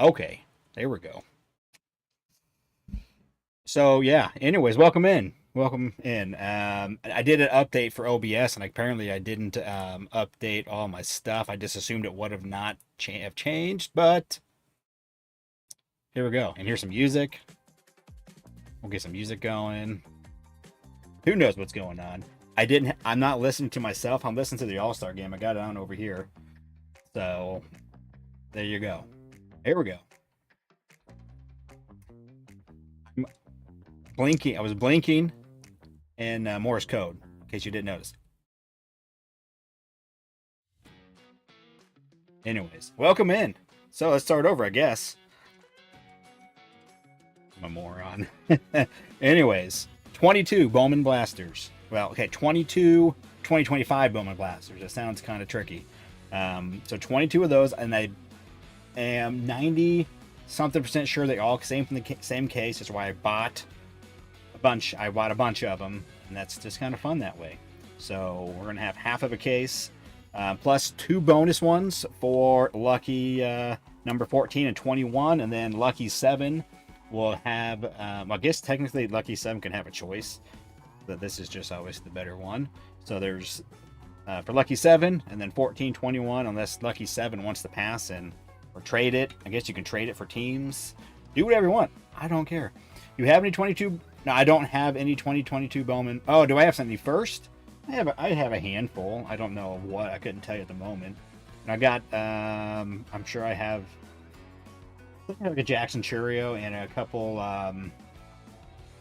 Okay, there we go. So yeah. Anyways, welcome in. Welcome in. I did an update for OBS, and apparently I didn't update all my stuff. I just assumed it would have not have changed, but here we go. And here's some music. We'll get some music going. Who knows what's going on? I'm not listening to myself. I'm listening to the All Star game. I got it on over here. So there you go. Here we go. I'm blinking. I was blinking in Morse code, in case you didn't notice. Anyways, welcome in. So let's start over, I guess. I'm a moron. Anyways, 22 Bowman Blasters. Well, okay, 22 2025 Bowman Blasters. That sounds kind of tricky. So 22 of those, and I am 90 something percent sure they all came from the same case. That's why I bought a bunch. I bought a bunch of them, and that's just kind of fun that way. So we're gonna have half of a case, plus two bonus ones for lucky number 14 and 21, and then lucky 7 will have. I guess technically lucky 7 can have a choice, but this is just always the better one. So there's for lucky 7, and then 14, 21, unless lucky 7 wants to pass and or trade it. I guess you can trade it for teams. Do whatever you want. I don't care. You have any 22? No, I don't have any 2022 Bowman. Oh, do I have something first? I have a handful. I don't know what. I couldn't tell you at the moment. And I got. I'm sure I have like a Jackson Churio and a couple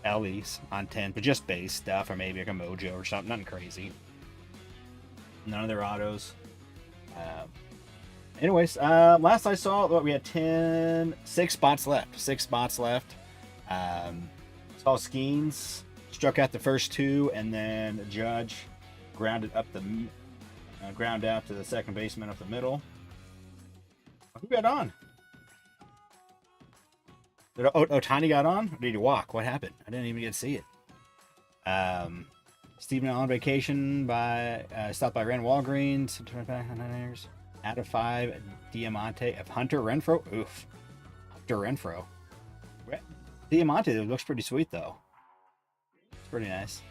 Ellie's on 10, but just base stuff, or maybe like a Mojo or something. Nothing crazy. None of their autos. Anyways, last I saw, we had 6 spots left. 6 spots left. Saw Skeens struck out the first 2, and then Judge grounded up the ground out to the second baseman up the middle. Who got on? Did Otani got on? Or did he walk? What happened? I didn't even get to see it. Stephen on vacation by stopped by Rand Walgreens. Out of 5, Diamante of Hunter Renfro. Oof. Hunter Renfro. Diamante looks pretty sweet, though. It's pretty nice.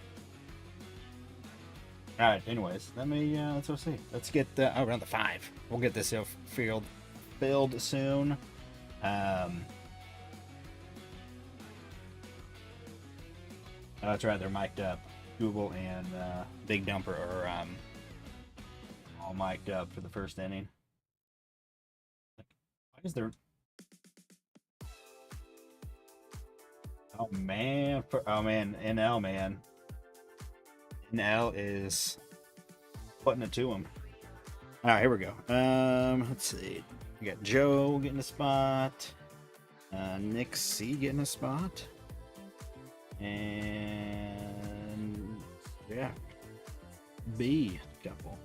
Alright, anyways, let's go see. Let's get, around the 5. We'll get this field filled soon. Oh, that's right, they're mic'd up. Google and Big Dumper are all mic'd up for the first inning. Why is there? Oh man! NL man. NL is putting it to him. All right, here we go. Let's see. We got Joe getting a spot. Nick C getting a spot. And yeah, B couple.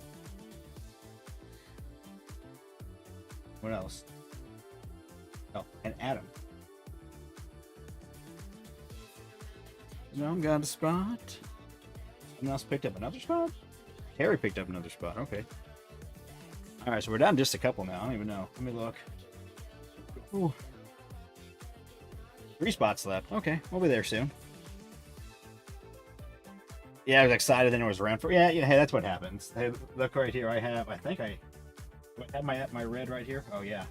What else? Oh, and Adam. John got a spot. Someone else picked up another spot? Harry picked up another spot. Okay. All right, so we're down just a couple now. I don't even know. Let me look. Ooh. 3 spots left. Okay, we'll be there soon. Yeah, I was excited. Then it was Renfro. Yeah, hey, that's what happens. Hey, look right here. I think I have my red right here. Oh yeah,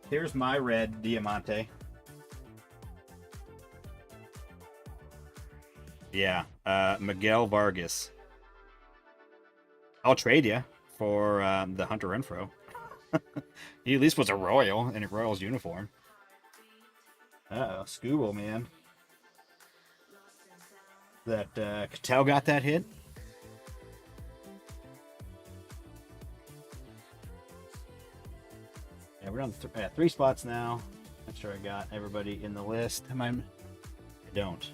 here's my red Diamante. Yeah, Miguel Vargas. I'll trade you for the Hunter Renfro. He at least was a Royal in a Royals uniform. Uh-oh, Scooble, man. That Cattell got that hit. Yeah, we're on 3 spots now. Make sure I got everybody in the list. I don't.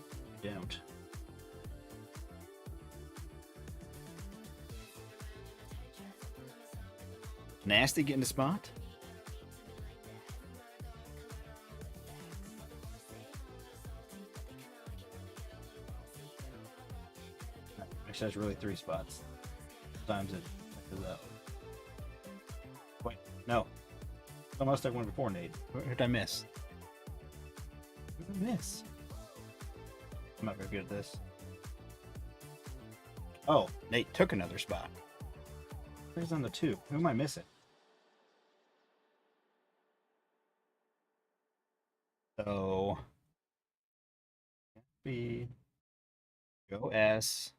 Nasty getting a spot. Actually, that's really 3 spots. Times it is up. Wait, no. I must have one before Nate. What did I miss? What did I miss? I'm not very good at this. Oh, Nate took another spot. Where's on the 2? Who am I missing? So, B, Joe S,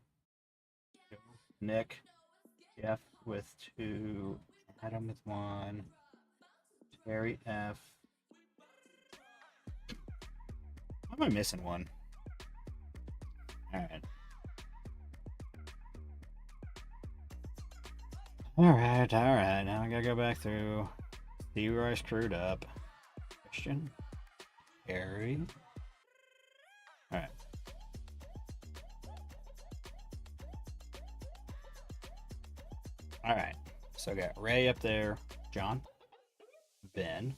Joe, Nick, Jeff with 2, Adam with 1, Terry F. How am I missing one? Alright. Alright. Now I gotta go back through. See where I screwed up. Christian. Harry. Alright. Alright. So I got Ray up there. John. Ben.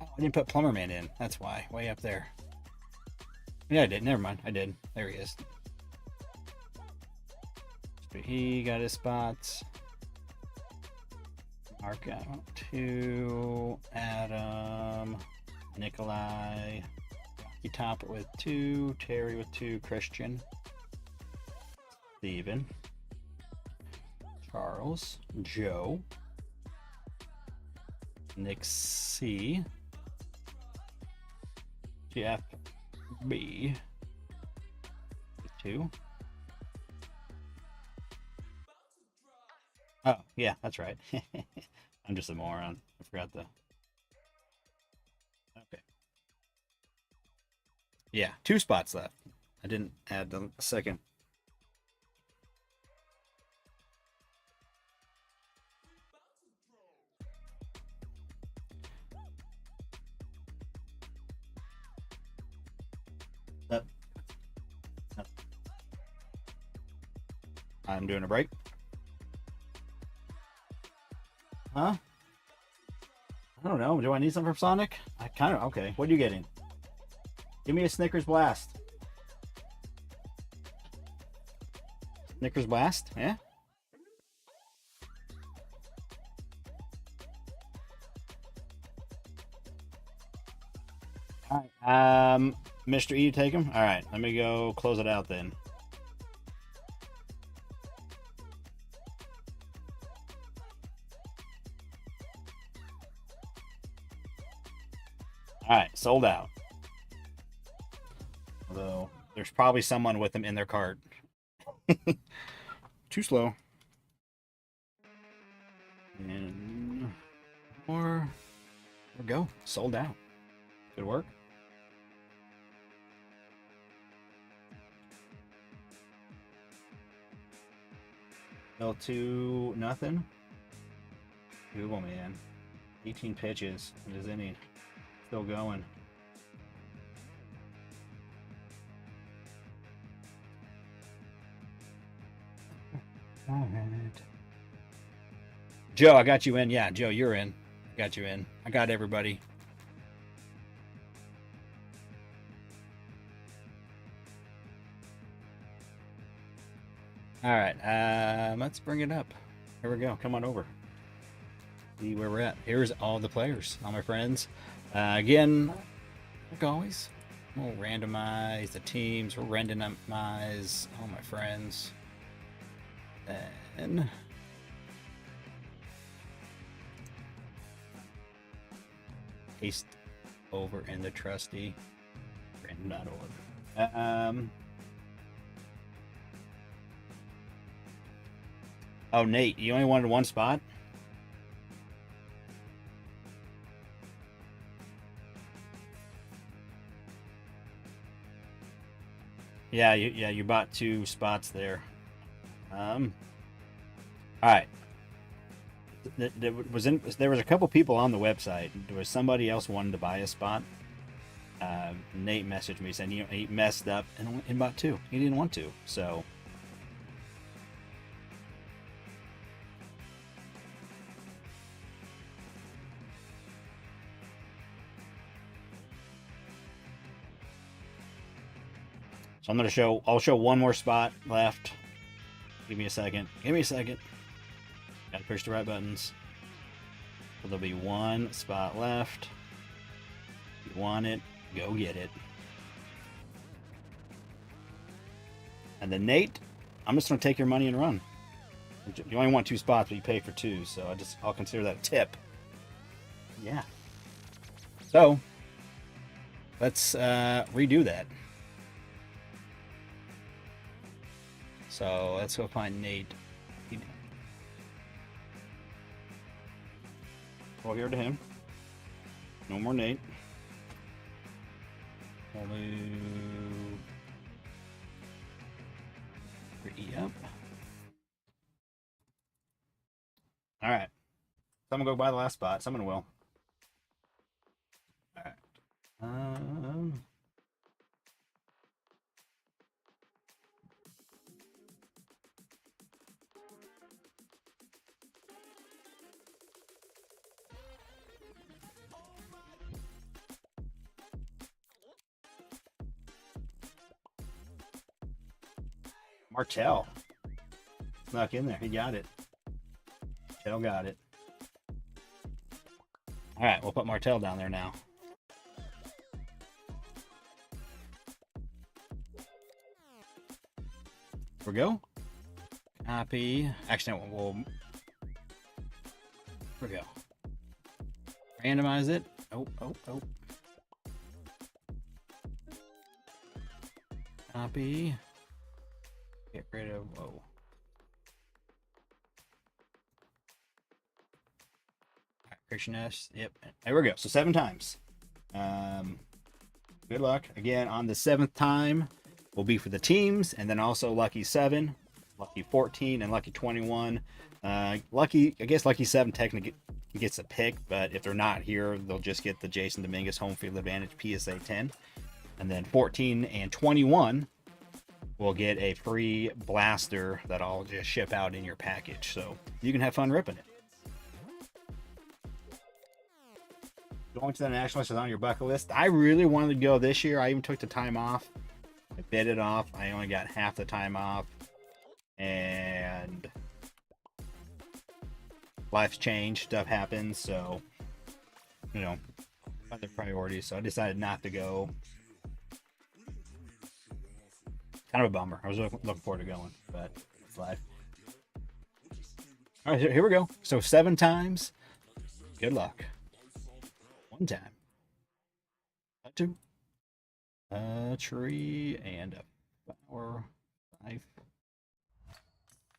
Oh, I didn't put Plumber Man in. That's why. Way up there. Yeah, I did. Never mind. I did. There he is. So he got his spots. Mark out 2. Adam. Nikolai. Rocky Topper with 2. Terry with 2. Christian. Steven. Charles. Joe. Nick C. Jeff B. 2. Oh, yeah, that's right. I'm just a moron. I forgot the... Okay. Yeah, 2 spots left. I didn't add the second. I'm doing a break. Huh? I don't know. Do I need something from Sonic? I kind of... Okay. What are you getting? Give me a Snickers Blast. Snickers Blast? Yeah? Alright. Mr. E, take him? Alright. Let me go close it out then. Alright, sold out. Although, there's probably someone with them in their cart. Too slow. And more. There we go. Sold out. Good work. L2, nothing. Google, man. 18 pitches. What is inning? Still going. All right. Joe, I got you in. Yeah, Joe, you're in. I got you in. I got everybody. All right. Let's bring it up. Here we go. Come on over. See where we're at. Here's all the players, all my friends. Again, like always, we'll randomize the teams. We'll randomize all my friends. And paste over in the trusty random.org. Oh, Nate, you only wanted one spot? Yeah, you bought 2 spots there. All right. There was a couple people on the website. There was somebody else wanting to buy a spot. Nate messaged me saying he messed up and bought 2. He didn't want to, so. So I'm gonna show. I'll show one more spot left. Give me a second. Gotta push the right buttons. So there'll be one spot left. If you want it, go get it. And then Nate, I'm just gonna take your money and run. You only want 2 spots, but you pay for 2, so I'll consider that a tip. Yeah. So let's redo that. So let's go find Nate. Go here to him. No more Nate. We'll move your E up. All right. Someone go buy the last spot. Someone will. All right. Martell snuck in there. He got it. Martell got it. All right, we'll put Martell down there now. Here we go. Copy. Actually, we'll here we go. Randomize it. Oh. Copy. Get rid of, whoa. Alright, Christian S. Yep. There we go. So 7 times. Good luck. Again, on the 7th time will be for the teams, and then also lucky 7, lucky 14, and lucky 21. I guess lucky 7 technically gets a pick, but if they're not here, they'll just get the Jason Dominguez home field advantage PSA 10. And then 14 and 21 will get a free blaster that I'll just ship out in your package, so you can have fun ripping it. Going to the Nationals is on your bucket list. I really wanted to go this year. I even took the time off. I bid it off. I only got half the time off, and life's changed. Stuff happens, so other priorities. So I decided not to go. Kind of a bummer. I was looking forward to going, but it's life. All right, here we go. So 7 times. Good luck. 1 time. 2. A tree and a flower. 5.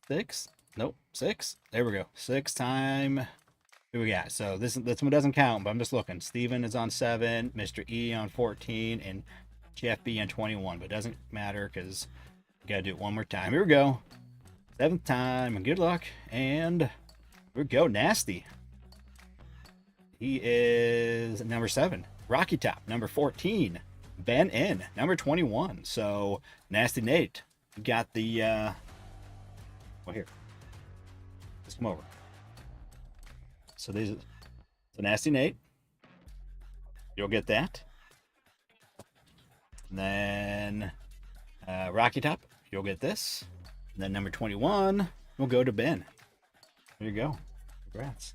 6. Nope. 6. There we go. 6 time. Who we got? So this one doesn't count, but I'm just looking. Steven is on 7, Mr. E on 14, and Jeff B on 21, but it doesn't matter because we gotta do it one more time. Here we go. 7th time, and good luck. And here we go. Nasty. He is number 7. Rocky Top, number 14. Ben N, number 21. So Nasty Nate, you got the well, here. Let's come over. So Nasty Nate. You'll get that. And then Rocky Top, you'll get this. And then number 21 will go to Ben. There you go. Congrats.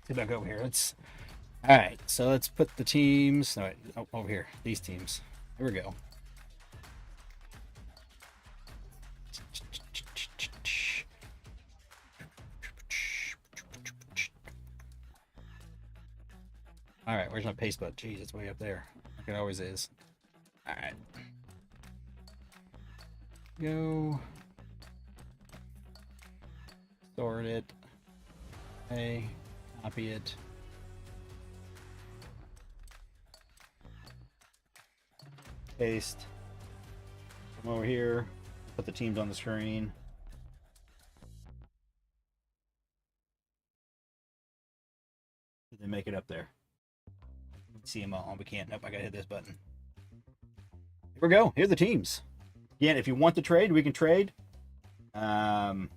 Get back over here. All right. So let's put the teams. All right, over here. These teams. Here we go. All right, where's my paste button? Jeez, it's way up there. Like it always is. All right. Go. Sort it. Okay. Copy it. Paste. Come over here. Put the teams on the screen. Did they make it up there? See them all. We can't. Nope, I gotta hit this button. Here we go. Here are the teams. Again, if you want to trade, we can trade. Here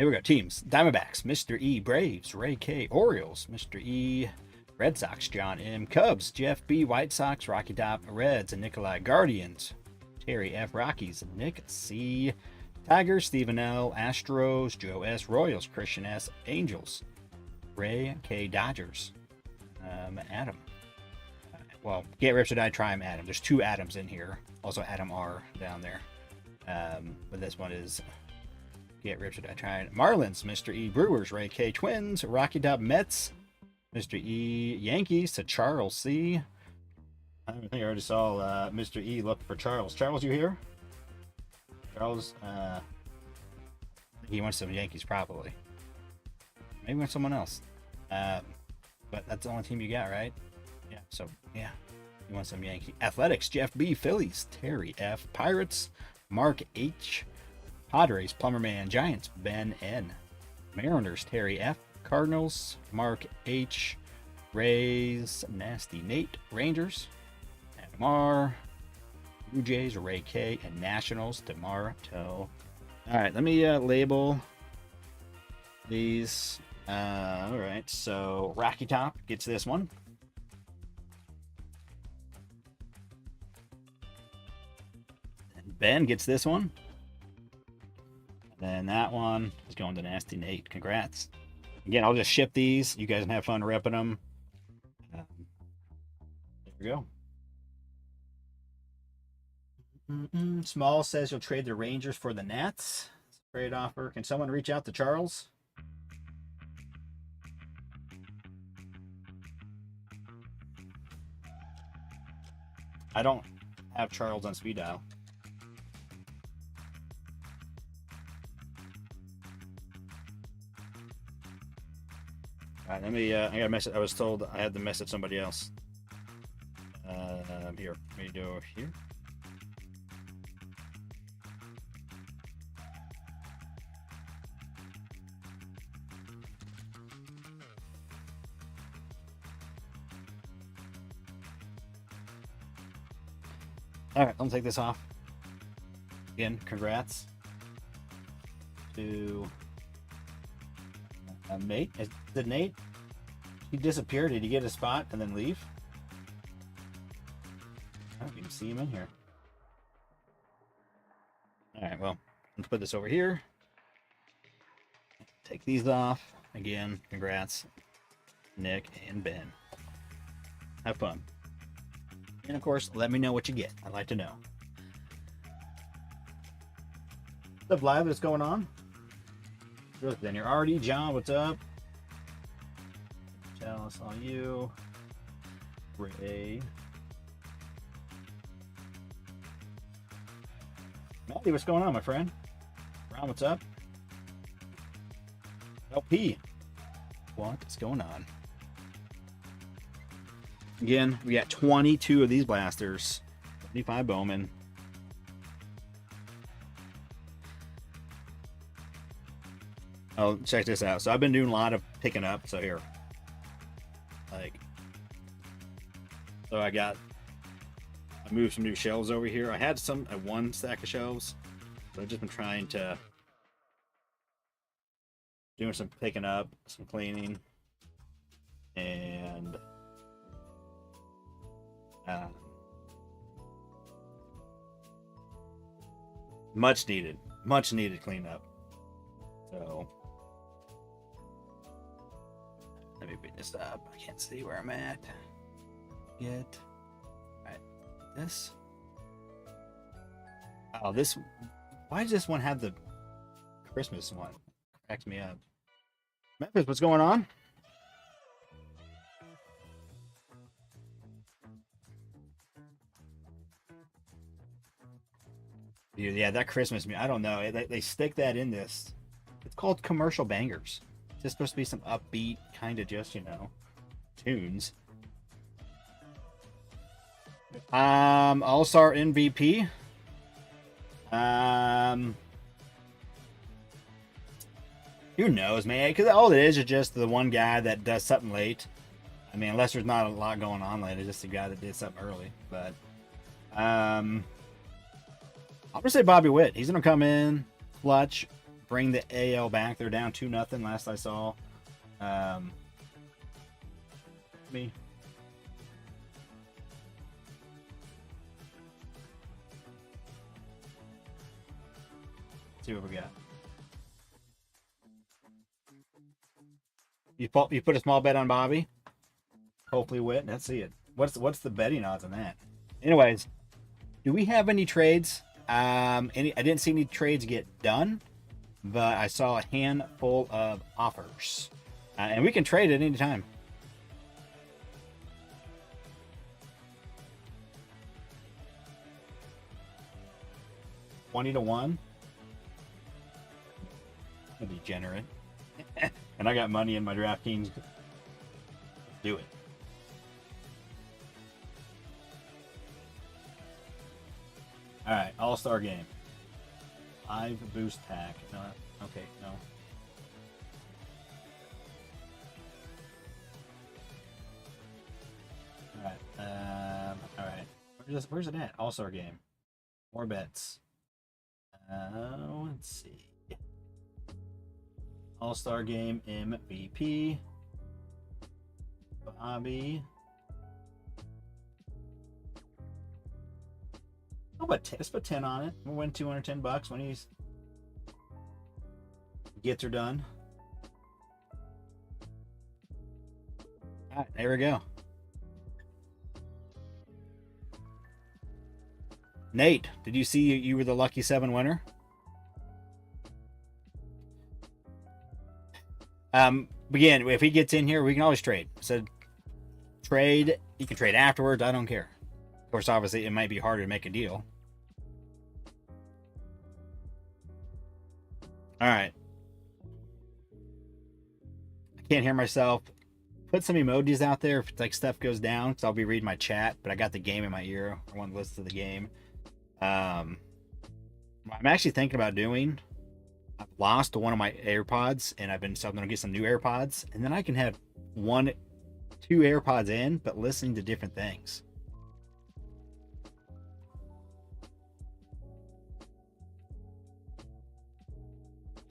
we go. Teams. Diamondbacks. Mr. E. Braves. Ray K. Orioles. Mr. E. Red Sox, John M. Cubs, Jeff B. White Sox, Rocky Top, Reds, and Nikolai Guardians. Terry F. Rockies, Nick C. Tigers, Stephen L. Astros, Joe S. Royals, Christian S. Angels, Ray K. Dodgers, Adam. Well, Get Rips or Die Try him, Adam. There's 2 Adams in here. Also Adam R down there. But this one is Get Rips or Die Try. Marlins, Mr. E. Brewers, Ray K. Twins, Rocky Top Mets, Mr. E. Yankees to Charles C. I think I already saw Mr. E look for Charles. Charles, you here? Charles, he wants some Yankees probably. Maybe wants someone else. But that's the only team you got, right? Yeah, so yeah. You want some Yankee. Athletics, Jeff B. Phillies, Terry F. Pirates, Mark H. Padres, Plumberman. Giants, Ben N. Mariners, Terry F. Cardinals, Mark H. Rays, Nasty Nate. Rangers, Adam R. Blue Jays, Ray K. And Nationals, DeMar Toe. Alright, let me label these. Alright, so Rocky Top gets this one. And Ben gets this one. And then that one is going to Nasty Nate. Congrats. Again, I'll just ship these. You guys can have fun ripping them. There we go. Small says you'll trade the Rangers for the Nats. Great offer. Can someone reach out to Charles? I don't have Charles on speed dial. All right, let me. I got a message. I was told I had to message somebody else. Here, let me do here. All right, I'll take this off. Again, congrats to Nate. Is it Nate? He disappeared. Did he get a spot and then leave? I don't even see him in here. All right, well, let's put this over here. Take these off. Again, congrats, Nick and Ben. Have fun. And of course, let me know what you get. I'd like to know. What's up, live? What's going on? Then you're already John. What's up? Chalice on you. Ray. Matty, what's going on, my friend? Ron, what's up? LP. What is going on? Again, we got 22 of these blasters. 25 Bowman. Oh, check this out. So I've been doing a lot of picking up. So here. So I moved some new shelves over here. I had one stack of shelves. So I've just been trying to doing some picking up, some cleaning, and much needed cleanup. So let me pick this up. I can't see where I'm at. Get right this. Oh, this. Why does this one have the Christmas one? Cracks me up. Memphis, what's going on? Yeah, that Christmas music. I don't know. They stick that in this. It's called commercial bangers. It's just supposed to be some upbeat kind of just, tunes. All-Star MVP. Who knows, man? Because all it is just the one guy that does something late. I mean, unless there's not a lot going on late, it's just the guy that did something early. But I'm gonna say Bobby Witt. He's gonna come in, clutch, bring the AL back. They're down 2-0 last I saw. me. Let's see what we got. You put a small bet on Bobby. Hopefully win. Let's see it. What's the betting odds on that? Anyways, do we have any trades? I didn't see any trades get done, but I saw a handful of offers, and we can trade at any time. $20-1. I'll be generous. And I got money in my DraftKings. Do it. All right, All-Star Game. 5 boost pack. No, okay, no. All right. Where's it at? All-Star Game. More bets. Let's see. All-Star Game MVP. Bobby. Let's put 10 on it. We'll win $210 when he's gets her done. All right, there we go. Nate, did you see you were the lucky 7 winner? Again, if he gets in here, we can always trade. So trade, you can trade afterwards. I don't care. Of course, obviously, it might be harder to make a deal. All right. I can't hear myself. Put some emojis out there if like stuff goes down, because I'll be reading my chat, but I got the game in my ear. I want to listen to the game. I'm actually thinking about doing. I've lost one of my AirPods, and so I'm gonna get some new AirPods, and then I can have 2 AirPods in, but listening to different things.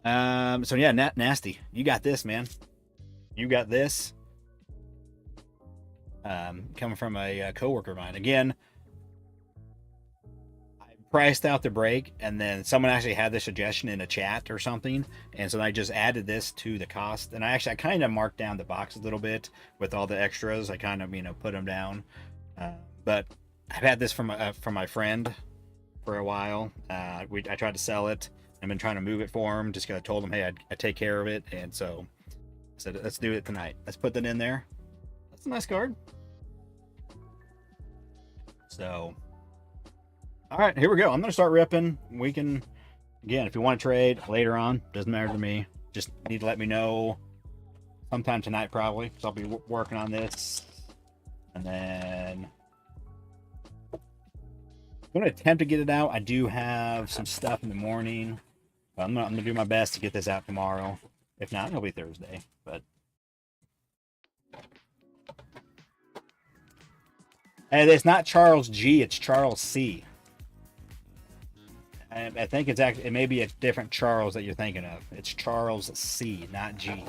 So yeah, Nasty, you got this, man. You got this. Coming from a coworker of mine. Again, I priced out the break, and then someone actually had the suggestion in a chat or something, and so I just added this to the cost. And I kind of marked down the box a little bit with all the extras. I kind of put them down. But I've had this from my friend for a while. I tried to sell it. I've been trying to move it for him. Just because I told him, hey, I'd take care of it, and so I said, let's do it tonight. Let's put that in there. That's a nice card. So, all right, here we go. I'm going to start ripping. We can, again, if you want to trade later on, doesn't matter to me. Just need to let me know sometime tonight, probably. So I'll be working on this. And then I'm going to attempt to get it out. I do have some stuff in the morning. I'm going to do my best to get this out tomorrow. If not, it'll be Thursday. But and it's not Charles G, it's Charles C. I think it may be a different Charles that you're thinking of. It's Charles C, not G.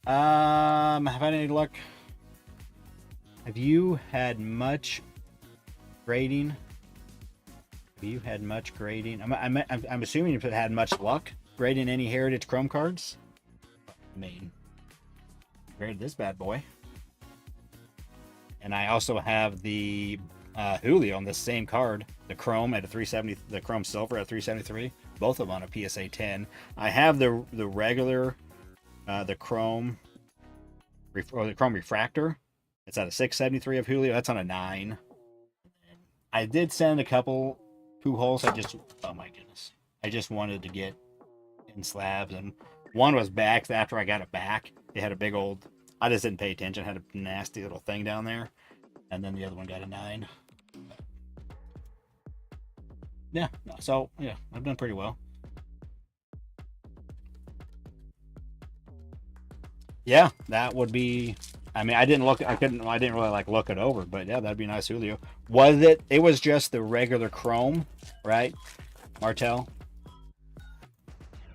Have I had any luck? Have you had much grading? Have you had much grading? I'm assuming you've had much luck grading any Heritage Chrome cards. I mean, graded this bad boy. And I also have the Julio on the same card, the Chrome at a 370, the Chrome Silver at 373, both of them on a PSA 10. I have the regular, the Chrome Refractor. It's at a 673 of Julio. That's on a 9. I did send a couple Pujols. Oh my goodness. I just wanted to get in slabs, and one was back after I got it back. They had a big old, I just didn't pay attention, had a nasty little thing down there. And then the other one got a 9. Yeah, so yeah, I've done pretty well. Yeah, that would be, I mean, I didn't really look it over, but yeah, that'd be nice, Julio. It was just the regular Chrome, right? Martel.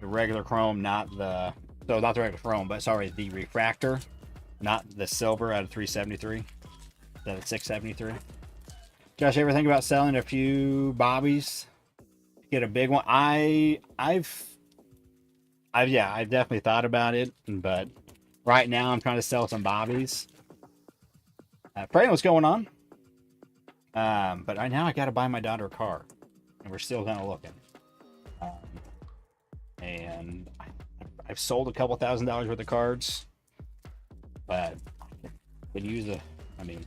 regular chrome, not the not the regular chrome, but sorry, the refractor, not the silver out of 373, out of 673. Josh, ever think about selling a few bobbies? Get a big one. I've definitely thought about it, but right now I'm trying to sell some bobbies. Praying what's going on. But right now I got to buy my daughter a car, and we're still kind of looking. And I've sold a couple $1,000s worth of cards, but I could use a. I mean,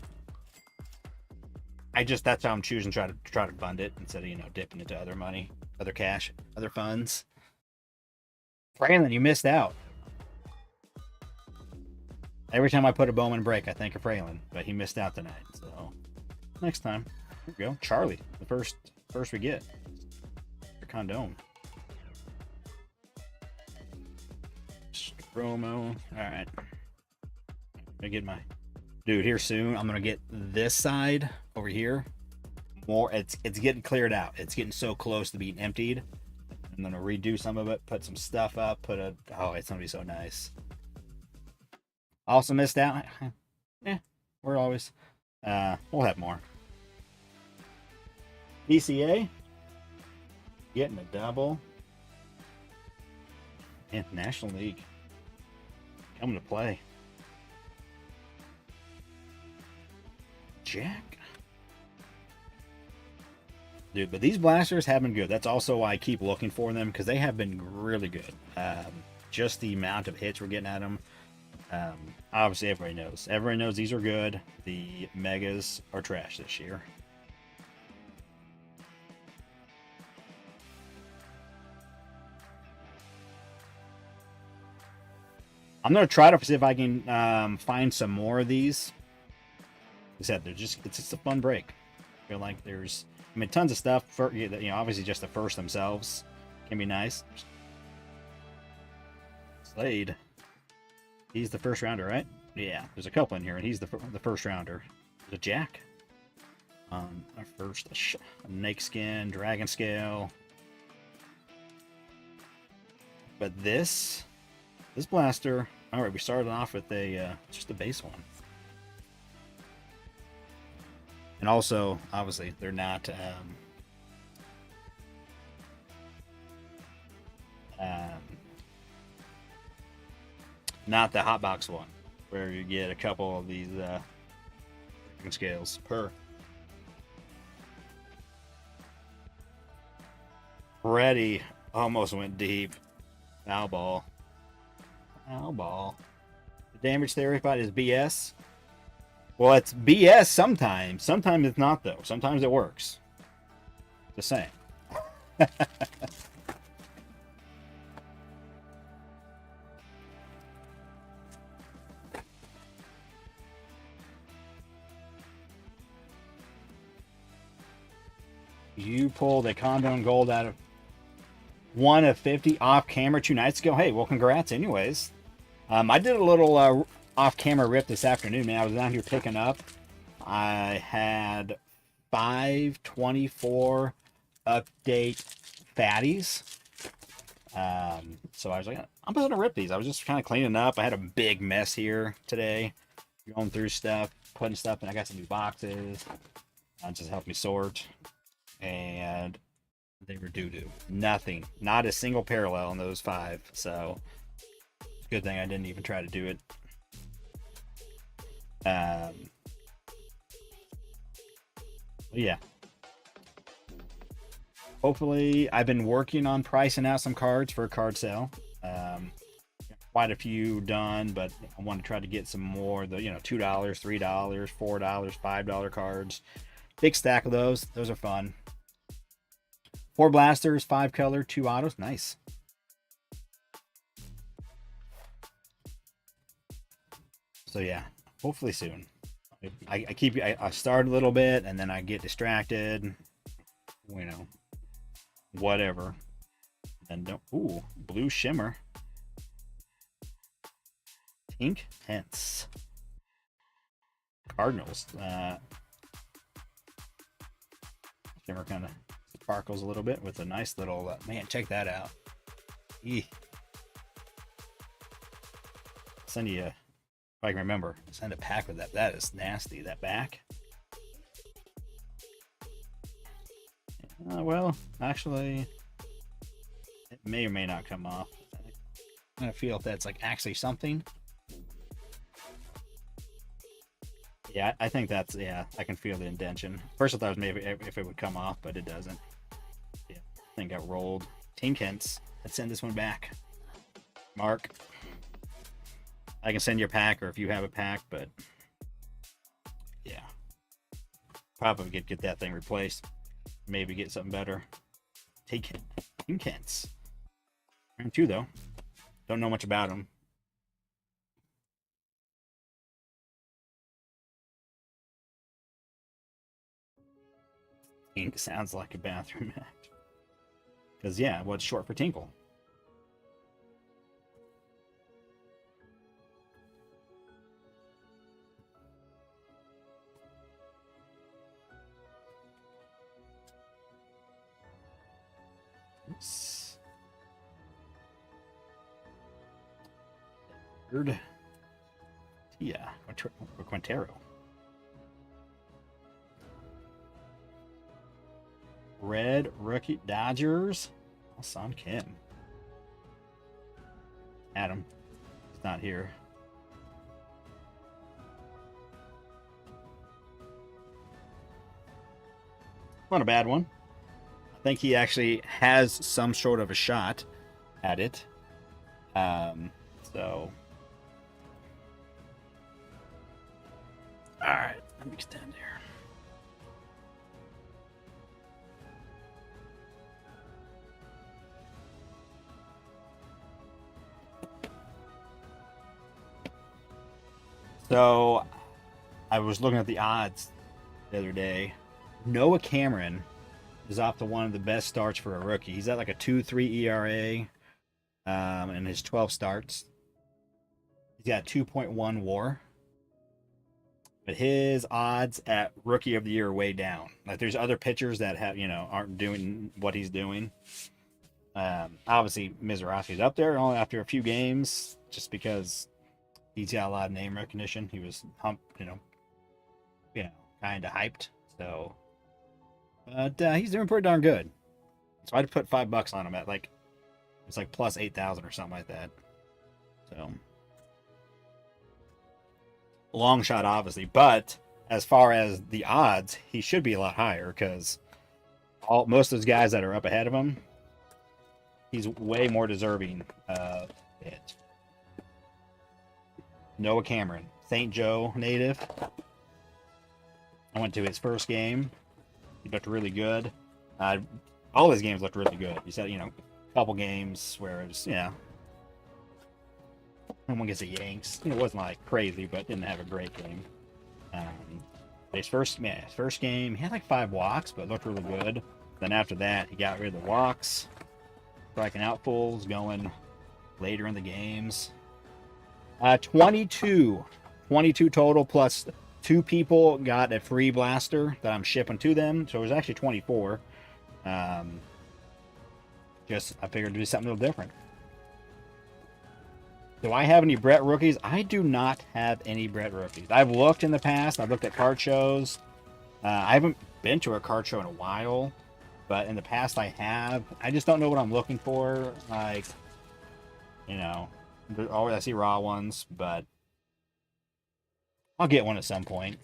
that's how I'm choosing to try to fund it instead of dipping into other money, other cash, other funds. Franklin, you missed out. Every time I put a Bowman break, I think of Franklin, but he missed out tonight. So next time, here we go. Charlie, the first we get. The condom. Promo. All right. I get my dude here soon. I'm gonna get this side over here. More. It's getting cleared out. It's getting so close to being emptied. I'm gonna redo some of it. Put some stuff up. Oh, it's gonna be so nice. Also missed out. Yeah, we're always. We'll have more. PCA. Getting a double. And National League. Coming to play. Jack. Dude, but these blasters have been good. That's also why I keep looking for them, because they have been really good. Just the amount of hits we're getting at them. Obviously, everybody knows. Everybody knows these are good. The megas are trash this year. I'm gonna try to see if I can find some more of these. Like I said, it's just a fun break. I feel like there's, tons of stuff. Obviously just the first themselves can be nice. Slade. He's the first rounder, right? Yeah, there's a couple in here, and he's the first rounder. There's a Jack. Our first, a Snake Skin, Dragon Scale. But this blaster. All right, we started off with just a base one. And also, obviously, they're not not the hot box one, where you get a couple of these scales per. Ready almost went deep. Foul ball. Foul ball. The damage theory spot is BS. Well, it's BS sometimes. Sometimes it's not, though. Sometimes it works. Just saying. You pulled a condom gold out of 1 of 50 off camera 2 nights ago. Hey, well, congrats anyways. I did a little off camera rip this afternoon, man. I was down here picking up. I had 524 update fatties. So I was like, I'm gonna rip these. I was just kind of cleaning up. I had a big mess here today, going through stuff, putting stuff in. I got some new boxes. Just helped me sort. And they were doo-doo. Nothing. Not a single parallel in those 5. So good thing I didn't even try to do it. Yeah. Hopefully, I've been working on pricing out some cards for a card sale. Quite a few done, but I want to try to get some more. $2, $3, $4, $5 cards. Big stack of those. Those are fun. 4 blasters, 5 color, 2 autos. Nice. So yeah, hopefully soon. I start a little bit and then I get distracted. Whatever. Then don't. Ooh, blue shimmer. Pink Hence. Cardinals. Shimmer kind of sparkles a little bit with a nice little. Man, check that out. Eeh. Send you, if I can remember, send a pack with that. That is nasty. That back. Well, actually, it may or may not come off. I'm gonna feel if that's like actually something. Yeah, I think that's, yeah, I can feel the indention. First I thought it was maybe if it would come off, but it doesn't. Yeah, thing got rolled. Team Kents, let's send this one back. Mark, I can send you a pack, or if you have a pack, but yeah, probably get that thing replaced. Maybe get something better. Take it. Team Kents. Round 2 though. Don't know much about them. Tink sounds like a bathroom act. Because yeah, what's short for Tinkle? Oops. Third. Yeah, or Quintero. Red rookie Dodgers. Son Kim. Adam. He's not here. Not a bad one. I think he actually has some sort of a shot at it. So. Alright, let me extend here. So, I was looking at the odds the other day. Noah Cameron is off to one of the best starts for a rookie. He's at like a 2.3 ERA in his 12 starts. He's got 2.1 WAR. But his odds at rookie of the year are way down. Like there's other pitchers that have, aren't doing what he's doing. Obviously, Mizrachi's up there only after a few games, just because he's got a lot of name recognition. He was kind of hyped. So, but he's doing pretty darn good. So I'd put $5 on him at it's like plus 8,000 or something like that. So long shot, obviously, but as far as the odds, he should be a lot higher because most of those guys that are up ahead of him, he's way more deserving of it. Noah Cameron, St. Joe native. I went to his first game. He looked really good. All his games looked really good. He said, a couple games where it was, someone gets the Yanks. It wasn't like crazy, but didn't have a great game. His first game, he had like 5 walks, but looked really good. Then after that, he got rid of the walks, striking out fulls, going later in the games. 22 total, plus 2 people got a free blaster that I'm shipping to them, so it was actually 24. I figured to do something a little different. Do I have any Brett rookies? I do not have any Brett rookies. I've looked in the past. I've looked at card shows. I haven't been to a card show in a while, but in the past I have. I just don't know what I'm looking for. Like, always I see raw ones, but I'll get one at some point.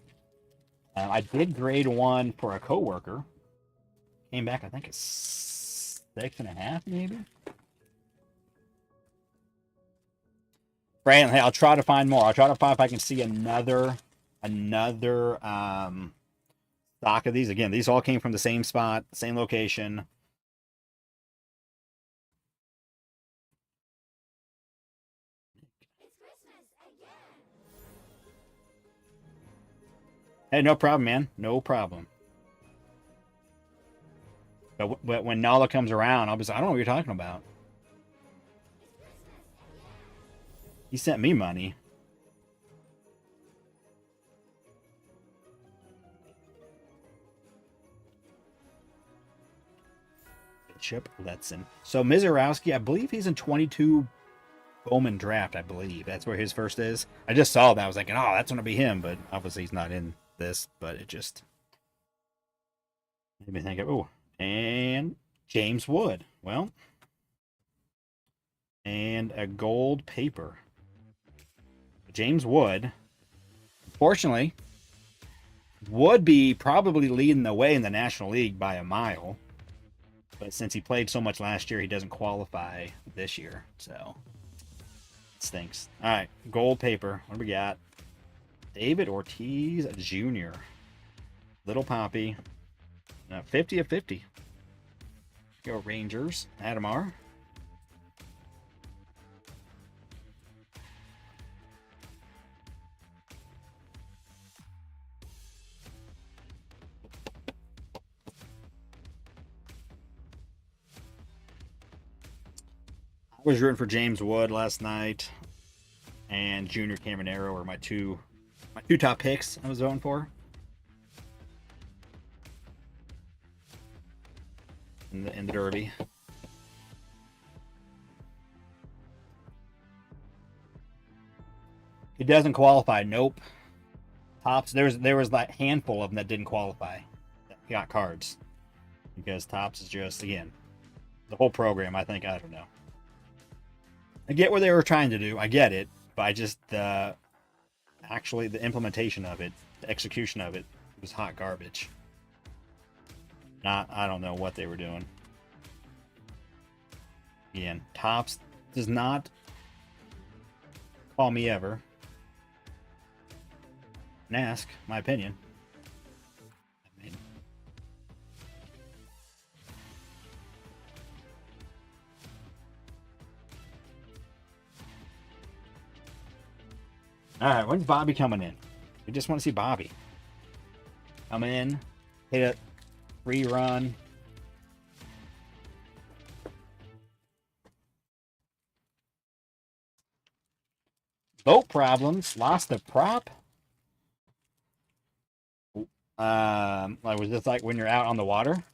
I did grade one for a coworker. Came back, I think it's 6.5, maybe. Brandon, hey, I'll try to find more. I'll try to find if I can see another stock of these. Again, these all came from the same spot, same location. Hey, no problem, man. No problem. But when Nala comes around, I'll be like, I don't know what you're talking about. He sent me money. Chip Letson. So Mizorowski, I believe he's in 22 Bowman draft, I believe. That's where his first is. I just saw that. I was thinking, oh, that's going to be him. But obviously he's not in this. But it just made me think of, oh, and James Wood. Well, and a gold paper. James Wood, unfortunately, would be probably leading the way in the National League by a mile. But since he played so much last year, he doesn't qualify this year. So it stinks. All right, gold paper. What do we got? David Ortiz Jr. Little Poppy. 50 of 50. Go Rangers. Adamar. I was rooting for James Wood last night, and Junior Caminero were my two top picks I was voting for in the Derby. He doesn't qualify. Nope. Tops. There was that handful of them that didn't qualify. That got cards because Tops is just, again, the whole program. I don't know. I get what they were trying to do. I get it, but I just actually the implementation of it, the execution of it was hot garbage. I don't know what they were doing. Again, Tops does not call me ever and ask my opinion. I mean, all right, when's Bobby coming in? We just want to see Bobby come in, hit a rerun. Boat problems. Lost the prop. Like, was this like when you're out on the water?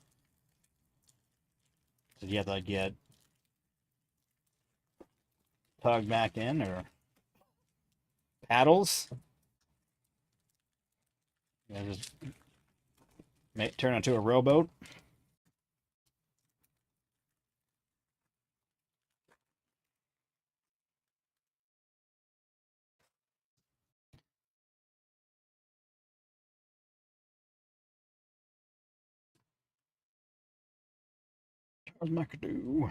Did you have to get tugged back in or paddles? Just turn into a rowboat. Charles McAdoo.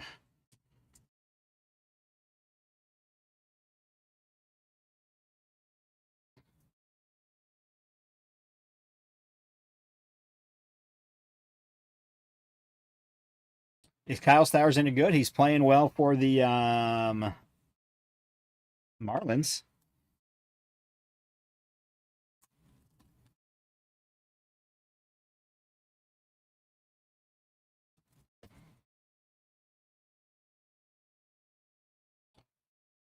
Is Kyle Stowers any good? He's playing well for the Marlins.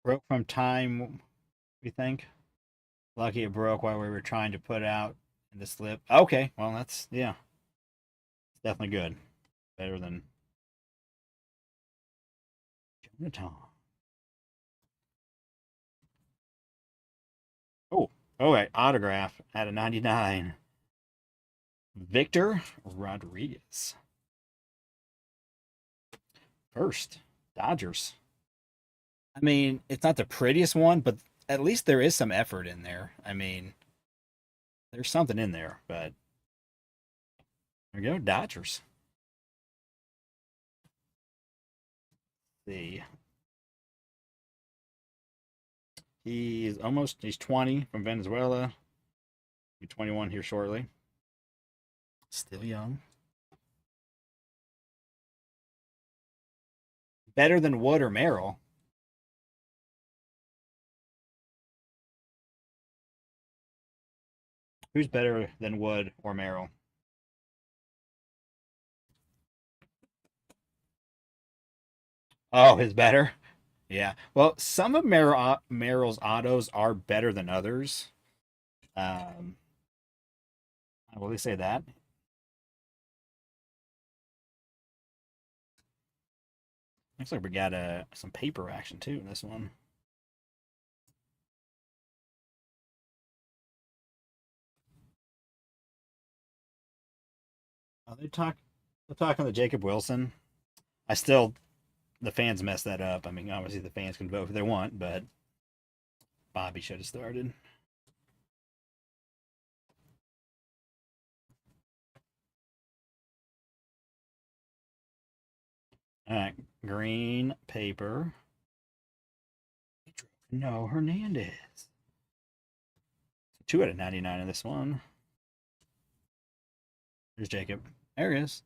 Broke from time, we think. Lucky it broke while we were trying to put out in the slip. Okay, well that's, yeah, it's definitely good. Better than Jonathan. Oh, right, autograph at a 99. Victor Rodriguez. First, Dodgers. I mean, it's not the prettiest one, but at least there is some effort in there. I mean, there's something in there, but there we go, Dodgers. Let's see. He's 20 from Venezuela. Be 21 here shortly. Still young. Better than Wood or Merrill. Who's better than Wood or Merrill? Oh, his better? Yeah. Well, some of Merrill's autos are better than others. Um, will they say that? Looks like we got some paper action too in this one. Oh, they're talking to Jacob Wilson. I still, the fans messed that up. I mean, obviously the fans can vote if they want, but Bobby should have started. All right, green paper. No, Hernandez. 2 out of 99 in this one. There's Jacob. There he is.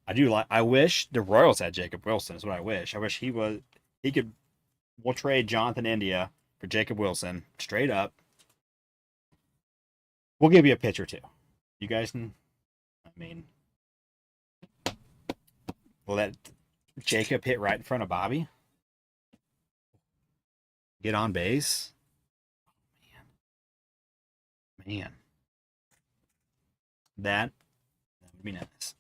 I do like. I wish the Royals had Jacob Wilson. Is what I wish. I wish he was. He could. We'll trade Jonathan India for Jacob Wilson straight up. We'll give you a pitcher too. You guys can. I mean, will that Jacob hit right in front of Bobby? Get on base. Man, that would be nice.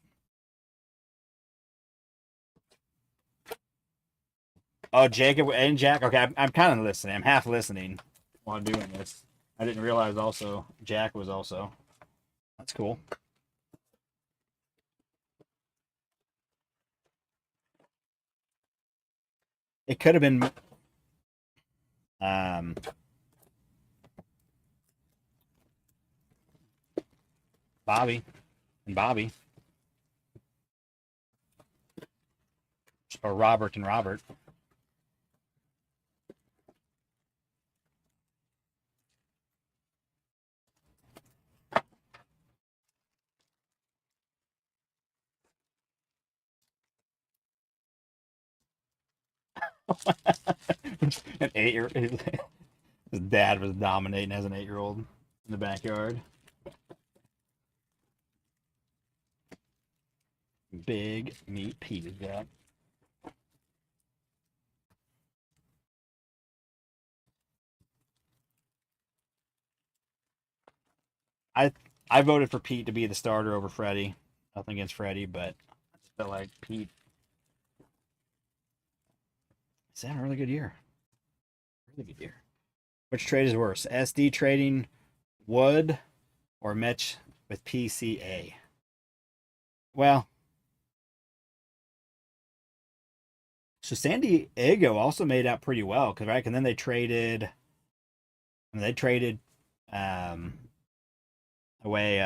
Oh, Jacob and Jack. Okay, I'm kind of listening. I'm half listening while doing this. I didn't realize also Jack was also. That's cool. It could have been um, Bobby and Bobby, or Robert and Robert. An 8-year. His dad was dominating as an 8-year-old in the backyard. Big meat Pete got. I I voted for Pete to be the starter over Freddie. Nothing against Freddie, but I just felt like Pete. He's had a really good year. Really good year. Which trade is worse? SD trading Wood or Mitch with PCA? Well, so San Diego also made out pretty well because right, and then they traded um, away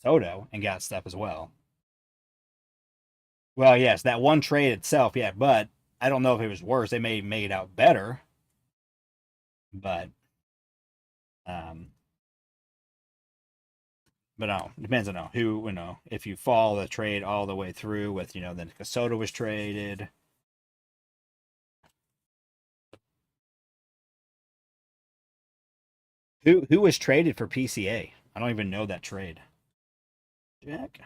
Soto and got stuff as well. Well, yes, that one trade itself, yeah, but I don't know if it was worse. They may have made out better, but um, but no, depends on who if you follow the trade all the way through with then Soto was traded. Who was traded for PCA? I don't even know that trade. Jack.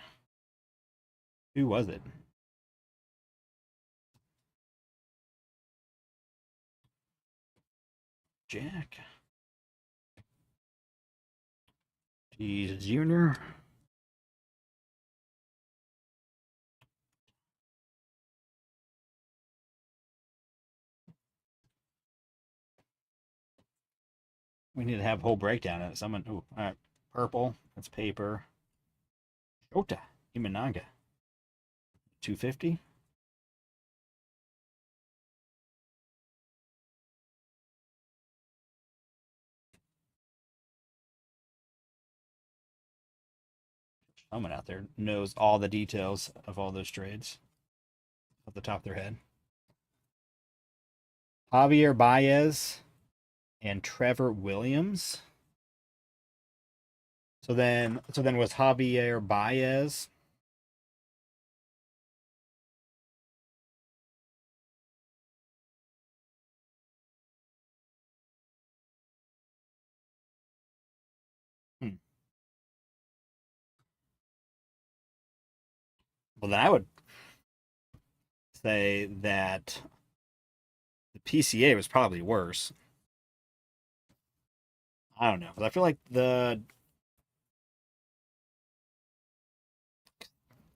Who was it? Jack. He's Junior. We need to have a whole breakdown of it. Someone. Ooh, all right. Purple. That's paper. Shota. Imanaga. 250. Someone out there knows all the details of all those trades off the top of their head. Javier Baez and Trevor Williams. So then was Javier Baez. Hmm. Well, then I would say that the PCA was probably worse. I don't know, because I feel like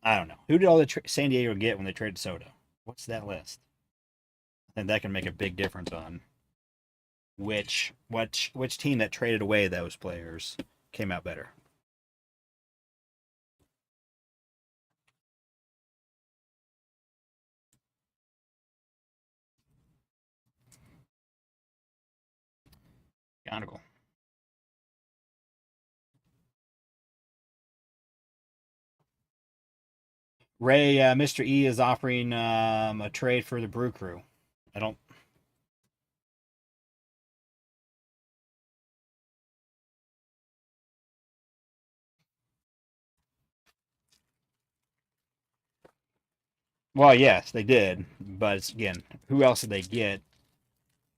I don't know. Who did all the San Diego get when they traded Soto? What's that list? I think that can make a big difference on which team that traded away those players came out better. Conical. Ray, Mr. E is offering a trade for the Brew Crew. I don't. Well, yes, they did, but again, who else did they get?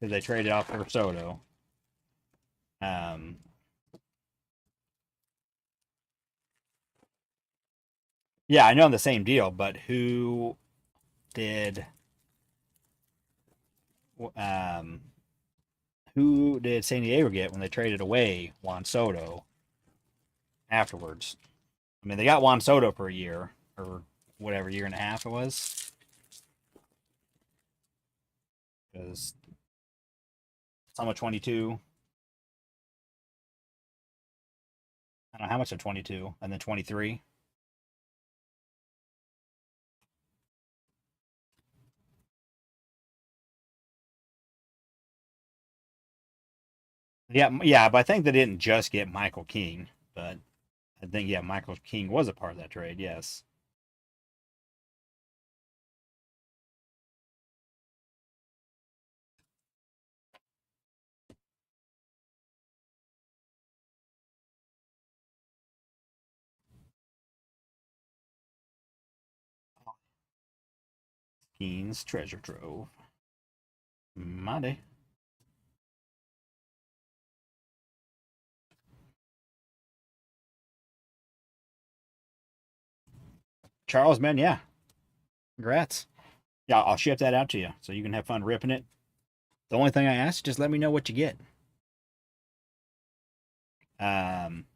Because they traded off for Soto. Um, yeah, I know the same deal, but did um, who did San Diego get when they traded away Juan Soto afterwards? I mean, they got Juan Soto for a year or whatever year and a half it was. Because some of 22, I don't know how much of 22, and then 23. Yeah, yeah, but I think they didn't just get Michael King, but I think yeah, Michael King was a part of that trade. Yes, King's treasure trove. Monday. Charles Man, yeah, congrats. Yeah, I'll ship that out to you so you can have fun ripping it. The only thing I ask, just let me know what you get. Um,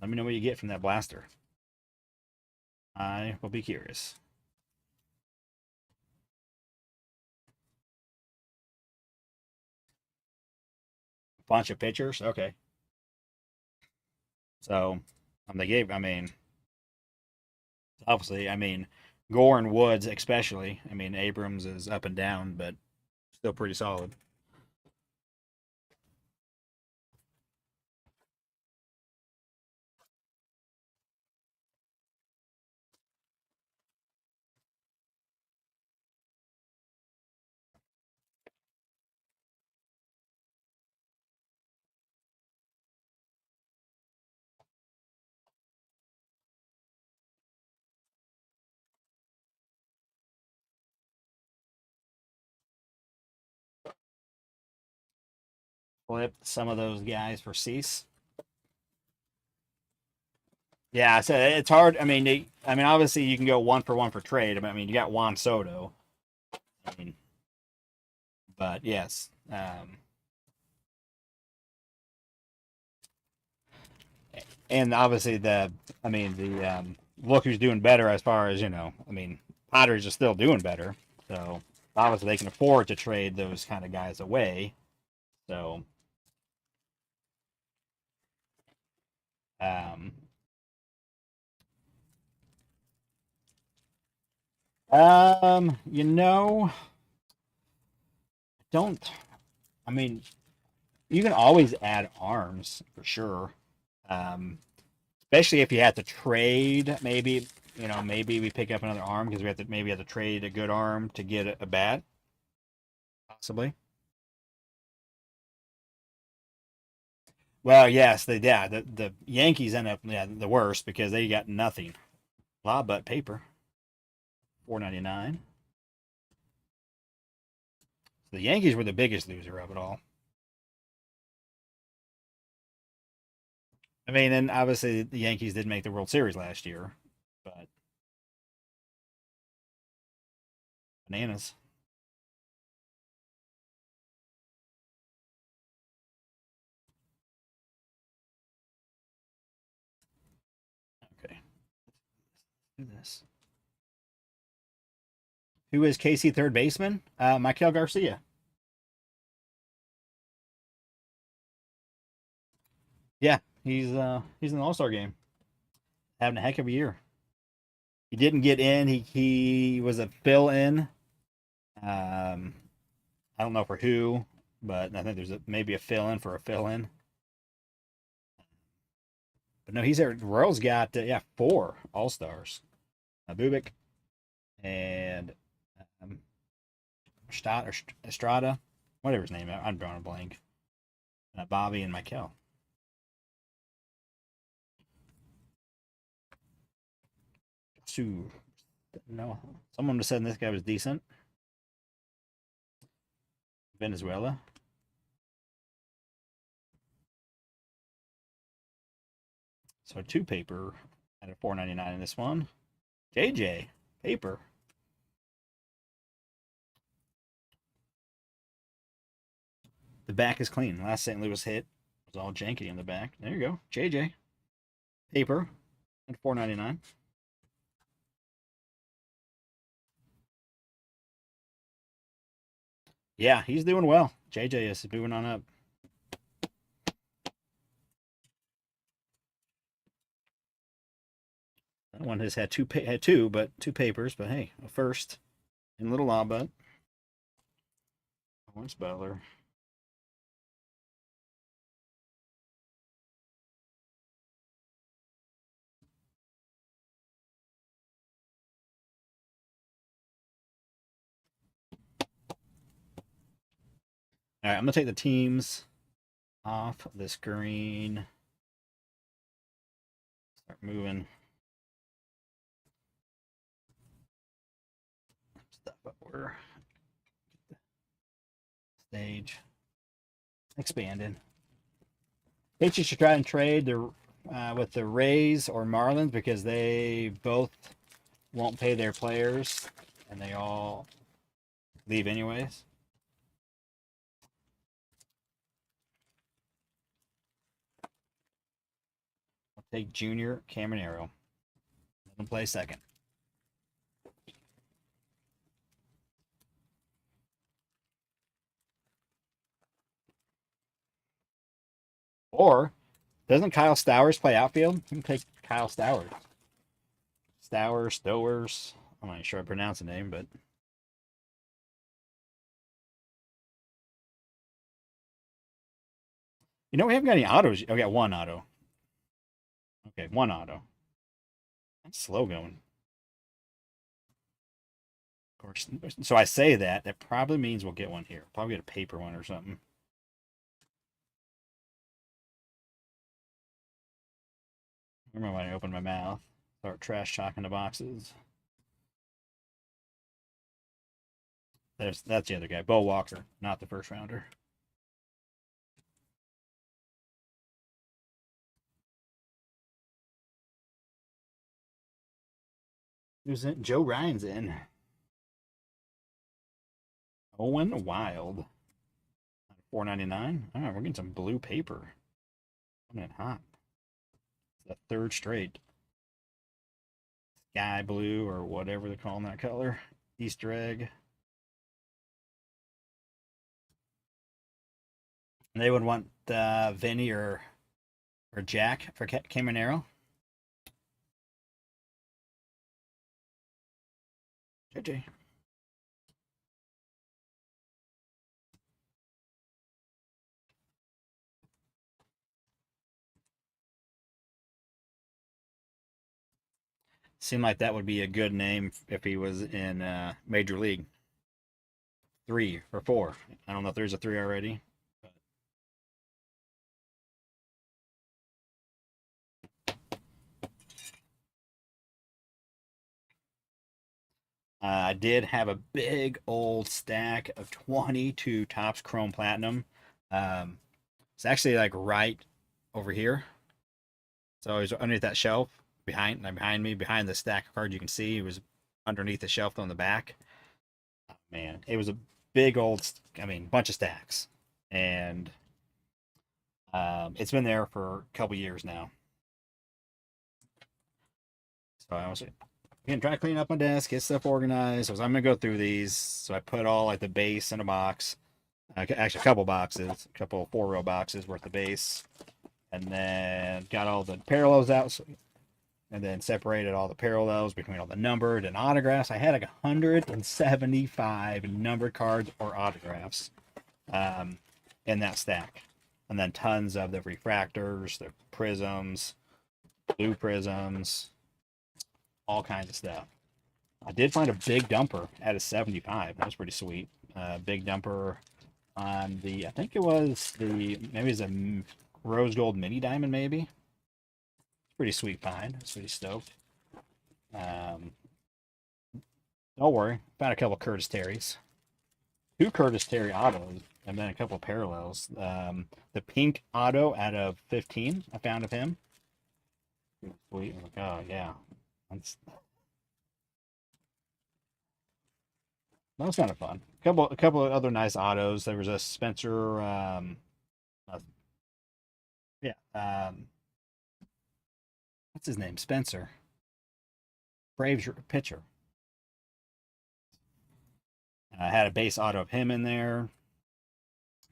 let me know what you get from that blaster. I will be curious. Bunch of pictures. Okay. So they gave. I mean, obviously, I mean, Gore and Woods especially. I mean, Abrams is up and down, but still pretty solid. Flip some of those guys for Cease. Yeah, so it's hard. I mean, obviously you can go one for one for trade. I mean, you got Juan Soto. I mean, but yes, and obviously look who's doing better as far as I mean, Padres are still doing better, so obviously they can afford to trade those kind of guys away. So, um, you know, don't. I mean, you can always add arms for sure. Um, Especially if you have to trade, maybe maybe we pick up another arm because we have to maybe have to trade a good arm to get a bat, possibly. Well, yes, the Yankees end up the worst because they got nothing. Blah but paper, 4.99. So the Yankees were the biggest loser of it all. I mean, and obviously the Yankees did make the World Series last year, but bananas. Okay, Do this. Who is KC third baseman? Michael Garcia. Yeah, he's in the All Star game, having a heck of a year. He didn't get in. He was a fill in. Um, I don't know for who, but I think there's maybe a fill in for a fill in. But no, he's there. Royals got yeah 4 All Stars. Bubik and um, Estrada, whatever his name is. I'm drawing a blank. Bobby and Michael. So, no, someone was saying this guy was decent. Venezuela. So 2 paper at a 4.99 in this one. JJ paper. The back is clean. Last St. Louis hit was all janky in the back. There you go. JJ paper at 4.99. Yeah, he's doing well. JJ is moving on up. That one has had two papers, but hey, a first in Little Lawbutt. Lawrence Butler. All right, I'm gonna take the teams off the screen. Start moving stuff up where stage expanded. Patriots should try and trade with the Rays or Marlins because they both won't pay their players and they all leave anyways. I'll take Junior Caminero. Let him play second. Or doesn't Kyle Stowers play outfield? You can take Kyle Stowers. Stowers. I'm not sure I pronounce the name, but we haven't got any autos. Oh, we got one auto. Okay, one auto. That's slow going. Of course. So I say that. That probably means we'll get one here. Probably get a paper one or something. Remember when I opened my mouth? Start trash talking the boxes. That's the other guy, Bo Walker, not the first rounder. Who's in? Joe Ryan's in. Owen Wild. 4.99. All right, we're getting some blue paper. Coming in hot. It's the third straight. Sky blue or whatever they're calling that color. Easter egg. And they would want Vinny or Jack for Caminero. JJ. Seemed like that would be a good name if he was in Major League. 3 or 4. I don't know if there's a 3 already. I did have a big old stack of 22 Topps Chrome Platinum. It's actually like right over here. So it was underneath that shelf behind me, behind the stack of cards. You can see it was underneath the shelf on the back. Oh, man, it was a big old, bunch of stacks, and it's been there for a couple years now. So Again, try to clean up my desk, get stuff organized. So I'm gonna go through these. So I put all like the base in a box. Actually, a couple boxes, a couple 4-row boxes worth of base, and then got all the parallels out. And then separated all the parallels between all the numbered and autographs. I had like 175 numbered cards or autographs in that stack. And then tons of the refractors, the prisms, blue prisms, all kinds of stuff. I did find a big dumper at a 75. That was pretty sweet. Big dumper on the, I think it was the, maybe it's a rose gold mini diamond, maybe. Pretty sweet find. I was pretty stoked. Don't worry. Found a couple Curtis Terrys. 2 Curtis Terry autos, and then a couple parallels. The pink auto out of 15, I found of him. Sweet. Oh, yeah. That was kind of fun. A couple of other nice autos. There was a Spencer. Yeah. What's his name? Spencer. Braves pitcher. I had a base auto of him in there.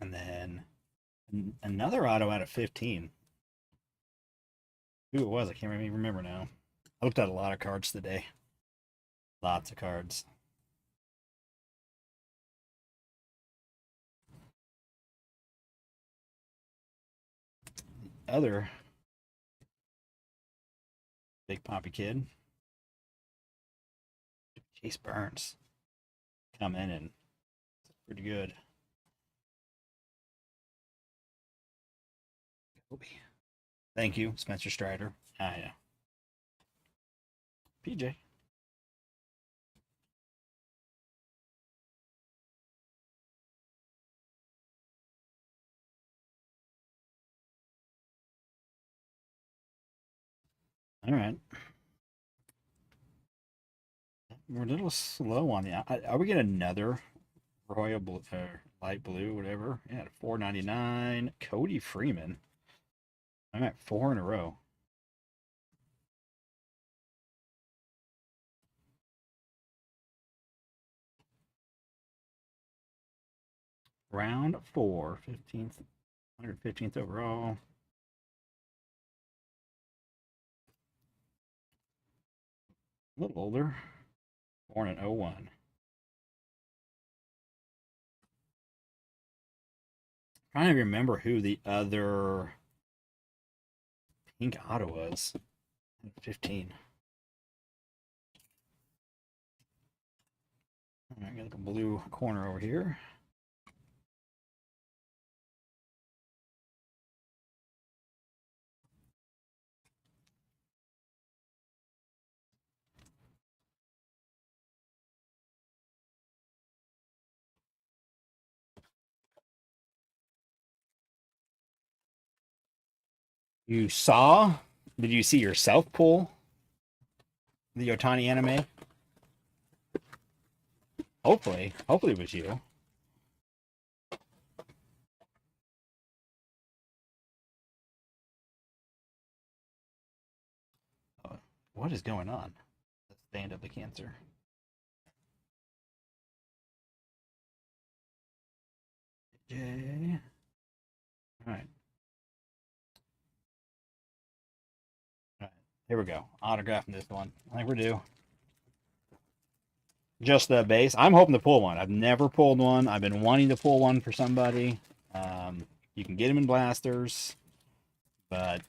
And then another auto out of 15. Who it was, I can't really remember now. I looked at a lot of cards today. Lots of cards. Other big poppy kid, Chase Burns, come in and pretty good. Kobe. Thank you, Spencer Strider. Ah, yeah. PJ. All right. We're a little slow on the. Are we getting another royal blue, light blue, whatever? Yeah, 4.99. Cody Freeman. All right, 4 in a row. Round 4, 15th, 115th overall. A little older. Born in 01. Trying to remember who the other pink auto was. 15. All right, got the blue corner over here. You saw? Did you see yourself pull the Otani anime? Hopefully it was you. What is going on? Let's stand up the cancer. J. All right. All right. Here we go. Autographing this one. I think we're due. Just the base. I'm hoping to pull one. I've never pulled one. I've been wanting to pull one for somebody. You can get them in blasters, but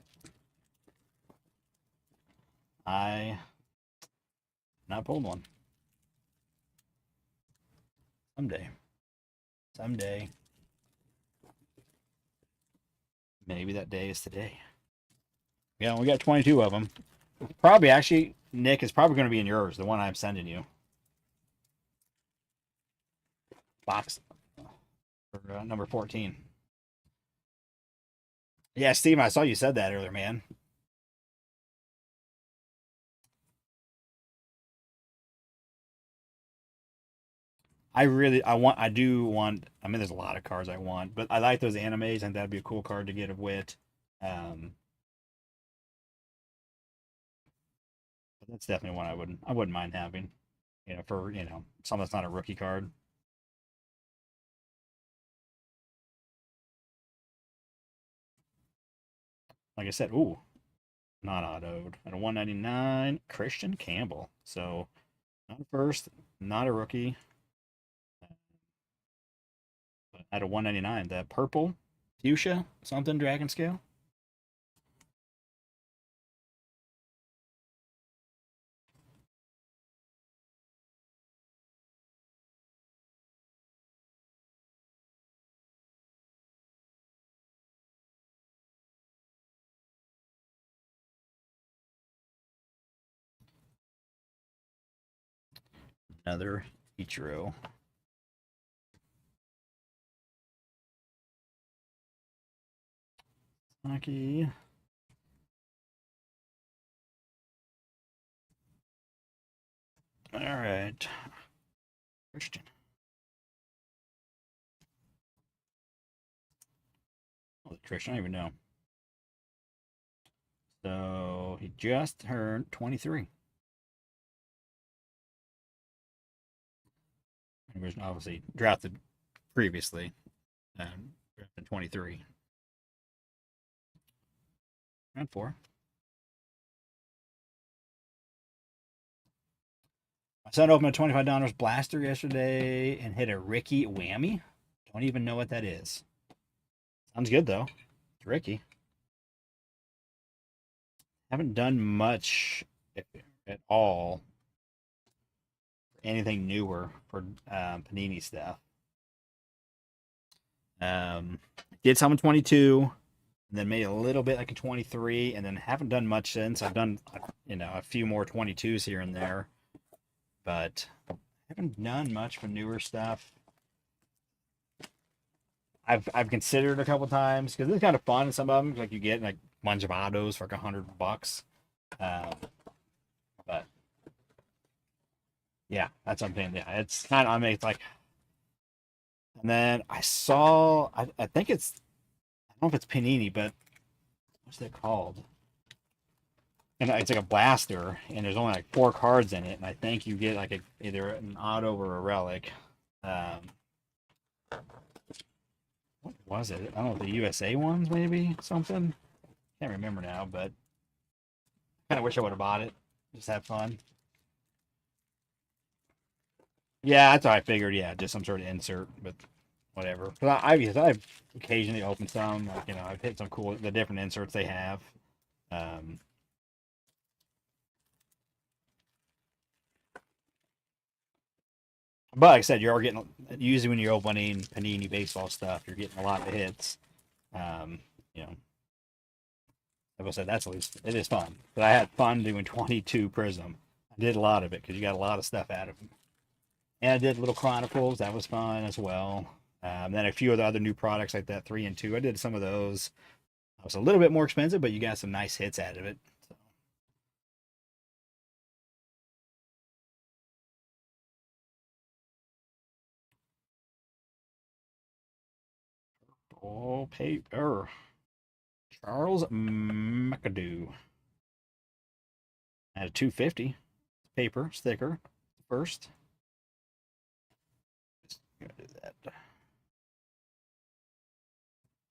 I not pulled one. Someday. Maybe that day is today. Yeah, we got 22 of them. Probably, actually, Nick, is probably going to be in yours, the one I'm sending you. Box for number 14. Yeah, Steve, I saw you said that earlier, man. I do want. I mean, there's a lot of cards I want, but I like those animes. I think that'd be a cool card to get a Wit. That's definitely one I wouldn't mind having. For something that's not a rookie card. Like I said, ooh, not autoed at a 199. Christian Campbell. So not a first, not a rookie, but at a 199. The purple fuchsia something dragon scale. Another Ichiro. Saki. All right. Christian. Oh, Christian, I don't even know. So he just turned 23. He was obviously drafted previously, drafted 23. Round four. My son opened a $25 blaster yesterday and hit a Ricky whammy. Don't even know what that is. Sounds good though. It's Ricky. Haven't done much at all. Anything newer for Panini stuff. Did some in 22, and then made a little bit like a 23, and then haven't done much since. I've done a few more 22s here and there, but haven't done much for newer stuff. I've considered a couple times because it's kind of fun. Some of them like you get like a bunch of autos for like $100. But yeah, that's something. Yeah, it's kind of. I mean, it's like. And then I saw. I think it's. I don't know if it's Panini, but what's it called? And it's like a blaster, and there's only like 4 cards in it, and I think you get like either an auto or a relic. Um, what was it? I don't know, the USA ones maybe something. Can't remember now, but kind of wish I would have bought it. Just have fun. Yeah, that's what I figured. Yeah, just some sort of insert, but whatever. But I've occasionally opened some. Like, I've hit some cool the different inserts they have. Um, but like I said, you're getting usually when you're opening Panini baseball stuff, you're getting a lot of hits. Um, you know, like I said, that's at least it is fun. But I had fun doing 22 Prism. I did a lot of it because you got a lot of stuff out of them. And I did Little Chronicles. That was fun as well. Then a few of the other new products like that 3 and 2. I did some of those. It was a little bit more expensive, but you got some nice hits out of it. So. Oh, paper. Charles McAdoo. At a 250. Paper, sticker. First. Just gonna do that.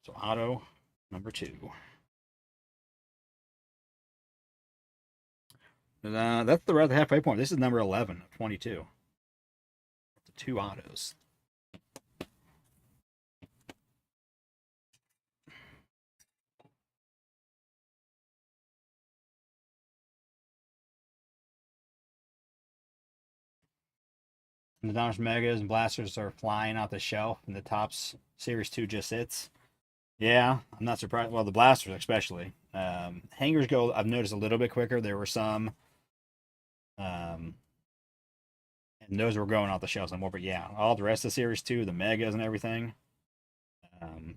So auto number 2. And, that's the halfway point. This is number 11 of 22. The 2 autos. And the Dodge Megas and Blasters are flying off the shelf, and the Topps Series 2 just sits. Yeah, I'm not surprised. Well, the Blasters especially. Hangers go, I've noticed a little bit quicker. There were some, um, and those were going off the shelves some more. But yeah, all the rest of the Series 2, the Megas and everything. Um,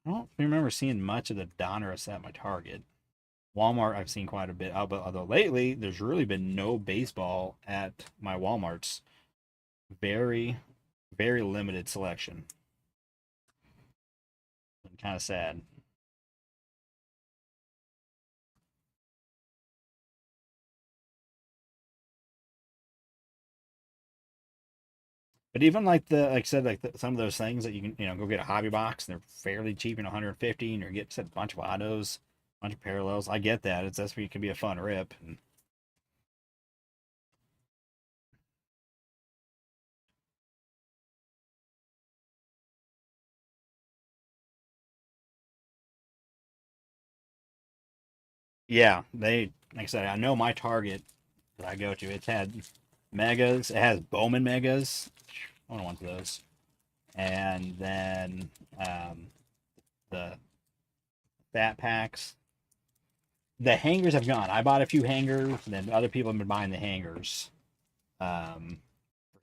I don't remember seeing much of the Donruss at my Target. Walmart, I've seen quite a bit. Although lately, there's really been no baseball at my Walmarts. Very, very limited selection. Kind of sad. But even like I said, some of those things that you can go get a hobby box and they're fairly cheap, 150, and you get a bunch of autos, a bunch of parallels. I get that. That's where you can be a fun rip. And yeah, they like I said, I know my Target that I go to. It's had megas. It has Bowman megas. I want one of those. And then the fat packs. The hangers have gone. I bought a few hangers, and then other people have been buying the hangers for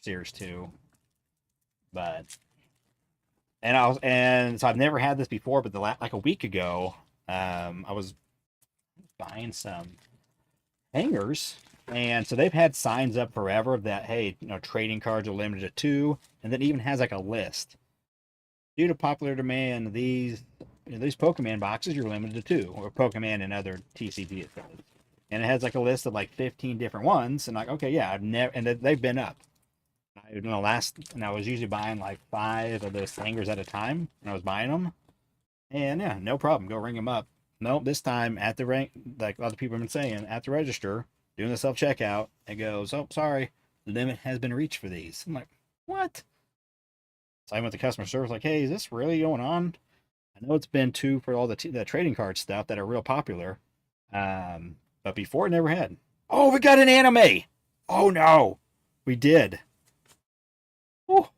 Series 2. But and so I've never had this before, but like a week ago, I was buying some hangers, and so they've had signs up forever that hey, trading cards are limited to two, and then even has like a list. Due to popular demand, these Pokemon boxes you're limited to two, or Pokemon and other TCG affiliates. And it has like a list of like 15 different ones, and like okay, yeah, I've never, and they've been up. And I was usually buying like five of those hangers at a time, and I was buying them, and yeah, no problem, go ring them up. Nope, this time at the rank, like other people have been saying, at the register, doing the self checkout, it goes, oh, sorry, the limit has been reached for these. I'm like, what? So I went to customer service, like, hey, is this really going on? I know it's been two for all the trading card stuff that are real popular, but before it never had. Oh, we got an anime. Oh no, we did. Oh,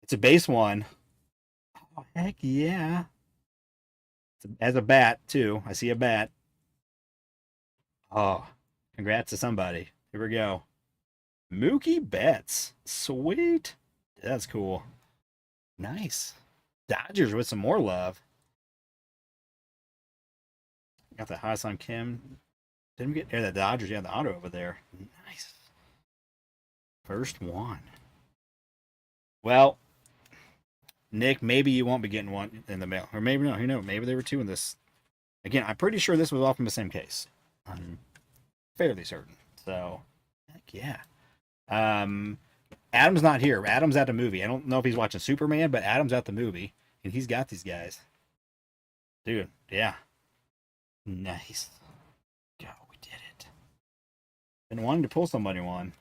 it's a base one. Oh heck yeah! As a bat too. I see a bat. Oh, congrats to somebody. Here we go. Mookie Betts. Sweet. That's cool. Nice. Dodgers with some more love. Got the Hassan Kim. Didn't we get the Dodgers? Yeah, the auto over there. Nice. First one. Well, Nick, maybe you won't be getting one in the mail, or maybe no. Who knows? Maybe there were two in this. Again, I'm pretty sure this was all from the same case. I'm fairly certain. So, heck yeah. Um, Adam's not here. Adam's at the movie. I don't know if he's watching Superman, but Adam's at the movie, and he's got these guys. Dude, yeah, nice. Go, we did it. Been wanting to pull somebody one.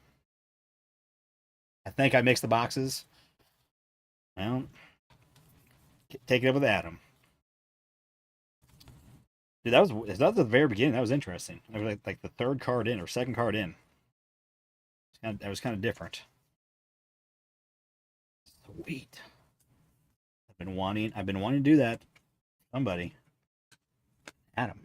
I think I mixed the boxes. Well, take it up with Adam. Dude, that was the very beginning. That was interesting. That was like the third card in or second card in. That was kind of different. Sweet. I've been wanting to do that. Somebody. Adam.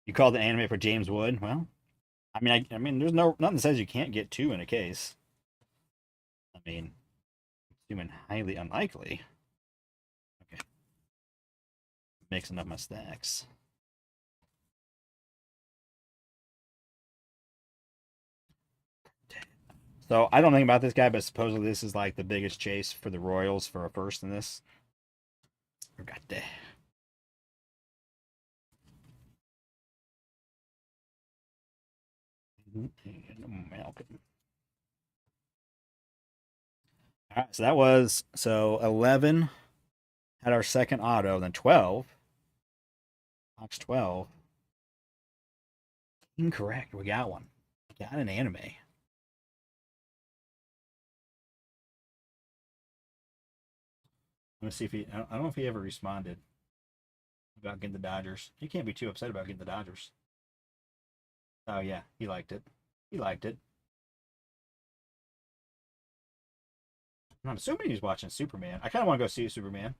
You called the anime for James Wood? Well, I mean, there's nothing that says you can't get two in a case. I mean, assuming highly unlikely. Okay, mixing up my stacks. So I don't think about this guy, but supposedly this is like the biggest chase for the Royals for a first in this. Got that. All right, so that was 11 had our second auto, then 12, box 12. Incorrect. We got one. We got an anime. Let me see if he. I don't know if he ever responded about getting the Dodgers. He can't be too upset about getting the Dodgers. Oh yeah, he liked it. He liked it. I'm assuming he's watching Superman. I kind of want to go see Superman.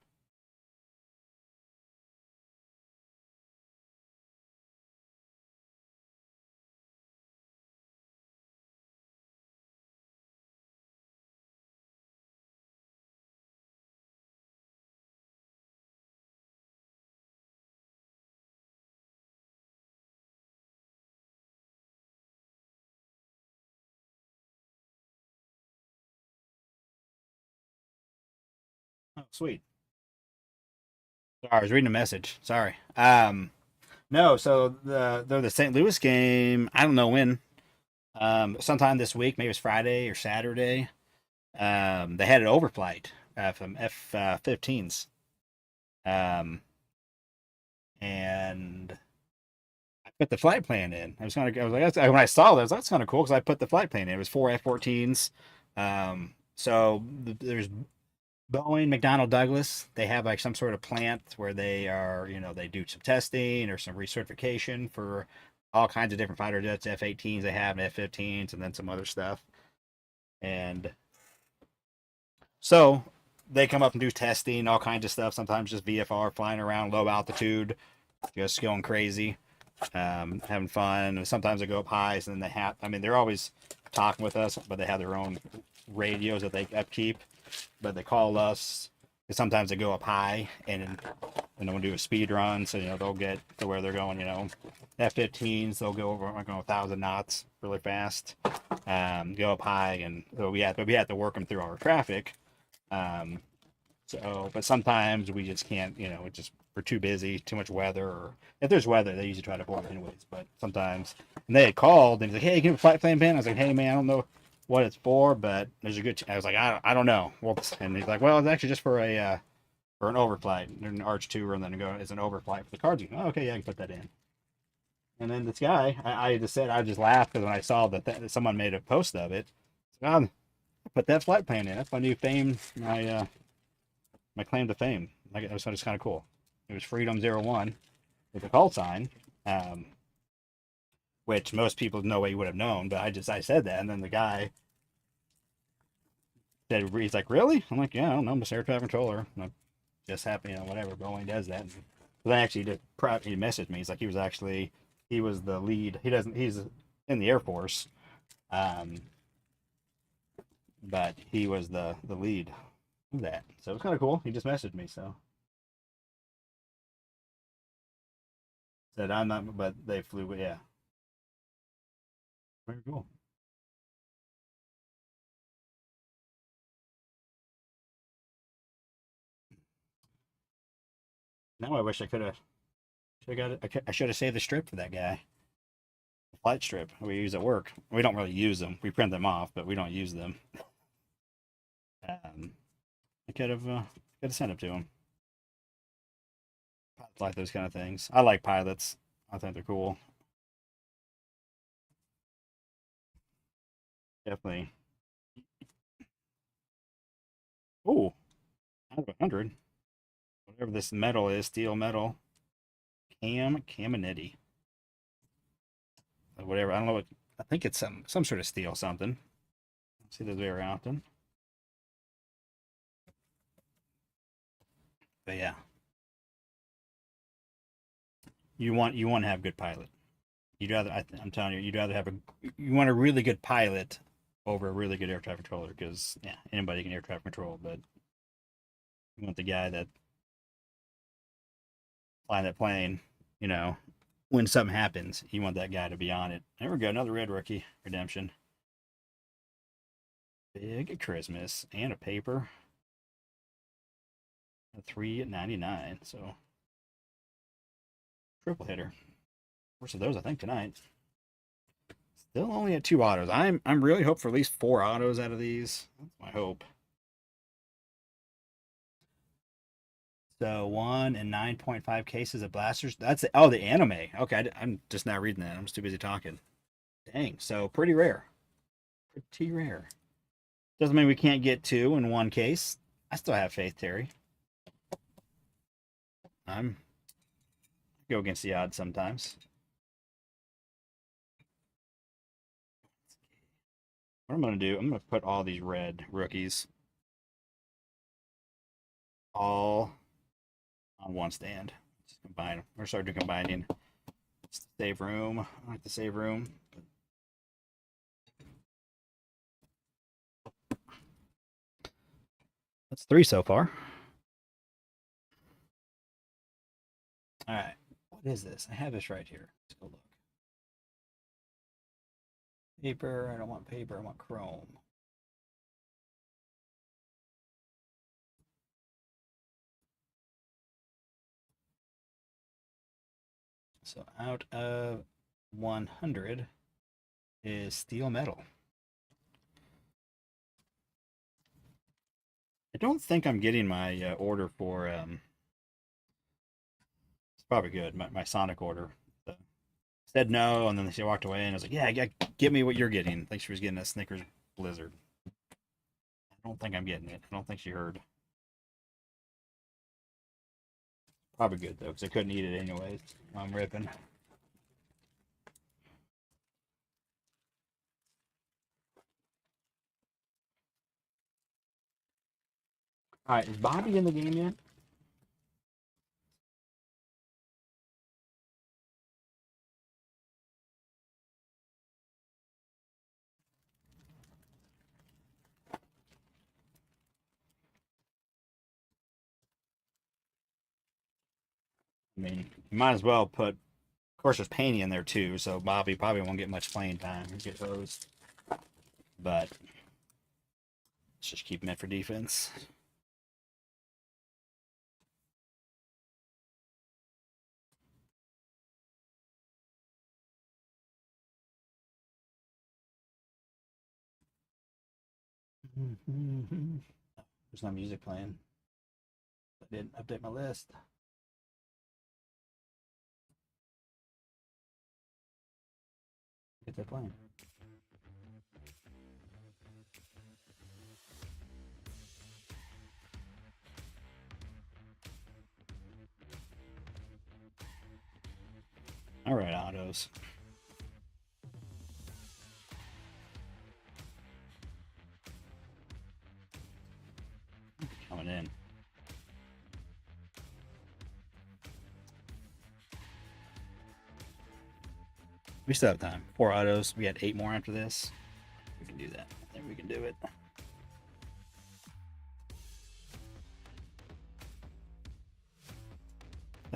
Sweet. Sorry, I was reading a message. Sorry. No, so the St. Louis game, I don't know when. Sometime this week, maybe it's Friday or Saturday. They had an overflight from F-15s. Um, and I put the flight plan in. I was like, when I saw that, I was like, that's kind of cool because I put the flight plan in. It was four F-14s. There's Boeing, McDonnell Douglas, they have like some sort of plant where they are, they do some testing or some recertification for all kinds of different fighter jets, F-18s they have, and F-15s, and then some other stuff. And so they come up and do testing, all kinds of stuff. Sometimes just VFR flying around low altitude, just going crazy, having fun. And sometimes they go up high, and then they're always talking with us, but they have their own radios that they upkeep. But they call us. Sometimes they go up high and they'll do a speed run, so they'll get to where they're going. F-15s they'll go over like 1,000 knots really fast, go up high, and so we have to work them through our traffic. But sometimes we just can't. We're too busy, too much weather, or if there's weather, they usually try to avoid it anyways. But sometimes, and they had called and he's like, "Hey, give me a flight plan pin." I was like, "Hey, man, I don't know what it's for, but there's a good." I was like, I don't know. Well, and he's like, "Well, it's actually just for an overflight, an Arch 2, and then it's an overflight for the cards." Oh, okay, yeah, I can put that in. And then this guy, I just said, I just laughed because when I saw that someone made a post of it, I put that flight plan in. That's my new fame, my claim to fame. Like, it was just kind of cool. It was Freedom 01 with a call sign, um, which most people no way would have known, but I said that, and then the guy said, he's like, really? I'm like, yeah, I don't know, I'm just air traffic controller. I'm just happy, whatever. Boeing does that. And then actually he messaged me. He's like, he was the lead. He's in the Air Force, um, but he was the lead of that. So it was kind of cool. He just messaged me, so said I'm not, but they flew. Yeah, very cool. Now I wish I could have. Should have got it. I should have saved the strip for that guy. The flight strip we use at work. We don't really use them. We print them off, but we don't use them. Um, I could have sent it to him. Pilots like those kind of things. I like pilots. I think they're cool. Definitely. Oh, out of 100. Whatever this metal is, steel metal. Caminetti. Whatever. I don't know what. I think it's some sort of steel something. I see those very often. But yeah, you want to have good pilot. You'd rather I'm telling you, you'd rather have you want a really good pilot over a really good air traffic controller because yeah, anybody can air traffic control, but you want the guy that flying that plane, you know, when something happens, you want that guy to be on it. There we go, another red rookie redemption. Big Christmas and a paper, a 3.99. So triple hitter. First of those, I think tonight. Still only at two autos. I'm really hope for at least four autos out of these. That's my hope. So 1 in 9.5 cases of blasters. The anime. Okay, I'm just not reading that. I'm just too busy talking. Dang. So pretty rare. Pretty rare. Doesn't mean we can't get two in one case. I still have faith, Terry. I'm go against the odds sometimes. What I'm gonna do? I'm gonna put all these red rookies all on one stand. Just combine them. We're starting to combining. Save room. I like the save room. That's three so far. All right. What is this? I have this right here. Let's go look. Paper. I don't want paper. I want chrome. So out of 100 is steel metal. I don't think I'm getting my order for. It's probably good. My Sonic order. So, said no, and then she walked away, and I was like, "Yeah, get me what you're getting." I think she was getting a Snickers Blizzard. I don't think I'm getting it. I don't think she heard. Probably good though, because I couldn't eat it anyways. I'm ripping. All right, is Bobby in the game yet? I mean, you might as well put. Of course, there's Paney in there too, so Bobby probably won't get much playing time. He'll get hosed, but let's just keep him in for defense. There's no music playing. I didn't update my list. Get that playing. All right, autos. Coming in. We still have time. 4 autos. We got 8 more after this. We can do that. I think we can do it.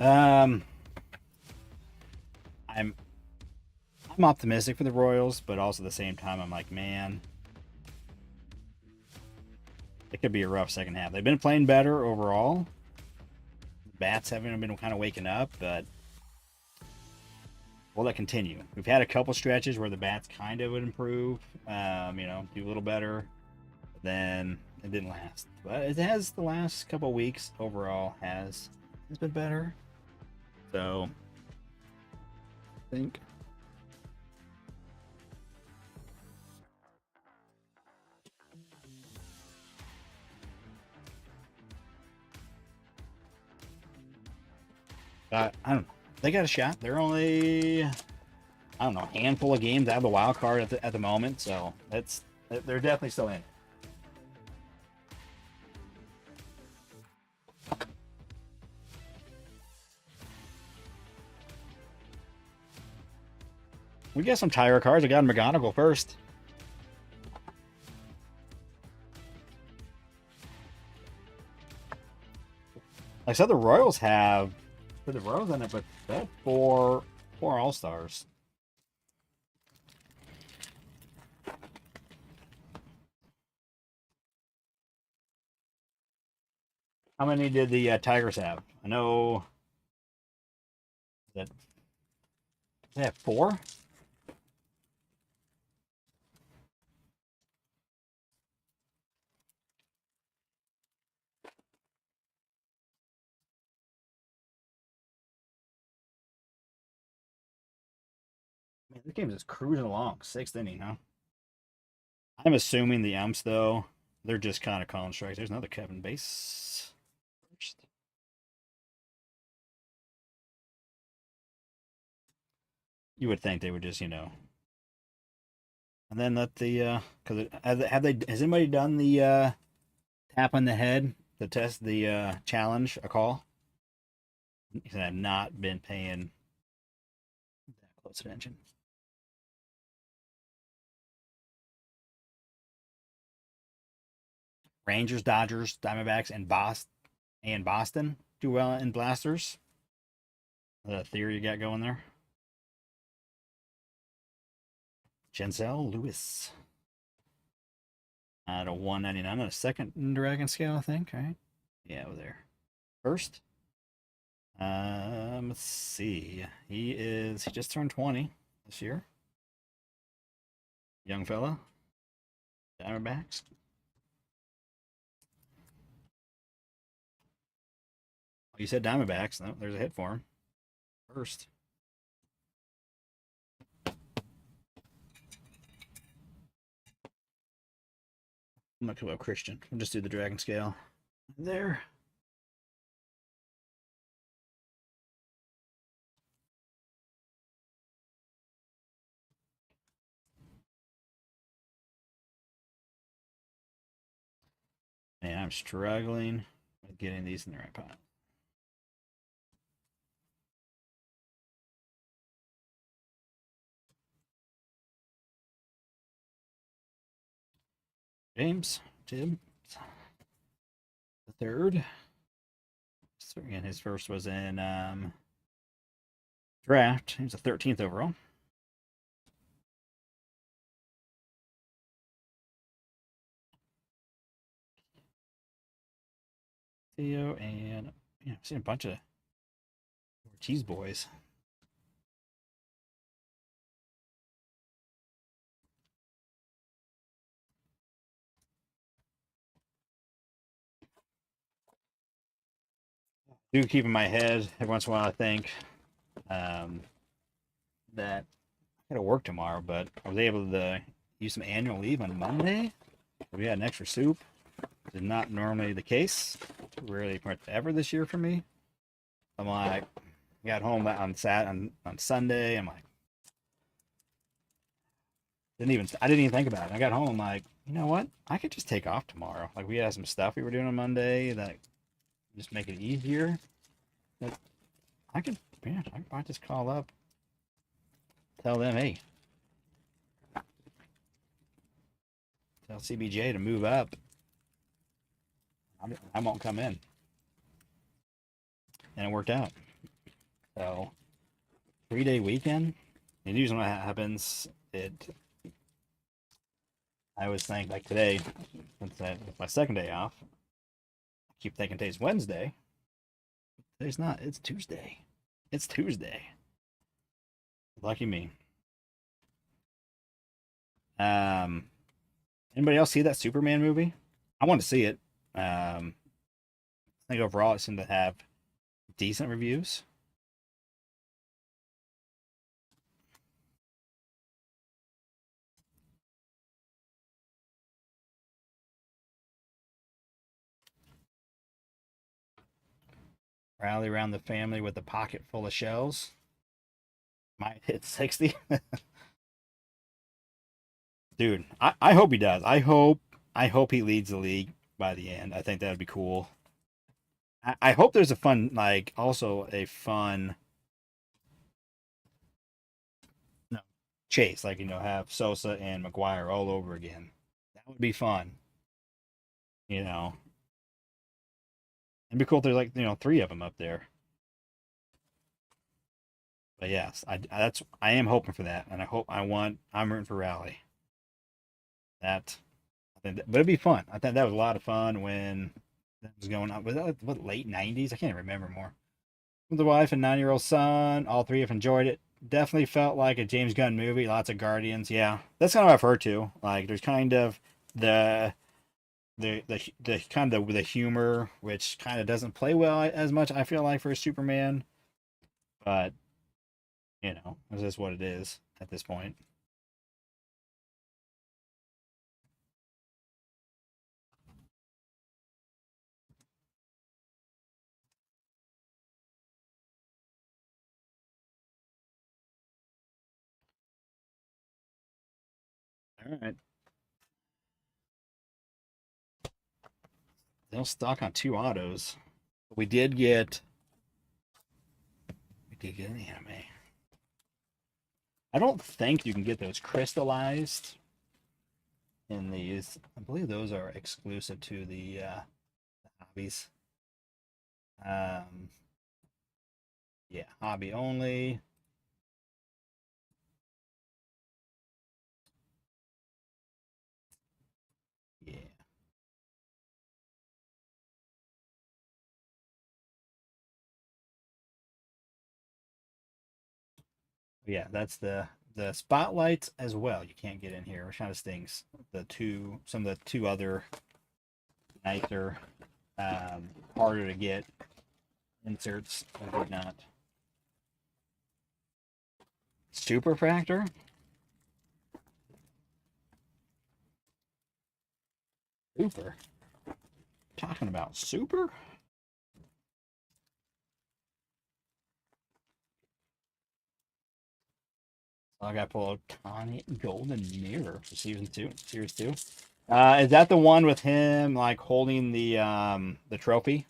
Um, I'm I'm optimistic for the Royals, but also at the same time, I'm like, man, it could be a rough second half. They've been playing better overall. The bats haven't been kind of waking up, but will that continue? We've had a couple stretches where the bats kind of would improve, do a little better. Then it didn't last, but it has the last couple weeks overall has been better. So I think I don't know. They got a shot. They're only I don't know a handful of games out of the wild card at the moment, so they're definitely still in. We got some tire cards. I got McGonagall first. Like I said, the Royals have the Royals in it, but they have four All Stars. How many did the Tigers have? I know that they have 4. Man, this game is just cruising along. 6th inning, huh? I'm assuming the umps though, they're just kind of calling strikes. There's another Kevin base first. You would think they would just, and then let the because has anybody done the tap on the head to test the challenge a call? Because I've not been paying that close attention. Rangers, Dodgers, Diamondbacks, and Boston do well in blasters. The theory you got going there. Gensel Lewis at a 199 on a second dragon scale, I think. Right? Yeah, over there. First. Let's see. He just turned 20 this year. Young fella. Diamondbacks. Oh, you said Diamondbacks. No, there's a hit for him. First. I'm not gonna go Christian. We'll just do the Dragon Scale. There. Man, I'm struggling with getting these in the right pot. James, Tim, the third. So again, his first was in draft. He was the 13th overall. Theo and yeah, I've seen a bunch of Ortiz boys. Do keep in my head every once in a while. I think um, that I got to work tomorrow, but I was able to use some annual leave on Monday. We had an extra soup. Is not normally the case. Rarely ever this year for me. I'm like, got home on Sunday. I'm like, I didn't even think about it. I got home like, you know what? I could just take off tomorrow. Like we had some stuff we were doing on Monday that just make it easier. But I could, man, I could probably just call up, tell them, hey, tell CBJ to move up. I won't come in, and it worked out. So 3-day weekend. And usually when that happens, I always think like today, since it's my second day off, I keep thinking today's Wednesday. Today's not. It's Tuesday. It's Tuesday. Lucky me. Um, Anybody else see that Superman movie? I want to see it. I think overall it seemed to have decent reviews. Rally around the family with a pocket full of shells. Might hit 60. Dude, I hope he does. I hope he leads the league by the end. I think that would be cool. I hope there's a fun, like, also a fun no, chase, like, have Sosa and McGuire all over again. That would be fun, you know. It'd be cool if there's like, three of them up there. But yes, I am hoping for that, and I'm rooting for Rally. That but it'd be fun. I think that was a lot of fun when that was going on. Was that what late '90s? I can't remember more. With the wife and 9-year-old son, all three have enjoyed it. Definitely felt like a James Gunn movie. Lots of Guardians. Yeah, that's kind of what I've heard too. Like there's kind of the the kind of the humor, which kind of doesn't play well as much. I feel like for Superman, but this is what it is at this point. All right, they'll stock on two autos. We did get an anime. I don't think you can get those crystallized in these. I believe those are exclusive to the hobbies. Um, yeah, hobby only. Yeah, Yeah, that's the spotlights as well. You can't get in here, which kind of stings. Some of the two other nicer, harder to get inserts. I did not. Super Fractor? Super? Talking about super? So I got to pull out Tiny Golden Mirror for series two. Is that the one with him like holding the trophy,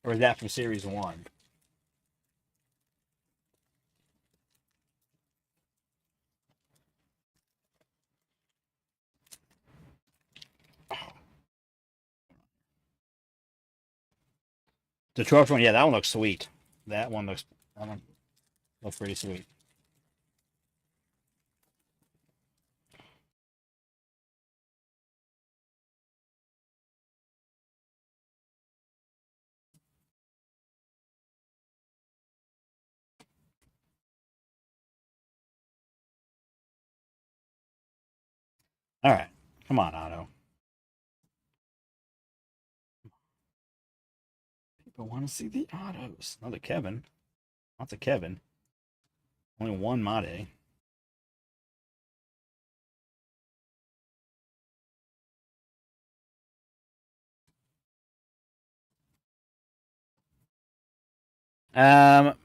or is that from series one? The trophy one, yeah, that one looks sweet. That one looks pretty sweet. All right, come on, Otto. People want to see the autos. Another Kevin. Lots of Kevin. Only one Made.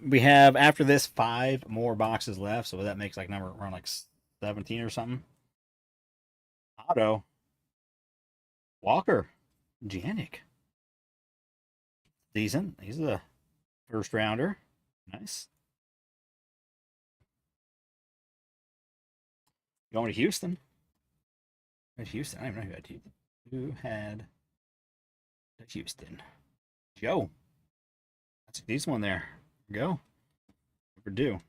We have after this 5 more boxes left, so that makes like number around like 17 or something. Otto, Walker, Janik, decent. He's the first rounder. Nice. Going to Houston. Houston. I don't even know who had Houston. Joe. That's a decent one there. Go. Purdue.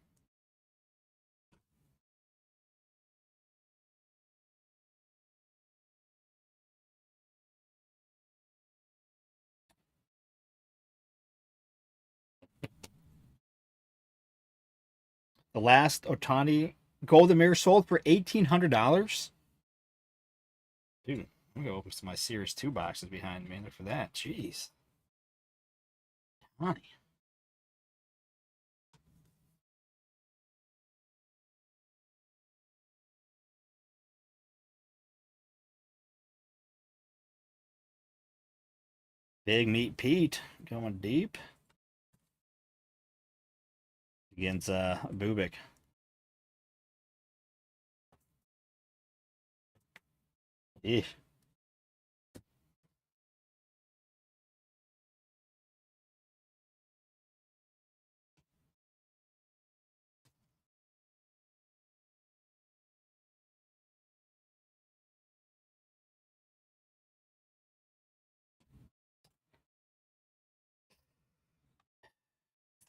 The last Otani Golden Mirror sold for $1,800. Dude, I'm gonna open some of my Series 2 boxes behind me. Look for that. Jeez. Otani. Big Meat Pete going deep against Bubik. Eesh.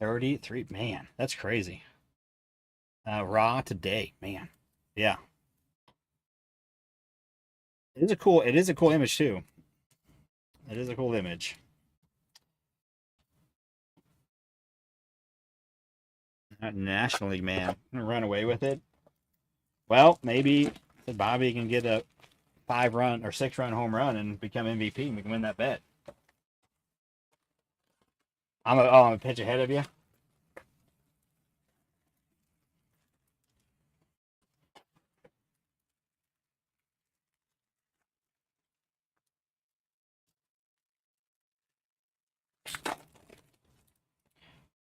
$33. Man, that's crazy. Raw today, man. Yeah. It is a cool image too. It is a cool image. National League man. I'm gonna run away with it. Well, maybe Bobby can get a 5 run or 6 run home run and become MVP and we can win that bet. I'm a pitch ahead of you.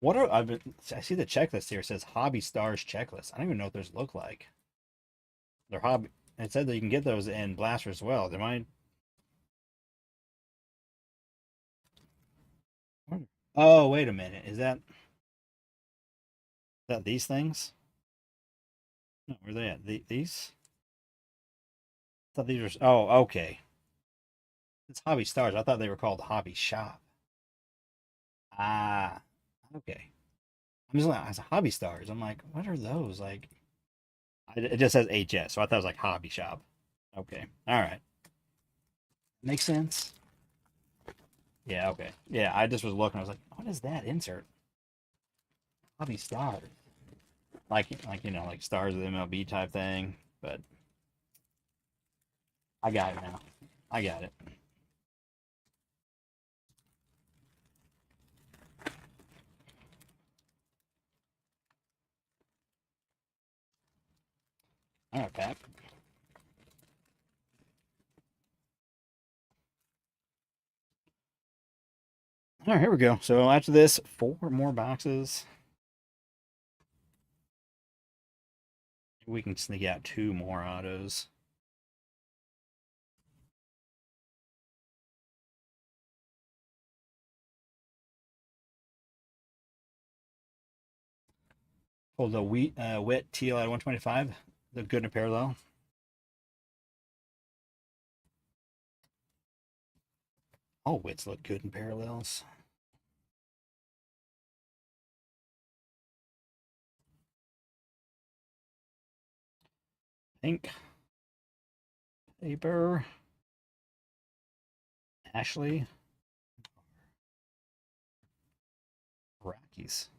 I see the checklist here. It says Hobby Stars checklist. I don't even know what those look like. They're hobby. It said that you can get those in Blaster as well. They might. Oh, wait a minute. Is that these things? No, where are they at? These? I thought these were. Oh, okay. It's Hobby Stars. I thought they were called Hobby Shop. Ah, okay. I'm just like, as Hobby Stars. I'm like, what are those? Like, it just says HS, so I thought it was like Hobby Shop. Okay. All right. Makes sense. Yeah, okay. Yeah, I just was looking. I was like, what is that insert? Hobby Stars. like you know, like stars of the MLB type thing. But I got it now. I got it. All right, Pat. All right, here we go. So after this, 4 more boxes. We can sneak out 2 more autos. Hold the wet teal at 125. The good in a parallel. All wits look good in parallels. Pink. Paper. Ashley. Rockies.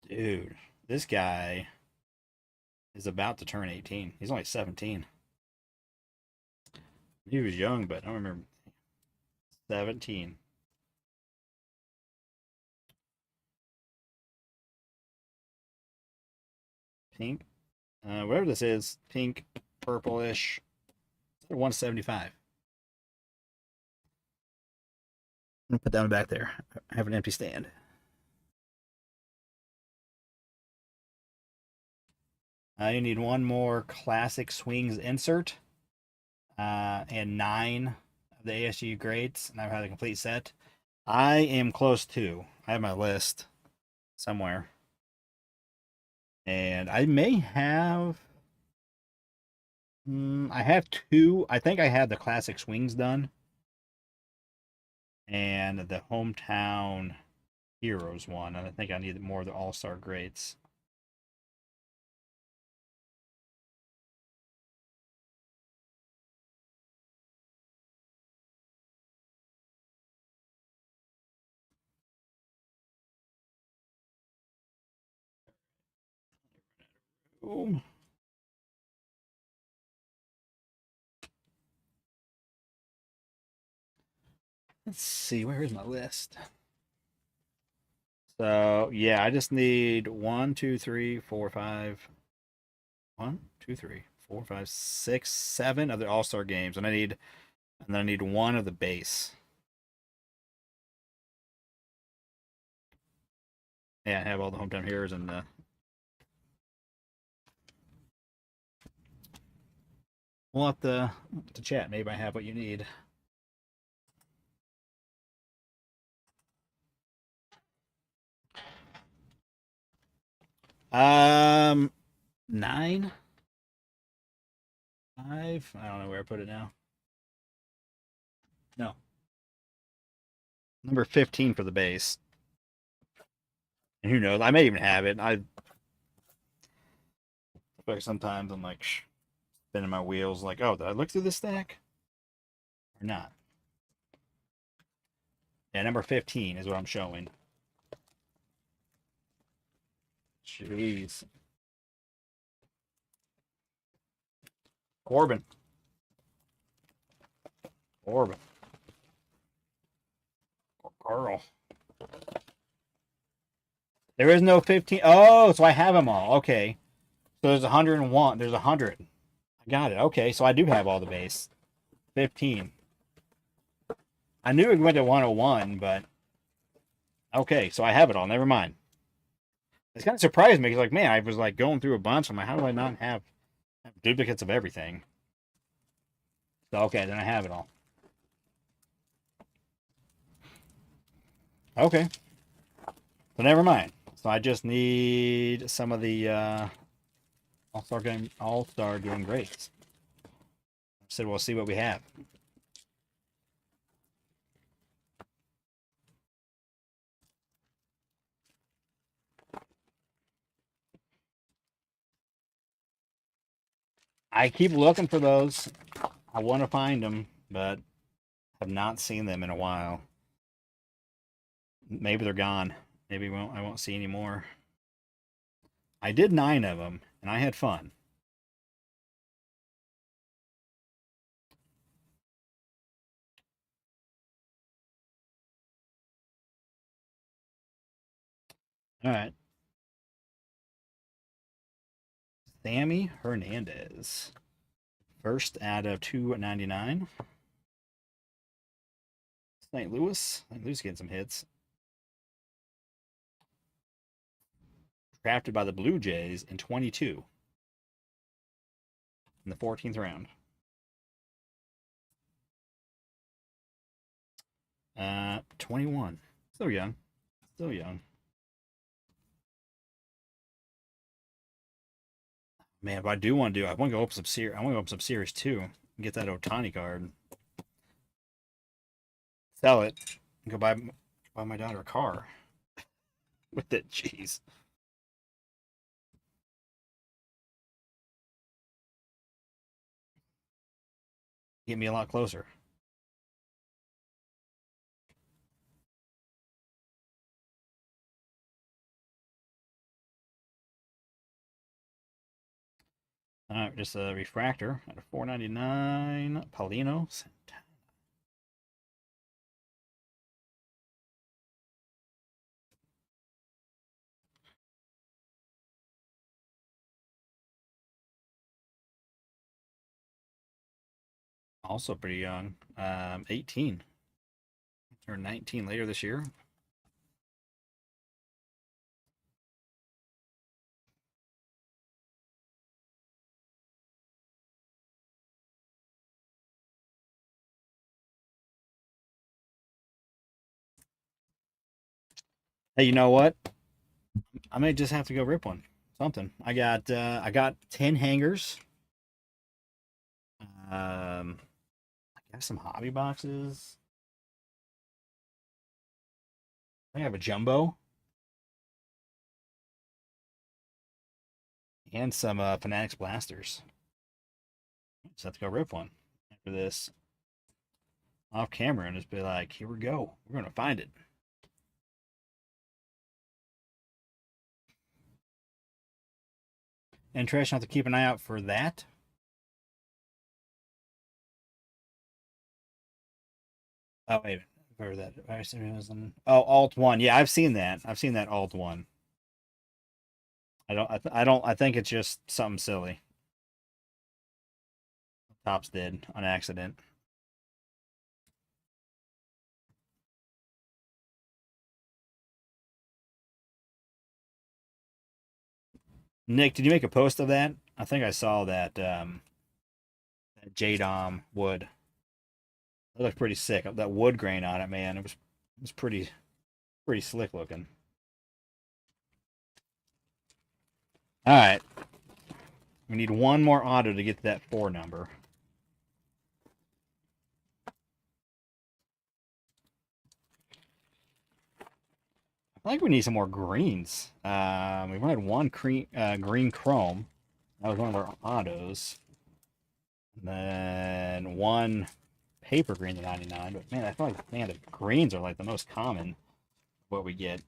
Dude, this guy is about to turn 18. He's only 17. He was young, but I don't remember. 17. Pink. Whatever this is, pink, purplish. 175. I'm gonna put that one back there. I have an empty stand. You need 1 more classic swings insert, and 9 of the ASU grades, and I've had a complete set. I am close to. I have my list somewhere, and I may have. I have 2. I think I had the classic swings done, and the hometown heroes one, and I think I need more of the all-star grades. Ooh. Let's see, where is my list? So yeah, I just need 1, 2, 3, 4, 5. 1, 2, 3, 4, 5, 6, 7 of the All-Star games, and then I need 1 of the base. Yeah, I have all the hometown heroes and we'll have to chat. Maybe I have what you need. Um, 9, 5. I don't know where I put it now. No, number 15 for the base. And who knows? I may even have it. I like sometimes I'm like spinning my wheels, like, oh, did I look through this stack or not? Yeah, number 15 is what I'm showing. Jeez. Corbin. Corbin. Carl. There is no 15. Oh, so I have them all. Okay. So there's 101. There's 100. I got it. Okay, so I do have all the base. 15. I knew it went to 101, but okay, so I have it all. Never mind. It's kind of surprised me because, like, man, I was like going through a bunch. I'm like, how do I not have duplicates of everything? So okay, then I have it all. Okay, so never mind. So I just need some of the All-Star game grades. I said we'll see what we have. I keep looking for those. I want to find them, but have not seen them in a while. Maybe they're gone. Maybe I won't see any more. I did 9 of them, and I had fun. All right. Sammy Hernandez. First out of 299. St. Louis. St. Louis getting some hits. Drafted by the Blue Jays in 22 in the 14th round. 21. Still young. Still young. Man, but I do want to do. I want to go open some series. I want to go open some series too. Get that Otani card. Sell it. And go buy my daughter a car with it. Jeez. Get me a lot closer. All right, just a refractor at a 499. Paulino. Also pretty young. 18. Turned 19 later this year. Hey, you know what? I may just have to go rip one. Something. I got 10 hangers. I got some hobby boxes. I have a jumbo and some Fanatics blasters. Just have to go rip one after this off camera and just be like, here we go. We're gonna find it. And Trish, I have to keep an eye out for that. Oh wait, where that? Oh, Alt One. Yeah, I've seen that. I've seen that Alt One. I don't. I think it's just something silly. Tops did on accident. Nick, did you make a post of that? I think I saw that. That Jadom wood. It looked pretty sick. That wood grain on it, man. It was pretty slick looking. All right, we need one more auto to get to that 4 number. I think we need some more greens. We've only had one green chrome. That was one of our autos. And then one paper green to 99. But man, I feel like the greens are like the most common what we get.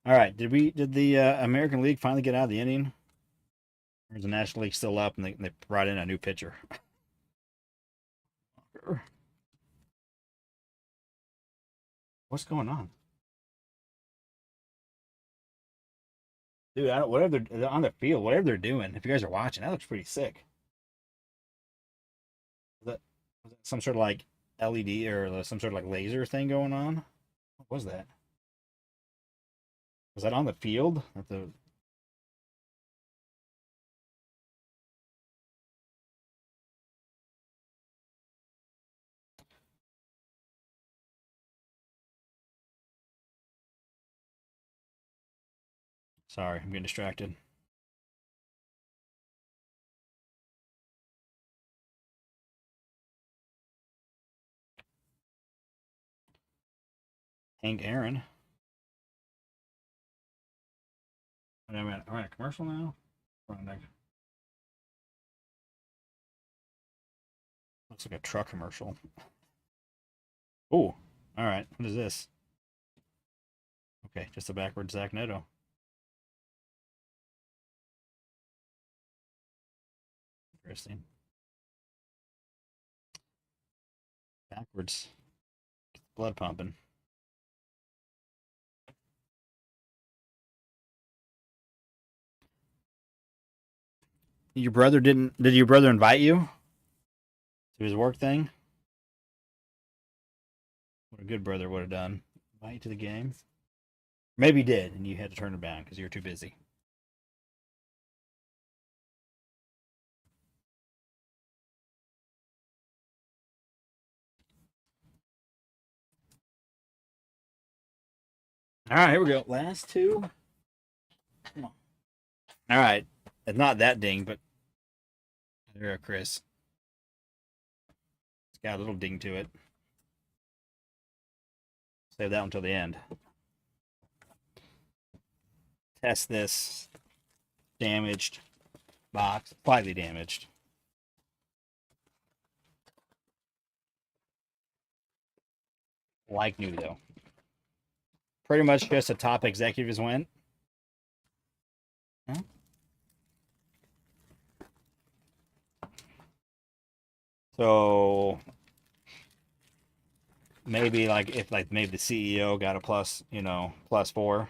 All right, did the American League finally get out of the inning? Or is the National League still up and they brought in a new pitcher? What's going on? Dude, I don't, whatever they're on the field, whatever they're doing, if you guys are watching, that looks pretty sick. Was that some sort of like LED or some sort of like laser thing going on? What was that? Was that on the field? At the Sorry, I'm getting distracted. Hank Aaron. Am I in a commercial now? Looks like a truck commercial. Oh, all right. What is this? Okay, just a backwards Zach Neto. Interesting. Backwards. Blood pumping. Your brother didn't? Did your brother invite you to his work thing? What a good brother would have done. Invite you to the game. Maybe he did, and you had to turn it down because you were too busy. All right, here we go. Last two. Come on. All right. It's not that ding, but there you go, Chris. It's got a little ding to it. Save that one until the end. Test this damaged box. Slightly damaged. Like new, though. Pretty much just a top executives win. Huh? So maybe like if like maybe the CEO got a plus, +4.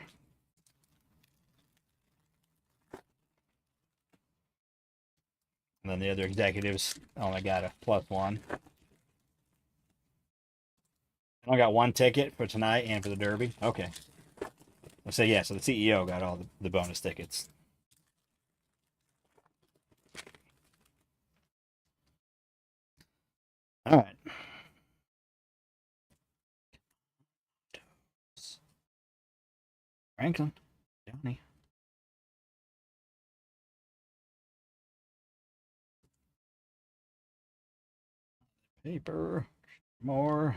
And then the other executives only got a +1. I only got one ticket for tonight and for the Derby. Okay. So yeah, so the CEO got all the bonus tickets. All right. Franklin, Johnny. Paper. More.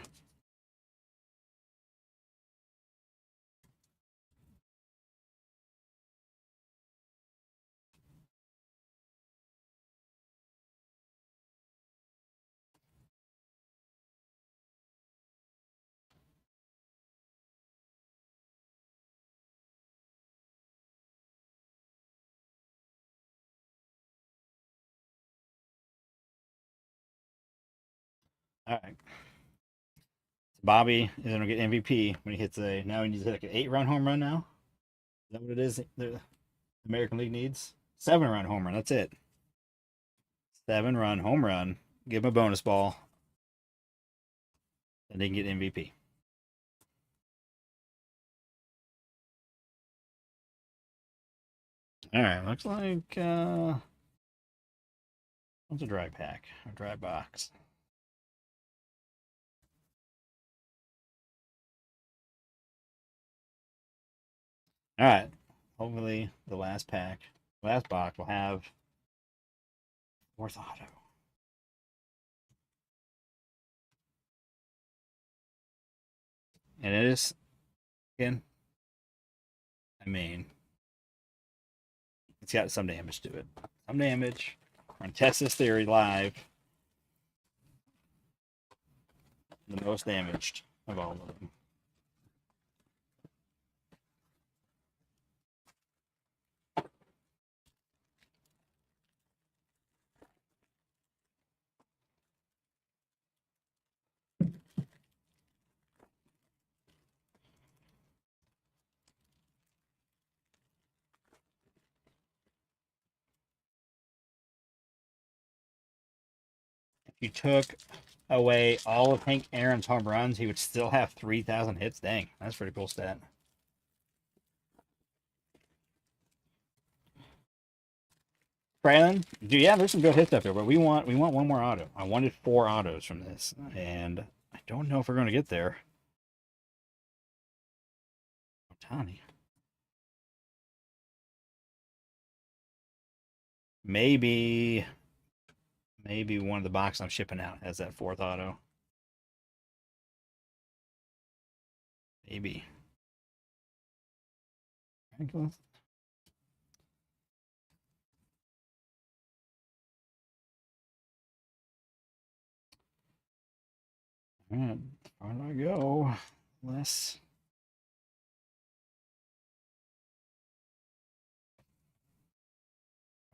All right. Bobby is going to get MVP when he hits now he needs to hit like an 8-run home run now. Is that what it is the American League needs? 7-run home run. That's it. 7-run home run. Give him a bonus ball. And they can get MVP. All right. Looks like what's a dry pack? A dry box. All right. Hopefully the last box will have fourth auto. And it is, again, I mean, it's got some damage to it. Some damage. We're going to test this theory live. The most damaged of all of them. If you took away all of Hank Aaron's home runs, he would still have 3,000 hits. Dang, that's a pretty cool stat. Brandon, yeah, there's some good hits up there, but we want one more auto. I wanted 4 autos from this, and I don't know if we're going to get there. Otani. Maybe one of the boxes I'm shipping out has that 4th auto. Maybe. All right, on I go. Less.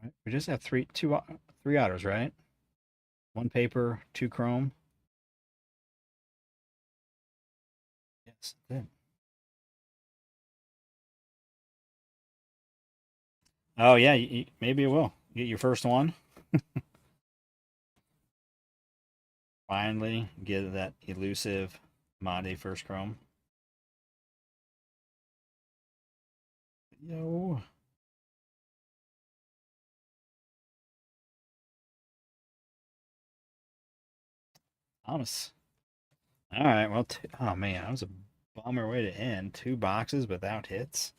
Right. We just have three autos, right? One paper, two chrome. Yes, good. Oh yeah, maybe it will. Get your first one. Finally, get that elusive Made first chrome. Yo. Thomas. All right. Well, oh man, that was a bummer way to end. Two boxes without hits.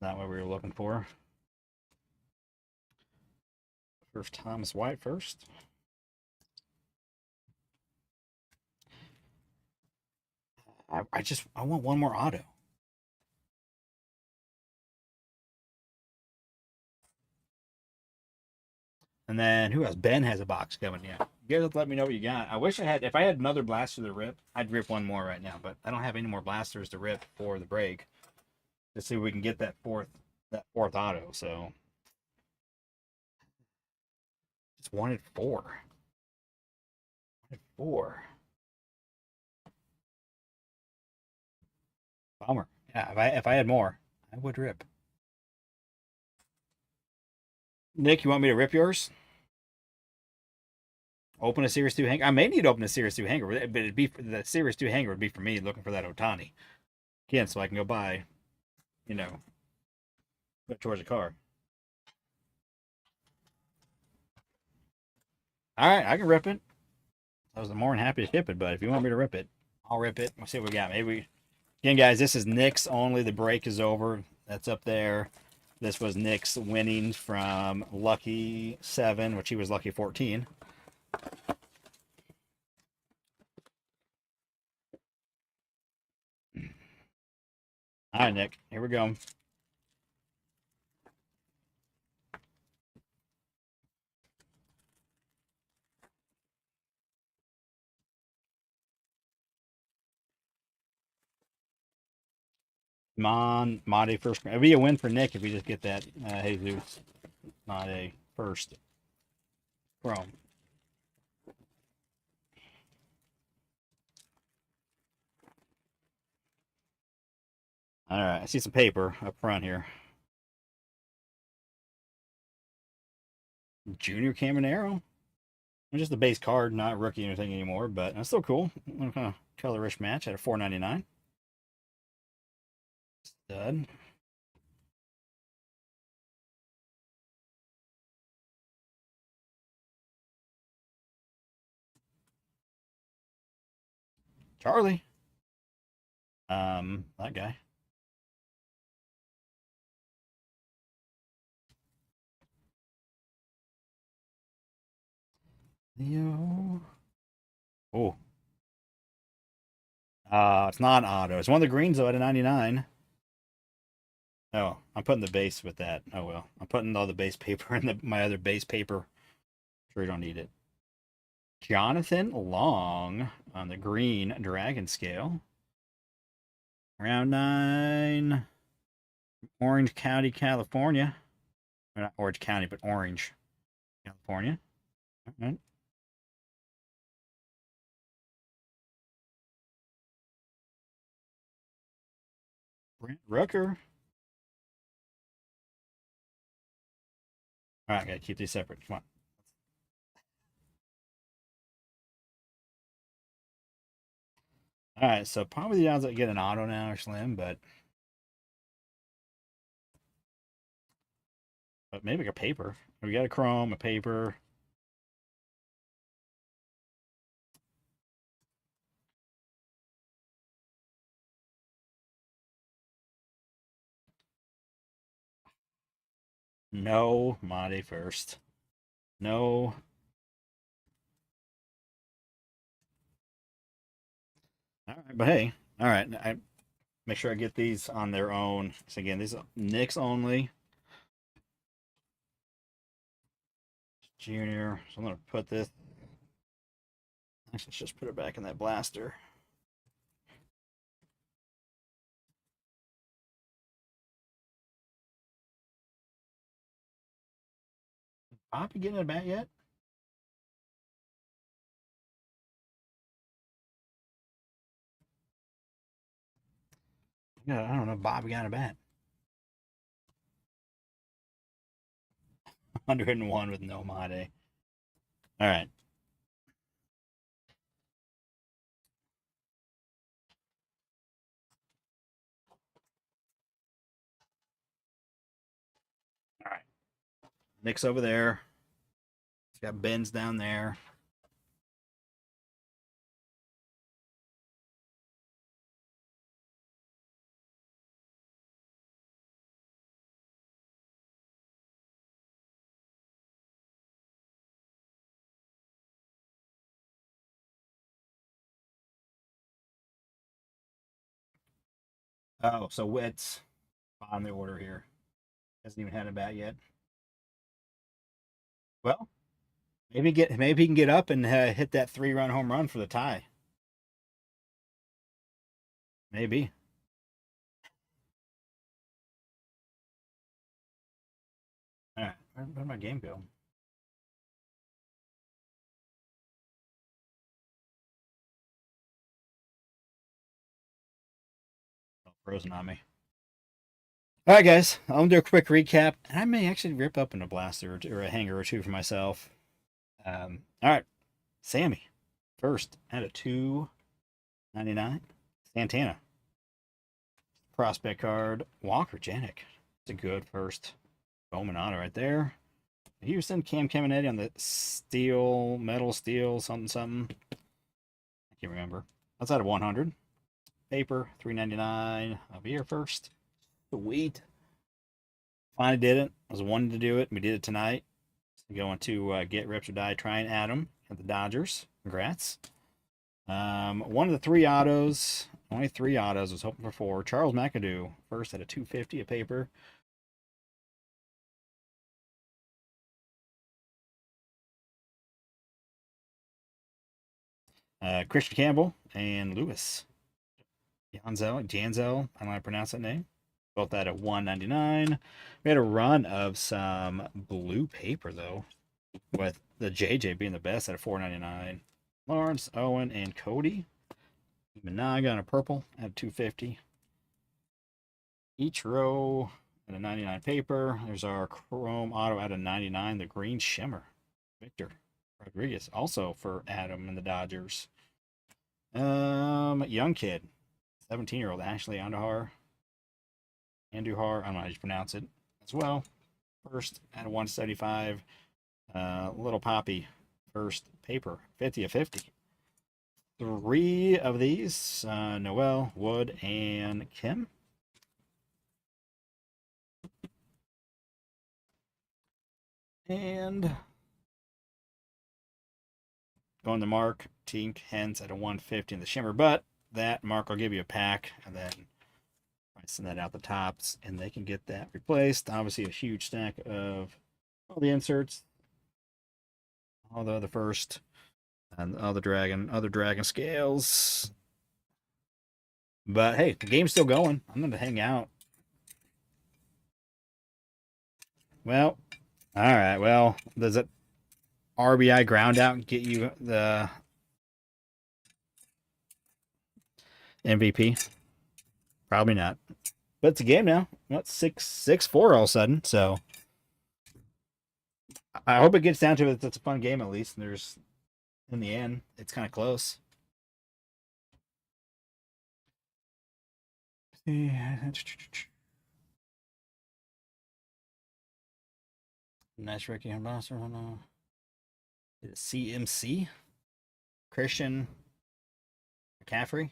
Not what we were looking for. First Thomas White first. I want one more auto. And then who else? Ben has a box coming. Yeah. You guys let me know what you got. I wish I had. If I had another blaster to rip, I'd rip one more right now. But I don't have any more blasters to rip for the break. Let's see if we can get that fourth auto. So just wanted four. Wanted four. Bummer. Yeah. If I had more, I would rip. Nick, you want me to rip yours? Open a Series 2 hanger. I may need to open a Series 2 hanger, but it'd be the Series 2 hanger would be for me looking for that Otani again, so I can go buy, you know, put towards a car. All right, I can rip it. I was more than happy to ship it, but if you want me to rip it, I'll rip it. We'll see what we got. Again, guys, this is Nick's only. The break is over. That's up there. This was Nick's winnings from Lucky 7, which he was Lucky 14. All right, Nick, here we go. Come on, Mate first. It'd be a win for Nick if we just get that Jesus Mate first. Chrome. All right, I see some paper up front here. Junior Caminero. Just the base card, not rookie or anything anymore, but that's still cool. Kind of colorish match at a $4.99. Stud. Charlie. That guy. Leo. Oh. It's not auto. It's one of the greens though at a 99. Oh, I'm putting the base with that. Oh well. I'm putting all the base paper in my other base paper. Sure you don't need it. Jonathan Long on the green dragon scale. Round 9. Orange County, California. Or not Orange County, but Orange, California. All right. Brent Rooker. All right, gotta keep these separate. Come on. All right, so probably the odds that get an auto now are slim, but maybe like a paper. We got a chrome, a paper. No Mate first. No. All right, but hey, all right. I make sure I get these on their own. So again, these are Nick's only. Junior. So I'm gonna put this Let's just put it back in that blaster. Bobby getting a bat yet? Yeah, I don't know. Bobby got a bat. 101 with no Made. All right. All right. Nick's over there. He's got Ben's down there. Oh, so Witt's on the order here. Hasn't even had a bat yet. Well, maybe he can get up and hit that 3-run home run for the tie. Maybe. All right. Where'd my game go? Oh, frozen on me. All right, guys. I'm gonna do a quick recap, and I may actually rip open a blaster or a hanger or two for myself. All right, Sammy first at a 299. Santana prospect card. Walker Janik. It's a good first Bowman auto right there. Houston Cam Caminetti on the metal steel something something. I can't remember. That's out of 100. Paper 399. I'll be here first. Sweet. Finally did it. I was wanting to do it. We did it tonight. So going to get Rips or Die. Try and Adam at the Dodgers. Congrats. One of the 3 autos. Only 3 autos. I was hoping for 4. Charles McAdoo first at a 250 a paper. Christian Campbell and Lewis. Janzel, I don't know how to pronounce that name. Both that at 199. We had a run of some blue paper though, with the JJ being the best at a 499. Lawrence, Owen, and Cody. Managa on a purple at 250. Each row at a 99 paper. There's our chrome auto at a 99. The green shimmer. Victor Rodriguez, also for Adam and the Dodgers. Young kid, 17-year-old Ashley Andujar. I don't know how you pronounce it as well. First at a 175. Little Poppy, first paper, 50 of 50. 3 of these, Noel, Wood, and Kim. And going to Mark, Tink, Hens at a 150 in the shimmer. But that, Mark, I'll give you a pack, and then I send that out the tops, and they can get that replaced. Obviously, a huge stack of all the inserts, all the other first, and other dragon scales. But hey, the game's still going. I'm going to hang out. Well, all right. Well, does it RBI ground out get you the MVP? Probably not. But it's a game now. Well, it's 6-4 all of a sudden. So I hope it gets down to it. It's a fun game at least. There's in the end, it's kind of close. Nice Ricky Ambassador. CMC? Christian McCaffrey?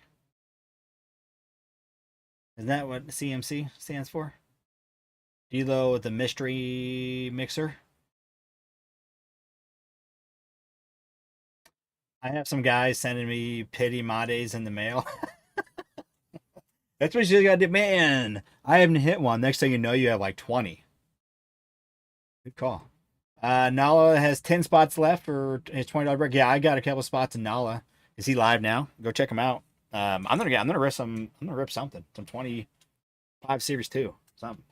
Isn't that what CMC stands for? D'Lo with the mystery mixer. I have some guys sending me pity Mades in the mail. That's what you gotta do. Man, I haven't hit one. Next thing you know, you have like 20. Good call. Nala has 10 spots left for his $20 break. Yeah, I got a couple spots in Nala. Is he live now? Go check him out. I'm gonna rip something. Some 25 series too. Something.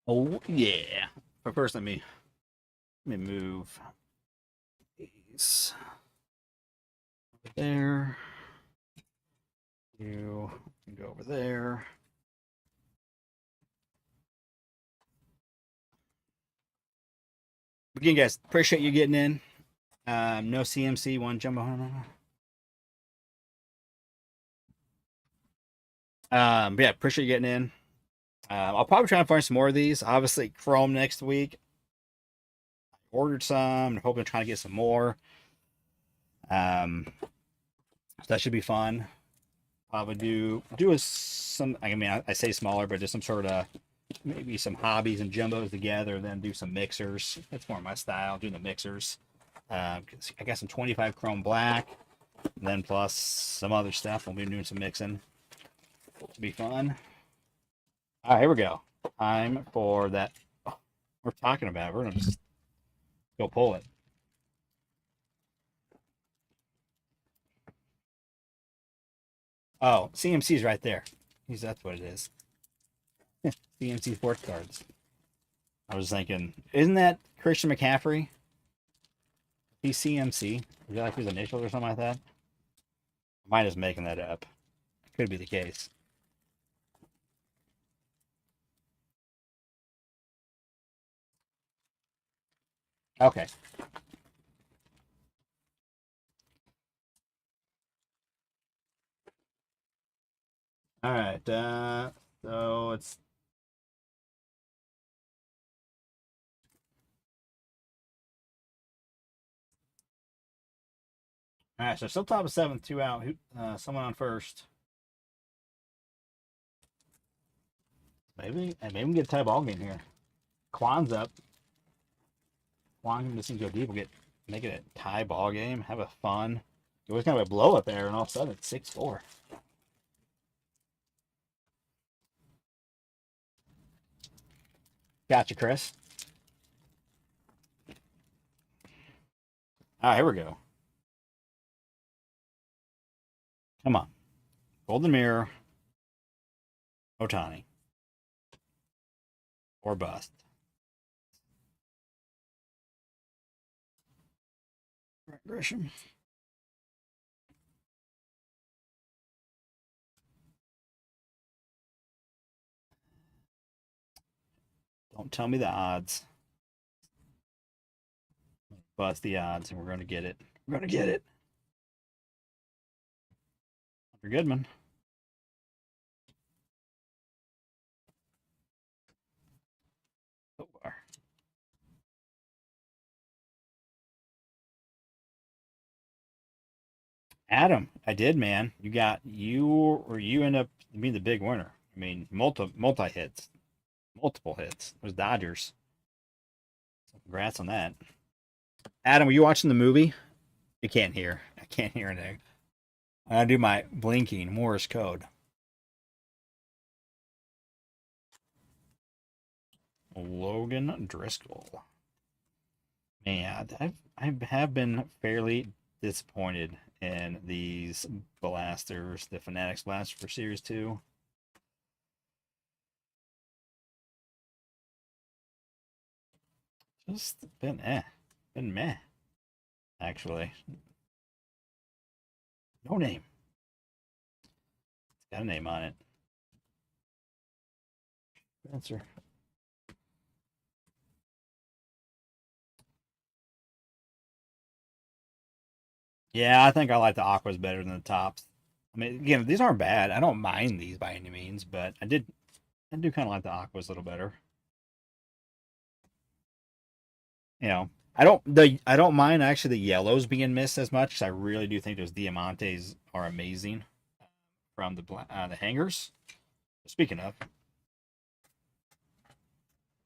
Oh yeah. But first, let me move these over there. You can go over there. Again, guys, appreciate you getting in. No CMC, one jumbo. But yeah, appreciate you getting in. I'll probably try and find some more of these. Obviously, Chrome next week. Ordered some. Hoping to try to get some more. So that should be fun. Probably do some. I mean, I say smaller, but just some sort of maybe some hobbies and jumbos together. Then do some mixers. That's more my style. Doing the mixers. I got some 25 Chrome Black. Then plus some other stuff. We'll be doing some mixing. It'll be fun. All right, here we go. Time for that. Oh, we're talking about. We're gonna just go pull it. Oh, CMC's right there. That's what it is. CMC sports cards. I was thinking, isn't that Christian McCaffrey? He's CMC. Is that like his initials or something like that? I might just making that up. Could be the case. Okay. All right. So it's all right. So still top of seventh, two out. Someone on first. Maybe we can get a tie ball game here. Quan's up. Quan just needs to go deep. We'll make it a tie ball game. Have a fun. It was kind of a blow up there, and all of a sudden it's 6-4. Gotcha, Chris. All right, here we go. Come on. Golden Mirror. Otani. Or bust. Gresham. Don't tell me the odds. Bust the odds, and we're going to get it. We're going to get it. Hunter Goodman. Oh, Adam, I did, man. You end up being the big winner. I mean, multi hits, multiple hits. It was Dodgers. So congrats on that. Adam, were you watching the movie? You can't hear. I can't hear anything. I do my blinking Morse code. Logan Driscoll. Man, I have been fairly disappointed in these blasters, the Fanatics blaster for Series 2. Just been meh, actually. No name. It's got a name on it. Answer. Yeah, I think I like the aquas better than the tops. I mean, again, these aren't bad. I don't mind these by any means, but I do kind of like the aquas a little better. I don't mind actually the yellows being missed as much. 'Cause I really do think those diamantes are amazing from the hangers. Speaking of,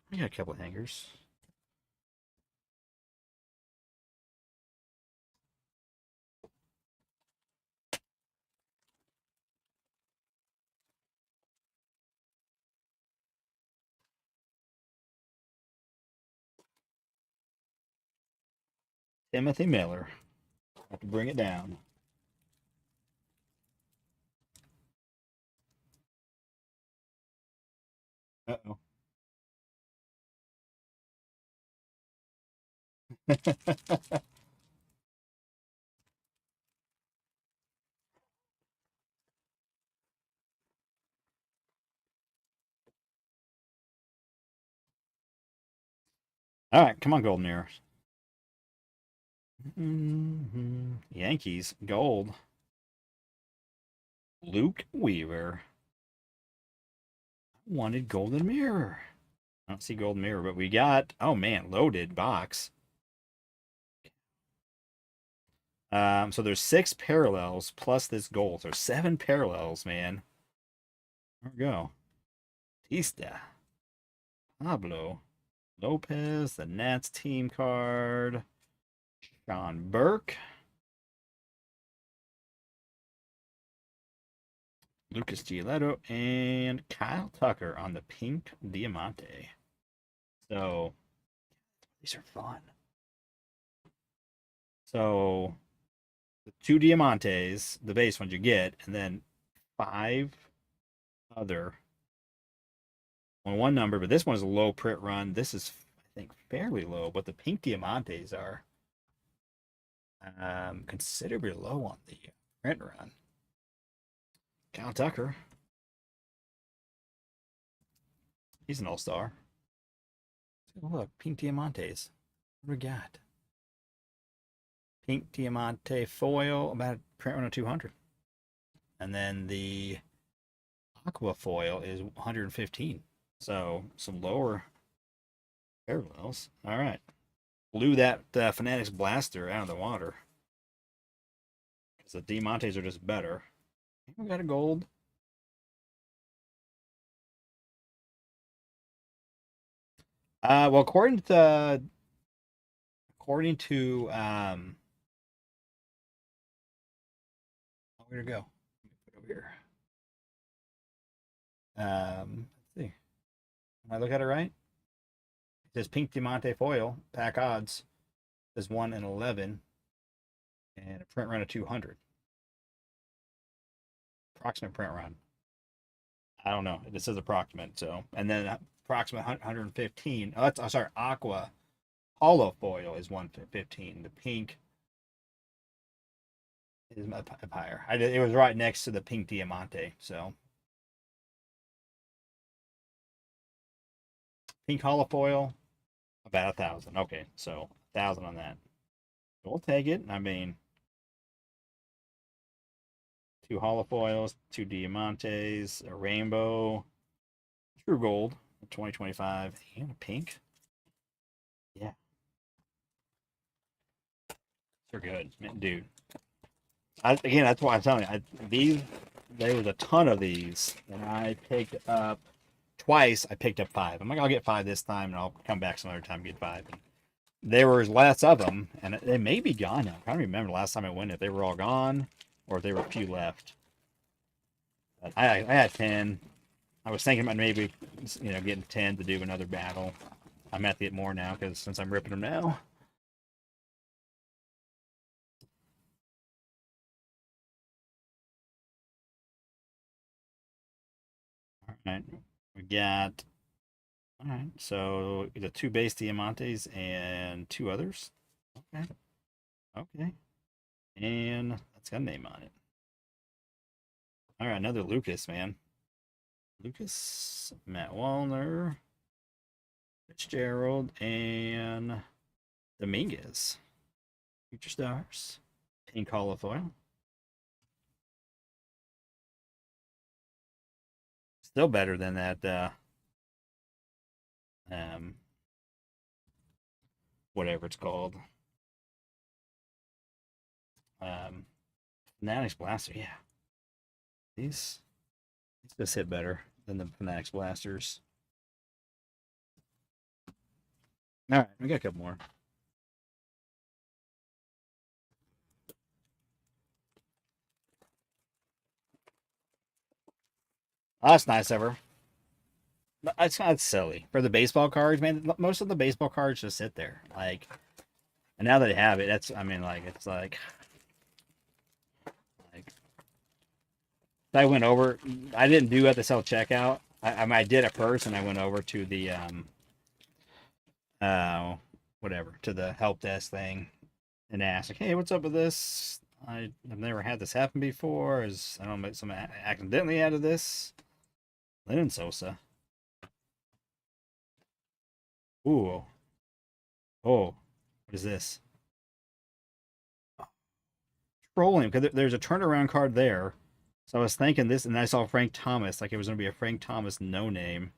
we got a couple of hangers. Timothy Miller. Have to bring it down. Uh-oh. All right, come on, Golden Mirrors. Yankees, gold. Luke Weaver. Wanted Golden Mirror. I don't see Golden Mirror, but we got, oh man, loaded box. So there's 6 parallels plus this gold. So 7 parallels, man. There we go. Tista. Pablo. Lopez, the Nats team card. Sean Burke. Lucas Giolito and Kyle Tucker on the pink Diamante. So these are fun. So the 2 Diamantes, the base ones you get, and then 5 other on one number, but this one is a low print run. This is, I think, fairly low, but the pink Diamantes are considerably low on the print run. Kyle Tucker, he's an all-star. Look, pink Diamantes. What do we got? Pink Diamante foil, about print run of 200. And then the aqua foil is 115. So some lower parallels. All right. Blew that Fanatics Blaster out of the water. Because the Diamantes are just better. We got a gold. Well, according to where'd it go? Put it over here. Let's see. When I look at it right, it says pink Diamante foil pack odds is 1 in 11, and a print run of 200. Approximate print run. I don't know. It says approximate. So, and then approximate 115. Oh, that's sorry. Aqua hollow foil is 115. The pink is up higher. It was right next to the pink Diamante. So pink hollow foil, about 1,000. Okay, so 1,000 on that. We'll take it. I mean, 2 hollow foils, 2 Diamantes, a rainbow, true gold, 2025, and a pink. Yeah, they're good, man, dude. Again, that's why I'm telling you. There was a ton of these, and I picked up twice. I picked up 5. I'm like, I'll get 5 this time, and I'll come back some other time and get 5. And there was less of them, and they may be gone now. I don't remember the last time I went if they were all gone or if there were a few left. But I had 10. I was thinking about maybe getting 10 to do another battle. I might have to get more now because since I'm ripping them now. All right, we got. All right, so the 2 base Diamantes and 2 others. Okay, okay, and that's got a name on it. All right, another Lucas, man. Lucas, Matt Wallner, Fitzgerald, and Dominguez. Future Stars. Pink hollow foil. Still better than that um whatever it's called. Um Fanatics Blaster, yeah. These just hit better than the Fanatics Blasters. Alright, we got a couple more. Oh, that's nice of her. It's kind of silly for the baseball cards, man. Most of the baseball cards just sit there. Like, And now that I have it, that's, I mean, like, it's like I went over, I didn't do at the self checkout. I mean, I did at first, and I went over to the, uh, whatever, to the help desk thing and asked, like, hey, what's up with this? I've never had this happen before. Is, I don't know, someone accidentally added this? Linen Sosa. Ooh. Oh, what is this? Trolling, because there's a turnaround card there. So I was thinking this, and I saw Frank Thomas, like it was going to be a Frank Thomas no name.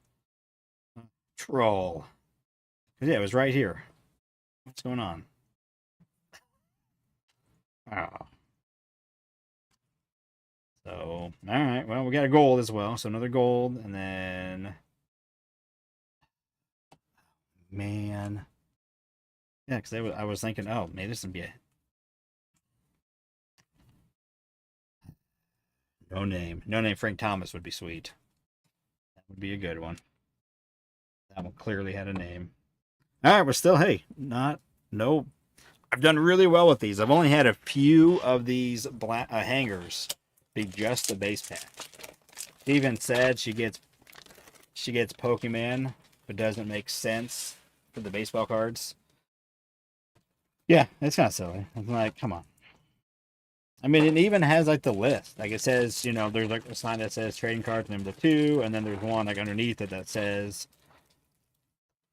Troll. Yeah, it was right here. What's going on? Oh. So, all right. Well, we got a gold as well. So another gold, and then, man, yeah, because I was thinking, oh, maybe this would be a no name. No name Frank Thomas would be sweet. That would be a good one. That one clearly had a name. All right, we're still, hey, not, no. I've done really well with these. I've only had a few of these black hangers be just the base pack. She even said she gets Pokemon, but doesn't make sense for the baseball cards. Yeah, it's kind of silly. I'm like, come on. I mean, it even has like the list. Like it says, you know, there's like a sign that says trading cards number 2, and then there's one like underneath it that says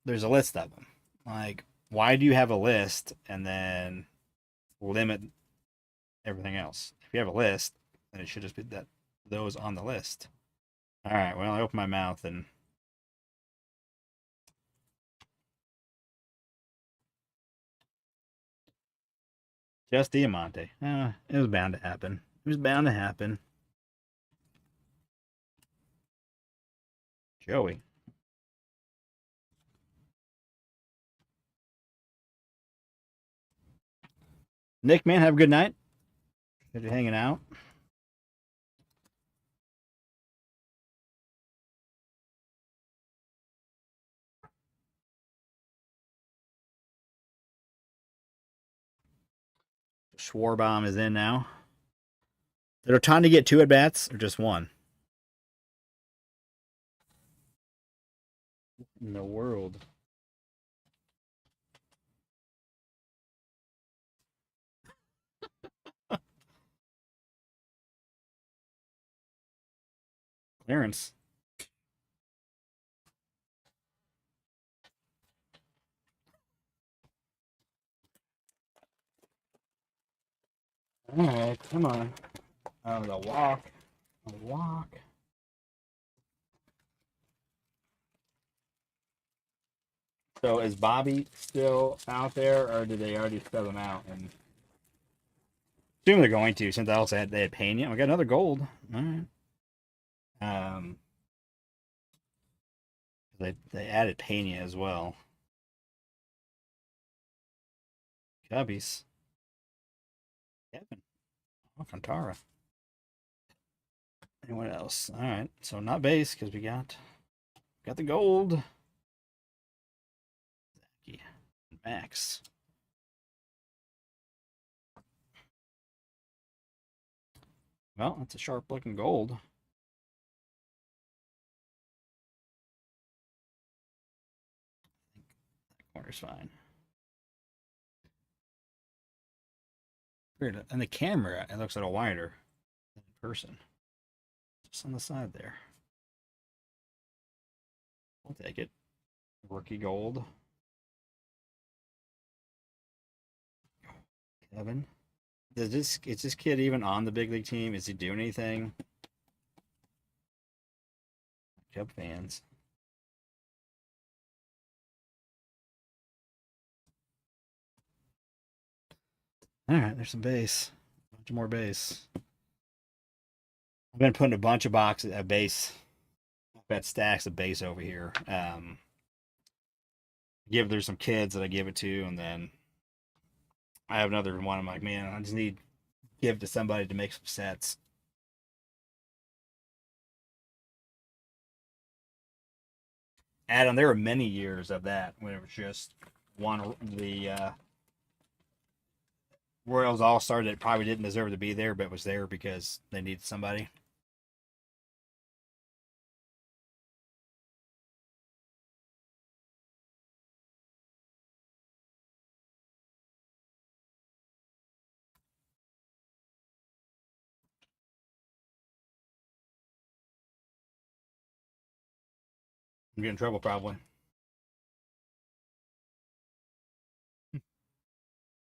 there's a list of them. Like, why do you have a list and then limit everything else? If you have a list, then it should just be that those on the list. All right. Well, I open my mouth and just Diamante. It was bound to happen. It was bound to happen. Joey. Nick, man, have a good night. Good hanging out. Schwarbaum is in now. Did Otani get 2 at bats or just 1? In the world. Clearance. All right, come on. Oh, the walk. The walk. So is Bobby still out there, or did they already sell him out? And assume they're going to, since they had Pena. We got another gold. All right. They added Pena as well. Cubbies. Kevin. Alcantara. Anyone else? All right. So not base because we got the gold. Max. Well, that's a sharp looking gold. That corner's fine. Weird. And the camera, it looks a little wider than in person. Just on the side there. I'll take it. Rookie gold. Kevin. Is this kid even on the big league team? Is he doing anything? Cub fans. All right, there's some base. A bunch more base. I've been putting a bunch of boxes of base. I've got stacks of base over here. There's some kids that I give it to, and then I have another one. I'm like, man, I just need to give to somebody to make some sets. Adam, there were many years of that when it was just one. The Royals All Star that probably didn't deserve to be there, but was there because they needed somebody. I'm getting in trouble probably.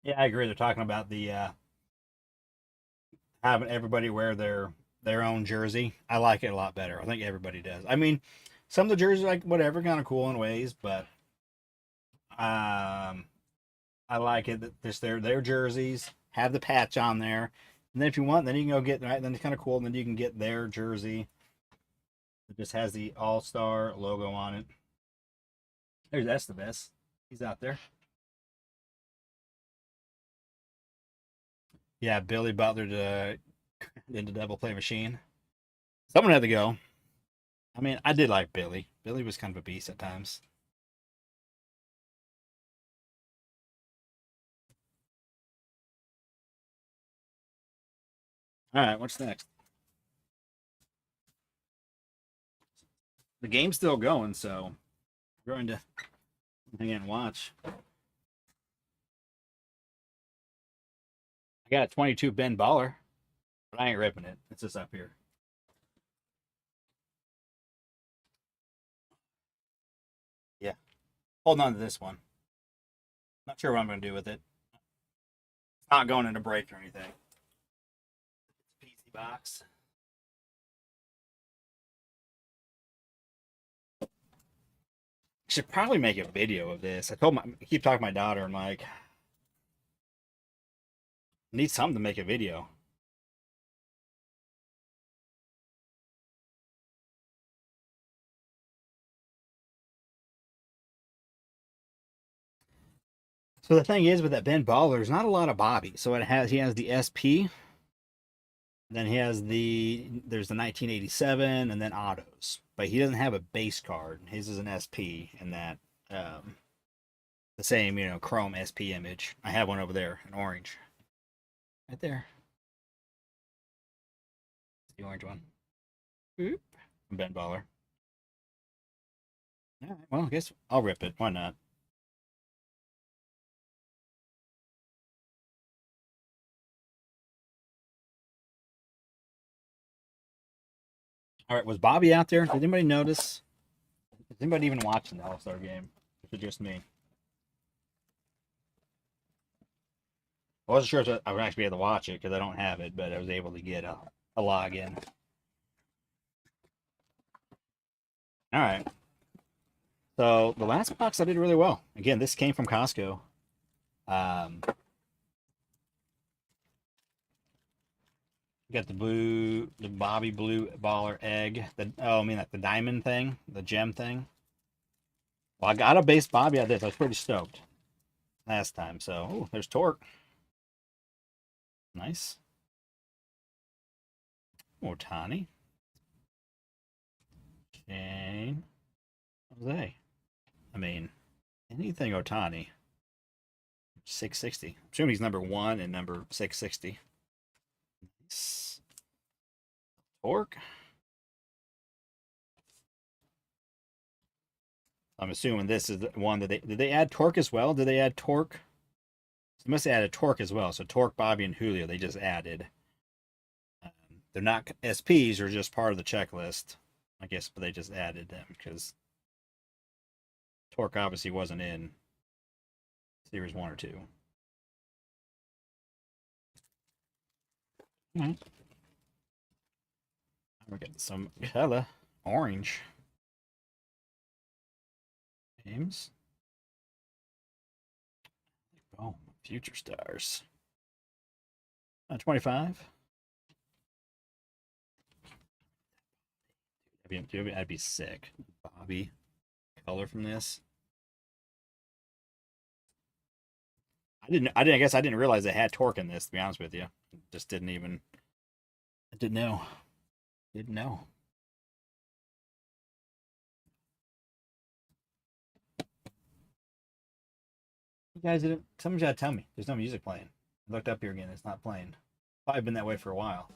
Yeah, I agree. They're talking about the having everybody wear their own jersey. I like it a lot better. I think everybody does. I mean, some of the jerseys like whatever, kind of cool in ways, but I like it that this their jerseys have the patch on there, and then if you want, then you can go get right. Then it's kind of cool. And then you can get their jersey. It just has the All Star logo on it. That's the best. He's out there. Yeah, Billy Butler to into Double Play Machine. Someone had to go. I mean, I did like Billy. Billy was kind of a beast at times. All right, what's next? The game's still going, so we're going to hang in and watch. I got a 22 Ben Baller, but I ain't ripping it. It's just up here. Yeah, holding on to this one. Not sure what I'm going to do with it. It's not going into break or anything. It's a PC box. Should probably make a video of this. I keep talking to my daughter. I'm like, need something to make a video. So the thing is with that Ben Baller, there's not a lot of Bobby. So he has the SP, then he has there's the 1987, and then autos. But he doesn't have a base card. His is an SP, and that the same chrome SP image. I have one over there in orange, right there. The orange one. Boop. Ben Baller. All right, well, I guess I'll rip it. Why not? All right, was Bobby out there? Did anybody notice? Is anybody even watching the All Star game? Or is it just me? I wasn't sure if I would actually be able to watch it because I don't have it, but I was able to get a login. All right. So the last box I did really well. Again, this came from Costco. Um, got the Bobby Blue Baller egg. I mean like the diamond thing, the gem thing. Well, I got a base Bobby out of this. I was pretty stoked last time. So, there's Torque. Nice. Otani. Shane. Jose. I mean, anything Otani. 660. I'm assuming he's number one and number 660. Nice. Torque. I'm assuming this is the one that did they add Torque as well? Did they add Torque? They must have added Torque as well. So Torque, Bobby, and Julio they just added. They're not SPs; or just part of the checklist, I guess. But they just added them because Torque obviously wasn't in Series 1 or 2. All right. We're getting some color orange. James. Oh, future stars. 25. That'd be sick. Bobby. Color from this. I guess I didn't realize they had Torque in this, to be honest with you. Just didn't even. I didn't know. Didn't know. You guys didn't. Someone's got to tell me. There's no music playing. Looked up here again. It's not playing. Probably been that way for a while.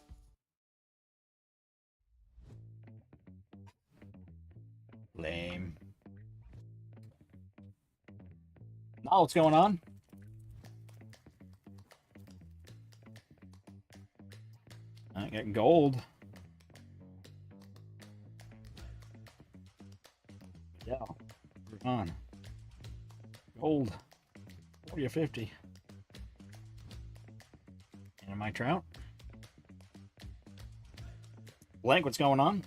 Lame. Now what's going on? I got gold. Yeah, we're on. Gold. 40 or 50. And my trout. Blank, what's going on?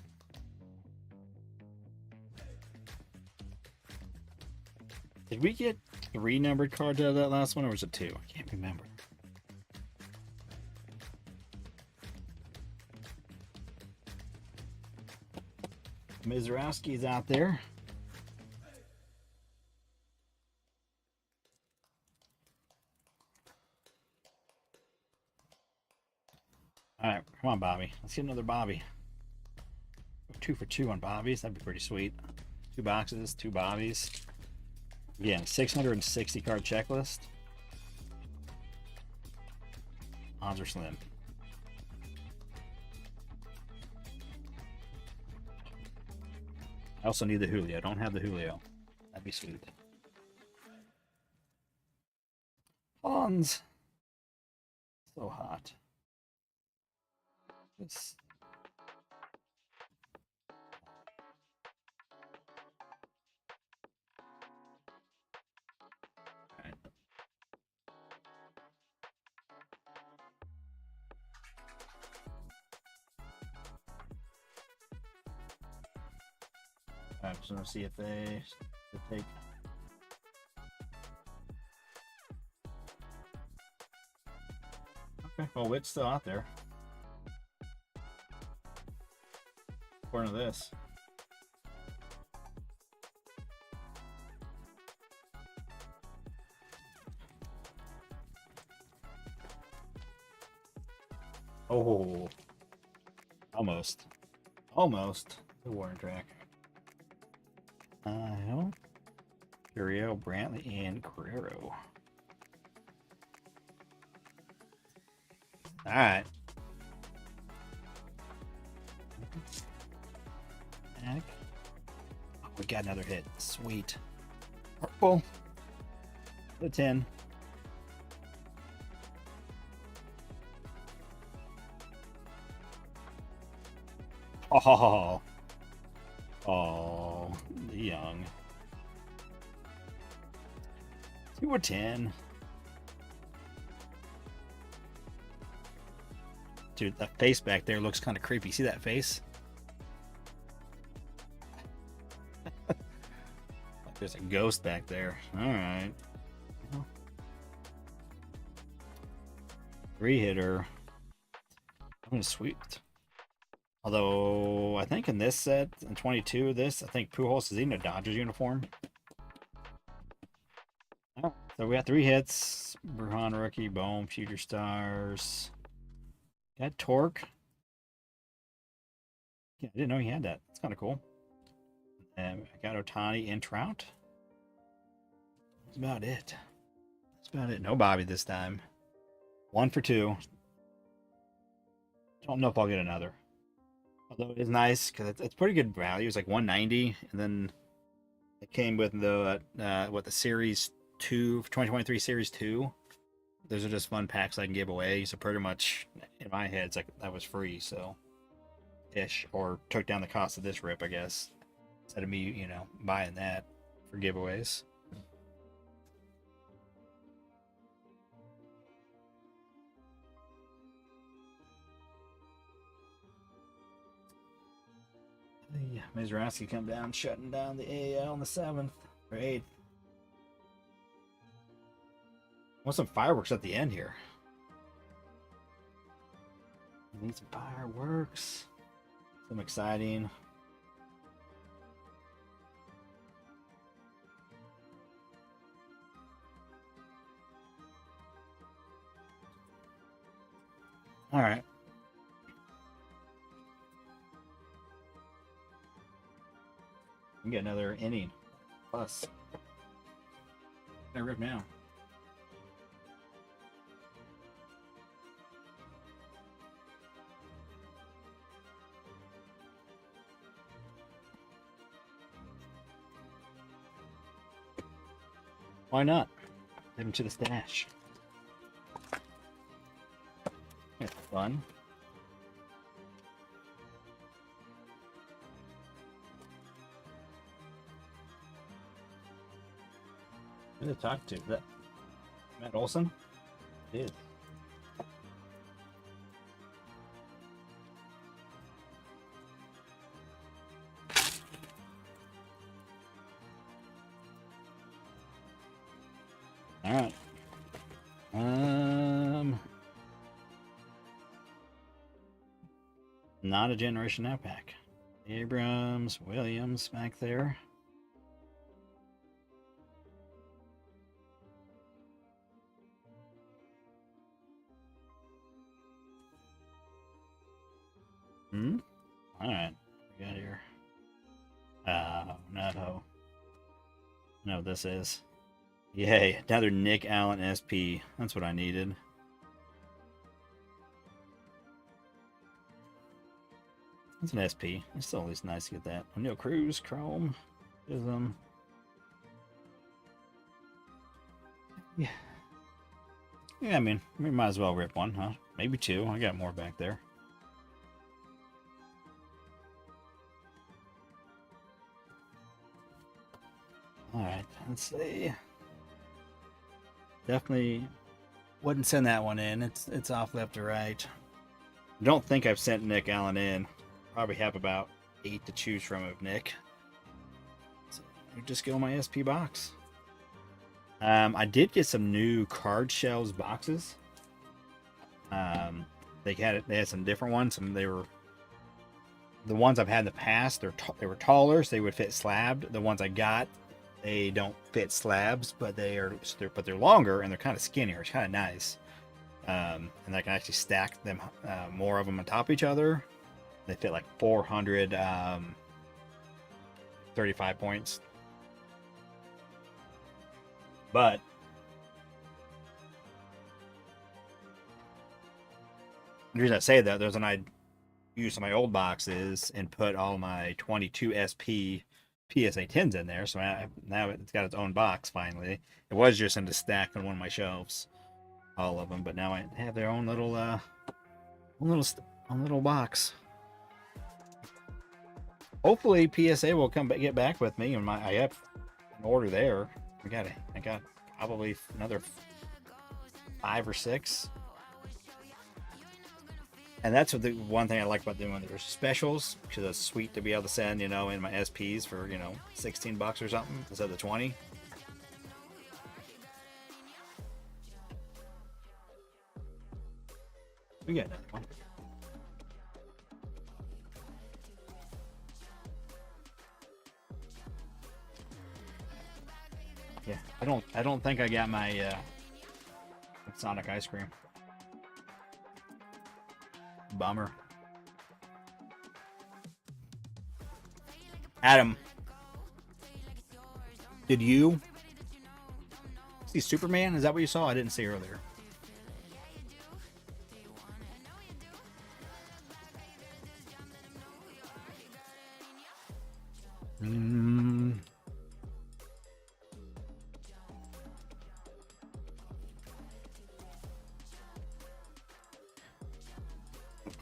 Did we get 3 numbered cards out of that last one, or was it 2? I can't remember. Mizrowski's out there. All right, come on, Bobby. Let's get another Bobby. 2 for 2 on Bobbies. That'd be pretty sweet. 2 boxes, 2 Bobbies. Again, 660 card checklist. Odds are slim. I also need the Julio. I don't have the Julio. That'd be sweet. Hans. So hot. It's... Alright. Alright, so let's see if they take. Okay, well, Witt's still out there. According to this. Oh, almost. Almost. The warning track. Curio, Brantley, and Carrero. Alright. Oh, we got another hit. Sweet. Purple. The 10. Oh. Oh, the young. 2 or 10. Dude, that face back there looks kind of creepy. See that face? Like there's a ghost back there. All right. 3-hitter. I'm gonna sweep. Although I think in this set, in 22 of this, I think Pujols is in a Dodgers uniform. Oh, so we got 3 hits. Burhan rookie, Bowman, Future Stars. Got Torque. Yeah, I didn't know he had that. That's kind of cool. And I got Ohtani and Trout. That's about it. That's about it. No Bobby this time. 1 for 2. Don't know if I'll get another. Although it's nice because it's pretty good value. It's like 190, and then it came with the the Series 2, 2023 Series 2. Those are just fun packs I can give away. So pretty much in my head, it's like that was free, so ish, or took down the cost of this rip, I guess, instead of me, buying that for giveaways. Yeah, Mizrowski come down, shutting down the AL on the 7th or 8th. Want some fireworks at the end here. I need some fireworks. Some exciting. All right. We get another inning. Plus. I rip now. Why not? Give him to the stash. It's fun. Who did I talk to? Is that Matt Olson? It is. All right. Not a Generation Now pack. Abrams, Williams back there. All right. We got here. No. No, this is. Yay. Another Nick Allen SP. That's what I needed. It's an SP. It's still always nice to get that. O'Neal Cruz, Chrome. Yeah. Yeah, I mean, we might as well rip one, huh? Maybe two. I got more back there. Alright, let's see. Definitely wouldn't send that one in. It's off left to right. I don't think I've sent Nick Allen in. Probably have about 8 to choose from of Nick. So I just go in my SP box. I did get some new card shells boxes. They had some different ones. They were the ones I've had in the past. They were taller, so they would fit slabbed. The ones I got, they don't fit slabs, but they're longer and they're kind of skinnier. It's kind of nice. And I can actually stack them, more of them on top of each other. They fit like 400 35 points. But the reason I say that, there's when I use some of my old boxes and put all my 22 SP PSA 10s in there. So now it's got its own box finally. It was just in the stack on one of my shelves, all of them, but now I have their own little little box. Hopefully PSA will get back with me, and I have an order there. I got probably another 5 or 6. And that's what the one thing I like about doing their specials, because it's sweet to be able to send, in my SPs for, $16 or something instead of the 20. We got another one. Yeah, I don't think I got my Sonic ice cream. Bummer. Adam, did you see Superman? Is that what you saw? I didn't see earlier.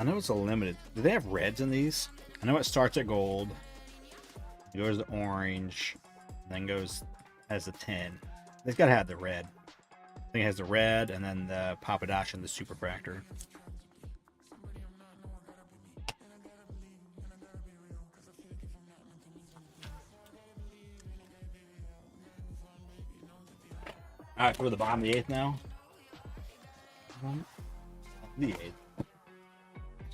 I know it's a limited. Do they have reds in these? I know it starts at gold, it goes to orange, then goes as a 10. It's got to have the red. I think it has the red and then the Papadash and the Superfractor. Alright, we're at the bottom of the 8th now. The 8th.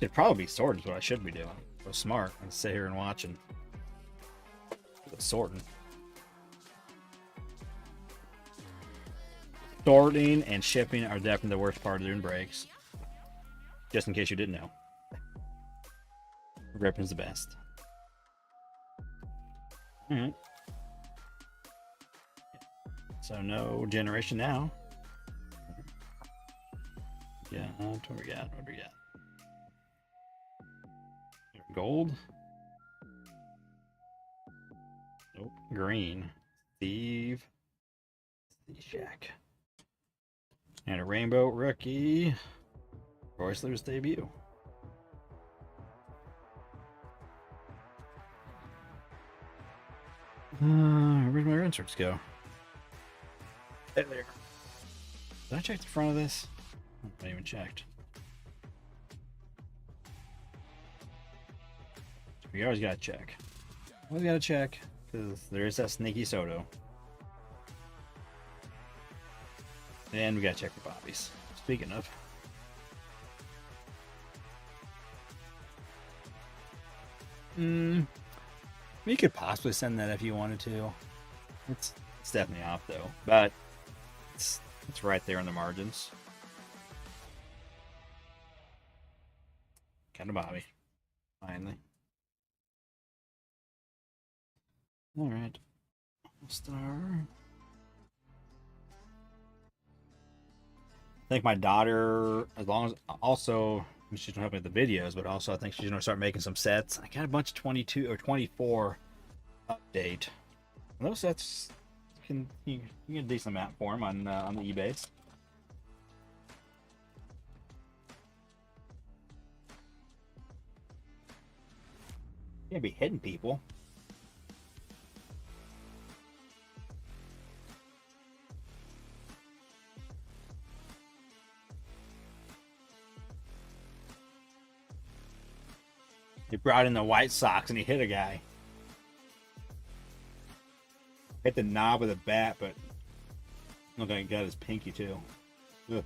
Should probably be sorting is what I should be doing. So smart. I can sit here and watch and sorting. Sorting and shipping are definitely the worst part of doing breaks. Just in case you didn't know. Ripping's the best. Alright. So no Generation Now. Yeah, what do we got? What do we got? Gold? Nope. Green. Steve. Shack. And a rainbow rookie. Royce Lewis debut. Where'd my inserts go? There. Did I check the front of this? I haven't even checked. We always gotta check. Always gotta check, because there is that sneaky Soto. And we gotta check for Bobbies. Speaking of. You could possibly send that if you wanted to. It's definitely off though, but it's right there in the margins. Kind of Bobby. Finally. All right. Star. I think my daughter, as long as also she's gonna help me with the videos, but also I think she's gonna start making some sets. I got a bunch of 22 or 24 update. And those sets you get a decent amount for them on the eBays. You can't be hitting people. He brought in the White Sox and he hit a guy. Hit the knob with a bat, but look like he got his pinky too. Ugh.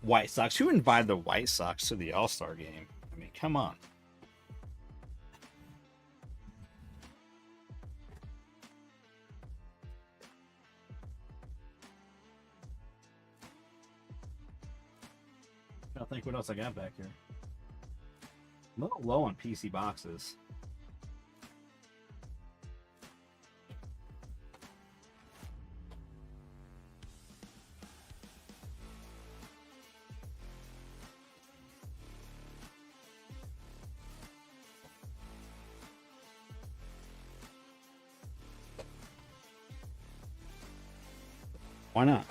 White Sox. Who invited the White Sox to the All-Star game? I mean, come on. I don't think what else I got back here. A little low on PC boxes. Why not?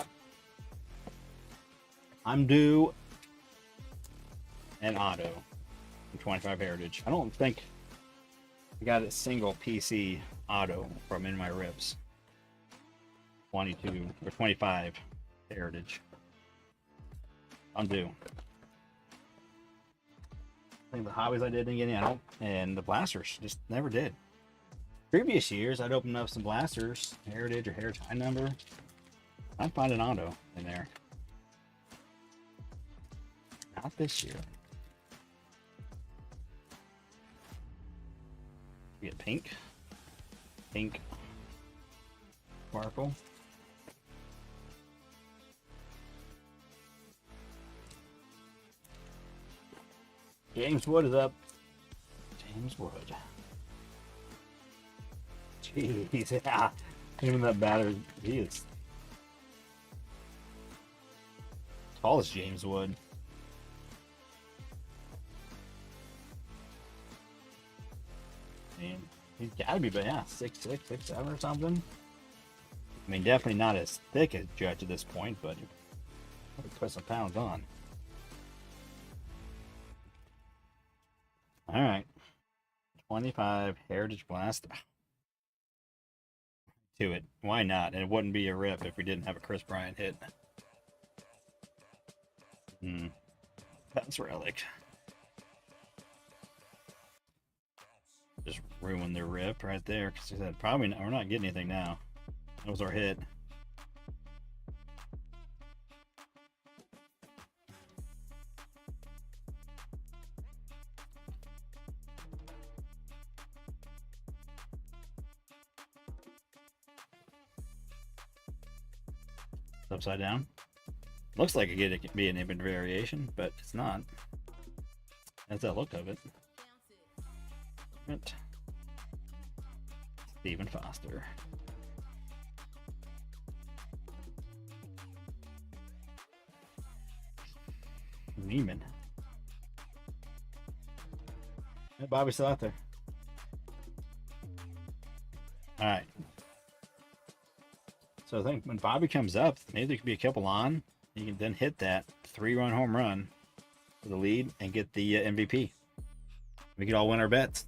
I'm due an auto. 25 Heritage. I don't think I got a single PC auto from In My Rips. 22 or 25 Heritage. I'm due. I think the hobbies I didn't get in, and the blasters just never did. Previous years, I'd open up some blasters, Heritage or Heritage High Number. I'd find an auto in there. Not this year. We get pink, sparkle. James Wood is up. James Wood. Jeez, yeah. Even that batter, he is tall as James Wood. He's got to be, but yeah, 6'6", 6'7" or something. I mean, definitely not as thick as Judge at this point, but he put some pounds on. All right, 25 Heritage Blaster. To it. Why not? And it wouldn't be a rip if we didn't have a Chris Bryant hit. That's relic. Just ruined their rip right there because he said probably not, we're not getting anything now. That was our hit. Upside down. Looks like it could be an image variation, but it's not. That's the look of it. Stephen Foster. Neiman. Hey, Bobby's still out there. All right. So I think when Bobby comes up, maybe there could be a couple on. You can then hit that 3-run home run for the lead and get the MVP. We could all win our bets.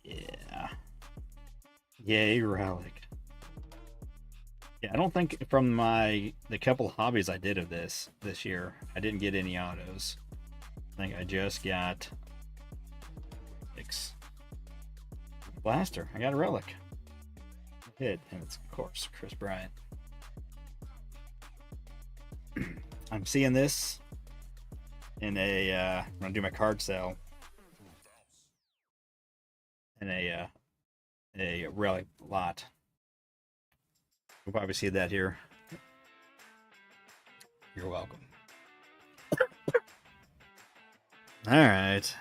Yeah. Yay, Relic. Yeah, I don't think from the couple hobbies I did of this year, I didn't get any autos. I think I just got 6. Blaster. I got a Relic. Hit, and it's of course Chris Bryant. I'm seeing this in a I'm gonna do my card sale in a Relic lot. We'll probably see that here. You're welcome. All right.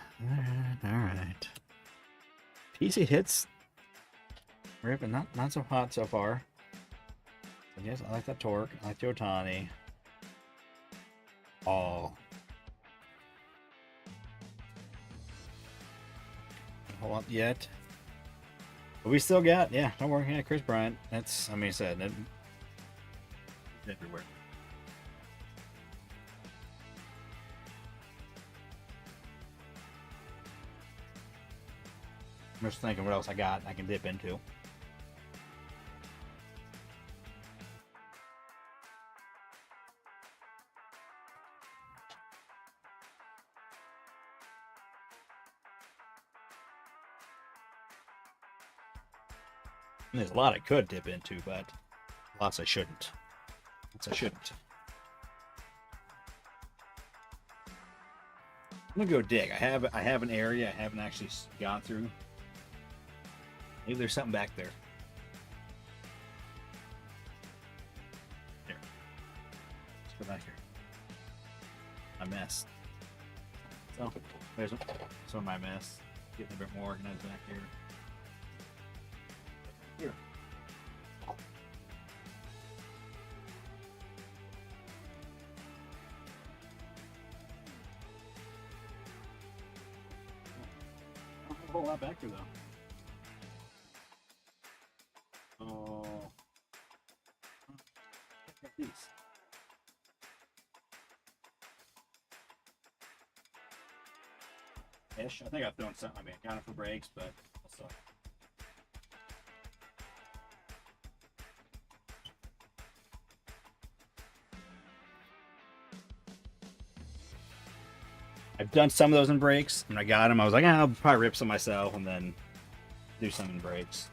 PC hits. Ripping, not so hot so far. I guess I like that torque. I like the Otani. All. Hold up yet. But we still got, yeah, don't worry. Yeah, Chris Bryant. That's, I mean, I said, that, everywhere. I'm just thinking what else I got I can dip into. And there's a lot I could dip into, but lots I shouldn't. I'm gonna go dig. I have an area I haven't actually gone through. Maybe there's something back there. Here. Let's go back here. I messed. So there's some of my mess. Getting a bit more organized back here. Here. A whole lot back here though. Oh, look at these. Ish. I think I've thrown something. I mean, I got it for breaks, but also. I've done some of those in breaks. When I got them, I was like, I'll probably rip some myself and then do some in breaks.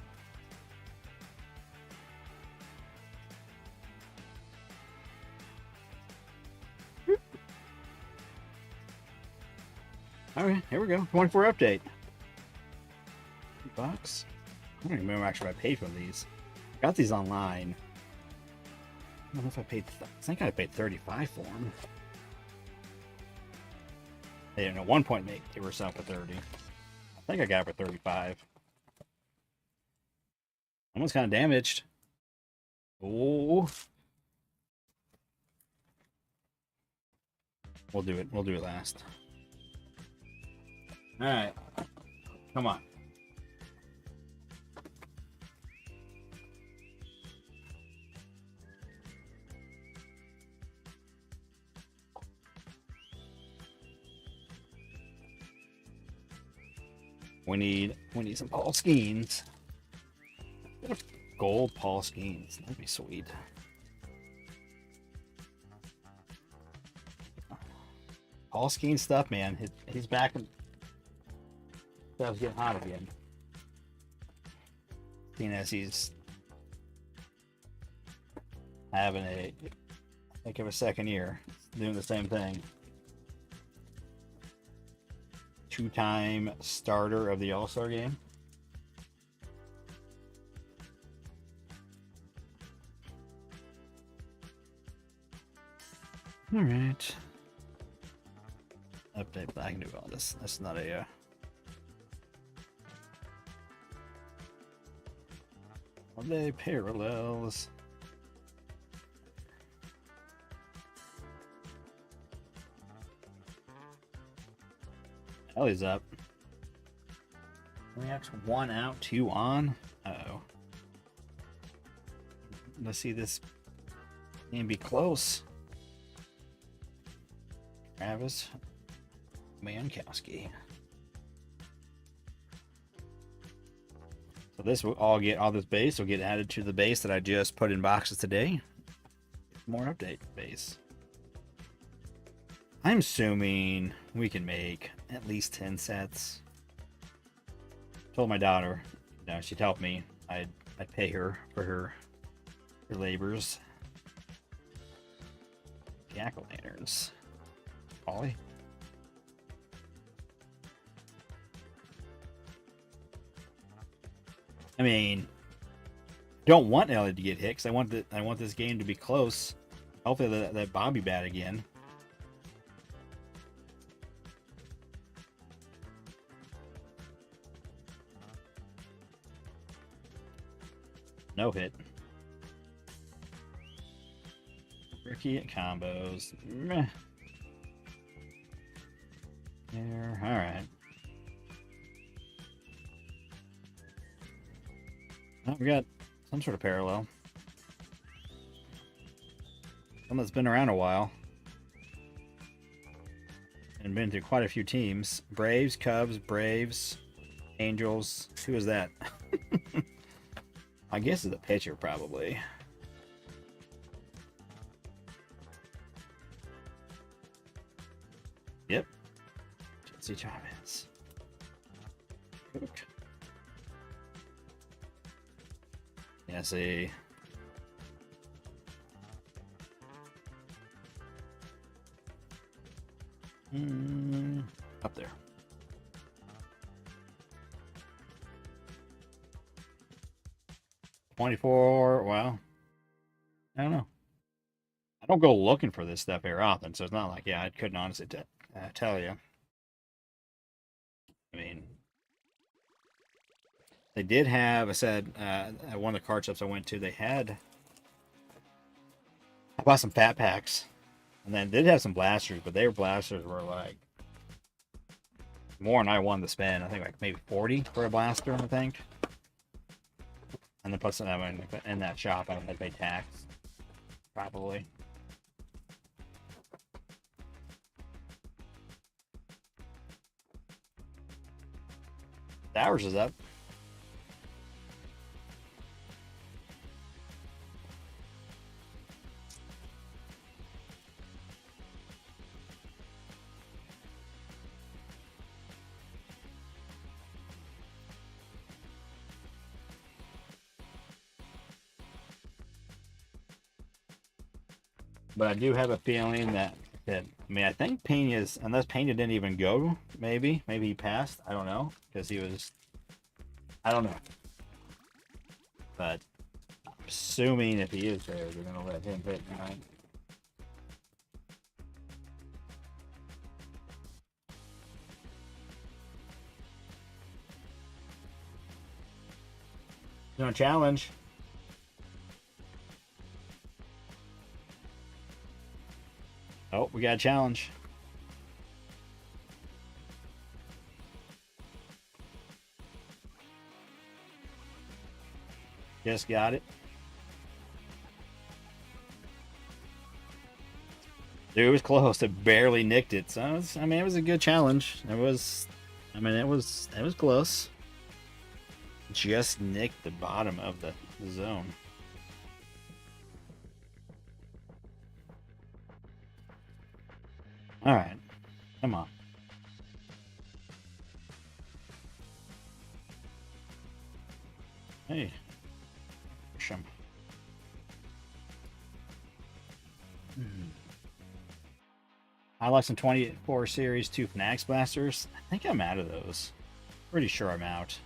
All right, here we go. 24 update. $2. I don't even remember actually if I paid for these. I got these online. I don't know if I paid. I think I paid 35 for them. They didn't at one point they were selling for 30. I think I got it for 35. Almost kind of damaged. Oh. We'll do it. We'll do it last. All right. Come on. We need some Paul Skeens. Gold Paul Skeens. That'd be sweet. Paul Skeens stuff, man. He's back. Stuff's getting hot again. Seeing as he's having a heck of a second year doing the same thing. 2-time starter of the All-Star game. All right. Update, but I can do all this. That's not a holiday parallels. Ellie's up. We have 1 out, 2 on. Uh-oh. Let's see this game be close. Travis Mankowski. So this will all this base will get added to the base that I just put in boxes today. More update base. I'm assuming we can make at least 10 sets. Told my daughter, she'd help me. I'd pay her for her labors. Jack-o'-lanterns. Ollie. I mean, don't want Ellie to get hit because I want this game to be close. Hopefully that Bobby bat again. No hit. Ricky at combos. Meh. There. All right. Oh, we got some sort of parallel. One that's been around a while. And been through quite a few teams. Braves, Cubs, Braves, Angels. Who is that? I guess it's a pitcher, probably. Yep. Jesse Chavez. Cook. Yeah, see. Up there. $24. Well, I don't know. I don't go looking for this stuff very often, so it's not like, I couldn't honestly tell you. I mean, they did have, I said, at one of the card shops I went to, I bought some fat packs, and then did have some blasters, but their blasters were like more than I wanted to spend. I think like maybe 40 for a blaster, I think. And then plus in that shop, I had to pay tax, probably. Ours is up. But I do have a feeling that I mean, I think Pena's, unless Pena didn't even go, maybe he passed. I don't know, because he was, I don't know. But I'm assuming if he is there, they're gonna let him hit tonight. No challenge. Oh, we got a challenge. Just got it. Dude, it was close. It barely nicked it. So it was a good challenge. It was close. Just nicked the bottom of the zone. All right, come on. Hey, push him. I like some 24 series 2 Fnax blasters. I think I'm out of those. Pretty sure I'm out.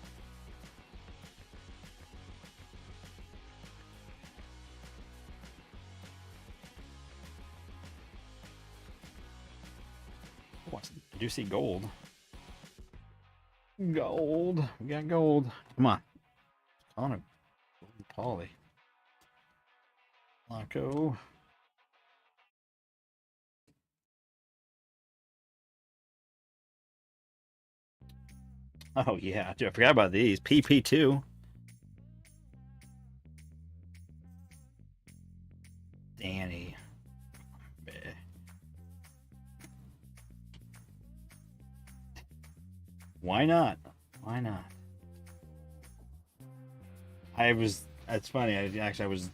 I do see gold. Gold. We got gold. Come on. On a Paulie. Blanco. Oh yeah, dude, I forgot about these. PP2. Danny. Eh. Why not? Why not? I was. That's funny. I was.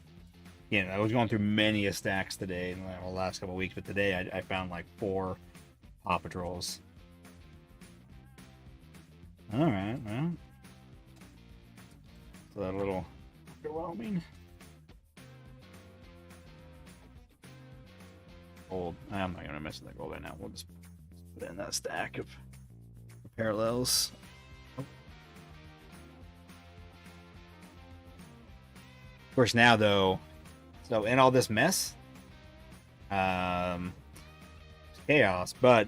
I was going through many a stacks today in the last couple of weeks, but today I found like 4 Paw Patrols. All right, well, so that a little underwhelming. Gold. I'm not gonna mess with that gold right now. We'll just put it in that stack of parallels. Of course, now though, so in all this mess, um, chaos. But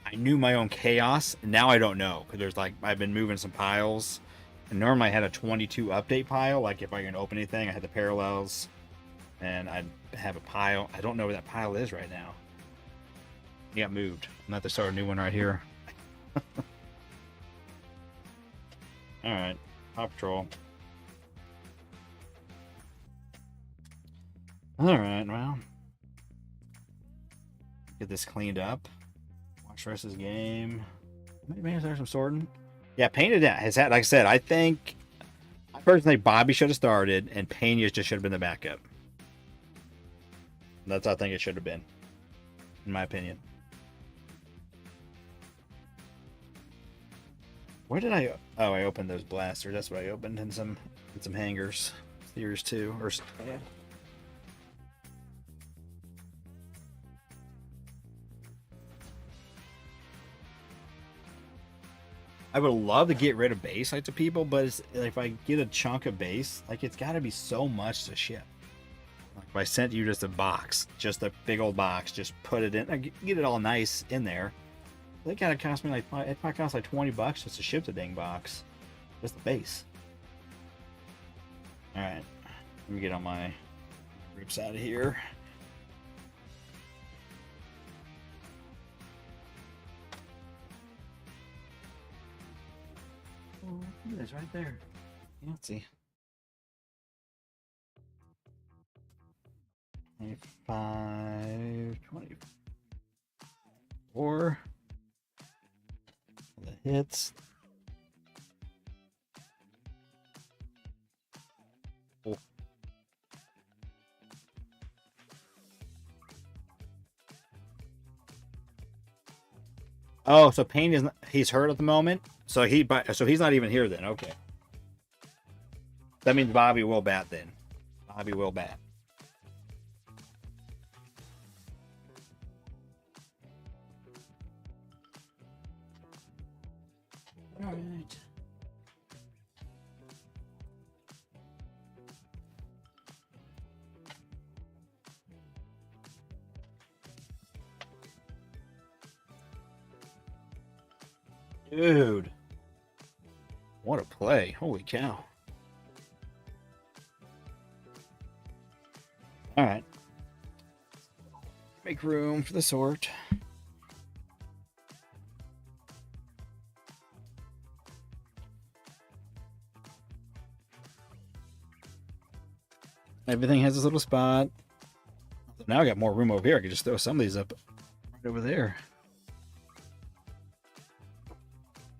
I knew my own chaos, and now I don't know because there's like I've been moving some piles, and normally I had a 22 update pile. Like if I can open anything, I had the parallels, and I'd have a pile. I don't know where that pile is right now. It got moved. I'm gonna have to start a new one right here. All right, Paw Patrol. All right, well, get this cleaned up. Watch the rest of this game. Maybe there's some sorting. Yeah, Pena has had. Like I said, I personally think Bobby should have started, and Pena just should have been the backup. That's how I think it should have been, in my opinion. Where did I? Oh, I opened those blasters. That's what I opened in some hangers. Series 2 or yeah. I would love to get rid of base like to people, but if I get a chunk of base, like it's got to be so much to ship. Like if I sent you just a box, just a big old box, just put it in, get it all nice in there. It gotta cost me like it might cost like $20 just to ship the dang box, just the base. All right, let me get on my groups out of here. Oh, it is right there. Let's see. 25, 24. The hits. Oh, so Payne is he's hurt at the moment. So he's not even here then. Okay. That means Bobby will bat then. Bobby will bat. All right. Dude. What a play. Holy cow. All right. Make room for the sort. Everything has this little spot. Now I got more room over here. I can just throw some of these up right over there.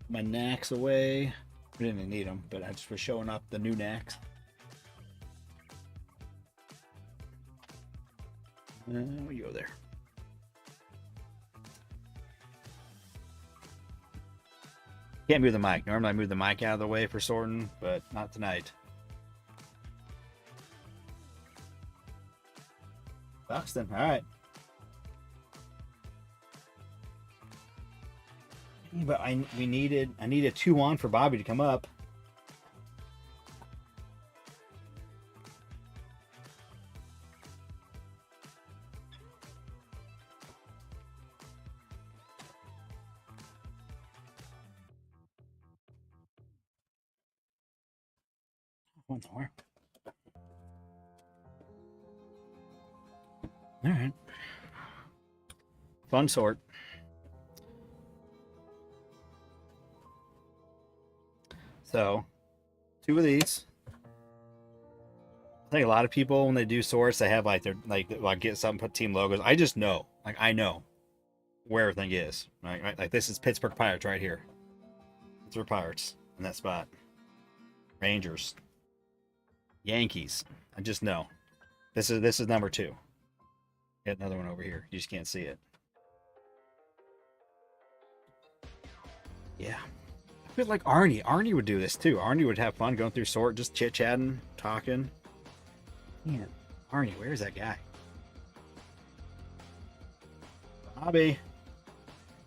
My knacks away. We didn't need them, but I just was showing up the new knacks. And we go there. Can't move the mic. Normally I move the mic out of the way for sorting, but not tonight. Buxton, all right. But I needed 2-on for Bobby to come up. Going nowhere. All right. Fun sort. So, 2 of these. I think a lot of people when they do sorts, they have like their like get some put team logos. I just know, like I know where everything is. Right? Like this is Pittsburgh Pirates right here. Pittsburgh Pirates in that spot. Rangers, Yankees. I just know. This is number 2. Get another one over here. You just can't see it. Yeah. I feel like Arnie. Arnie would do this too. Arnie would have fun going through sort, just chit chatting, talking. Man, Arnie, where's that guy? Bobby.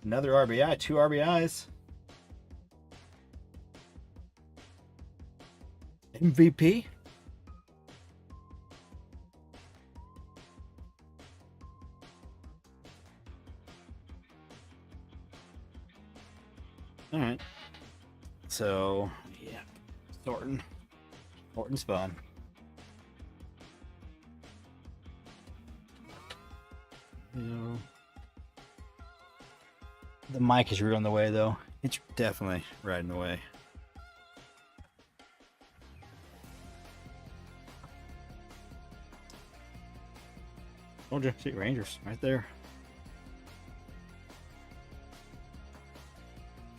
Another RBI, 2 RBIs. MVP? All right. So, yeah. Thornton. Thornton's fun. You know, the mic is real in the way, though. It's definitely right in the way. Told you, see Rangers right there.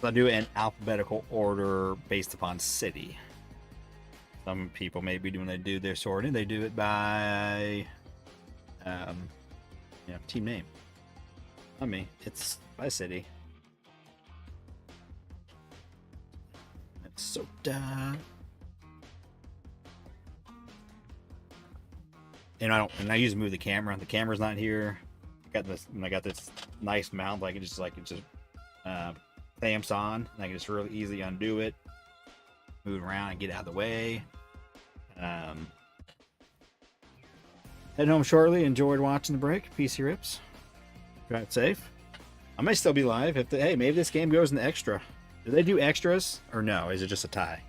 So I do it in alphabetical order based upon city. Some people maybe when they do their sorting, they do it by team name. Not me. It's by city. Minnesota. And I usually move the camera. The camera's not here. I got this nice mount. It just clamps on. And I can just really easily undo it, move it around, and get out of the way. Head home shortly. Enjoyed watching the break. PC rips. Drive safe. I may still be live. Hey, maybe this game goes into extra. Do they do extras or no? Is it just a tie?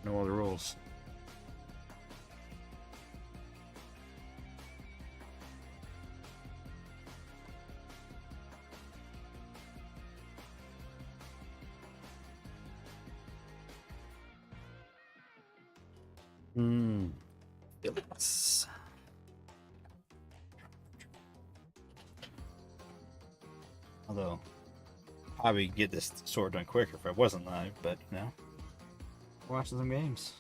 No other rules. Phillips. Although, probably get this sort done quicker if I wasn't live, but watching some games.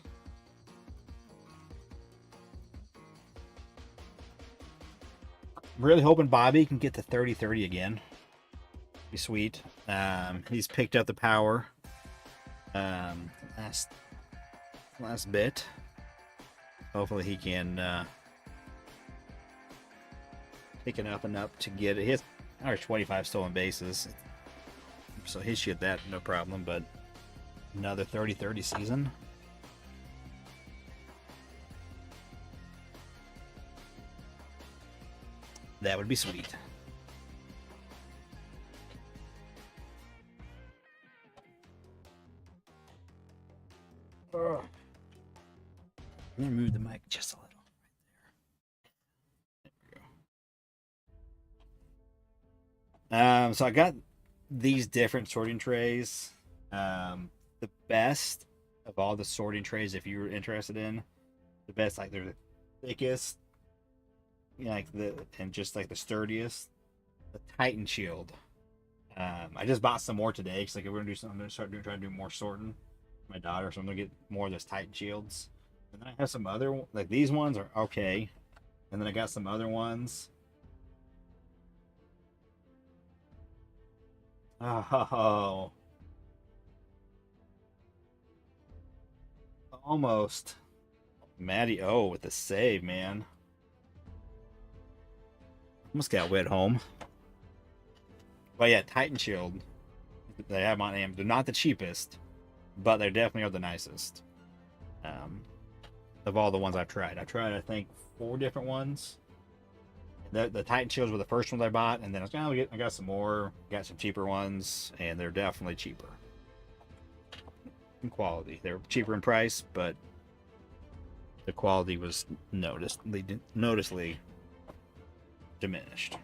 I'm really hoping Bobby can get to 30-30 again. Be sweet. He's picked up the power last bit. Hopefully he can pick it up enough to get it. He has 25 stolen bases, so he should get that no problem. But another 30-30 season. That would be sweet. I'm gonna move the mic just a little. There we go. So I got these different sorting trays. The best of all the sorting trays, if you're interested in, the best, like they're the thickest, and just like the sturdiest, the Titan Shield. I just bought some more today because we're gonna do something. I'm gonna try to do more sorting. My daughter, so I'm gonna get more of those Titan Shields. And then I have some other, like these ones are okay, and then I got some other ones. Oh, almost. Maddie O with the save, man. Almost got wet home. But yeah, Titan Shield. They have them on Amazon. They're not the cheapest, but they definitely are the nicest. Of all the ones I've tried. I tried, I think, 4 different ones. The Titan Shields were the first ones I bought, and then I got some more, got some cheaper ones, and they're definitely cheaper in quality. They're cheaper in price, but the quality was noticeably diminished.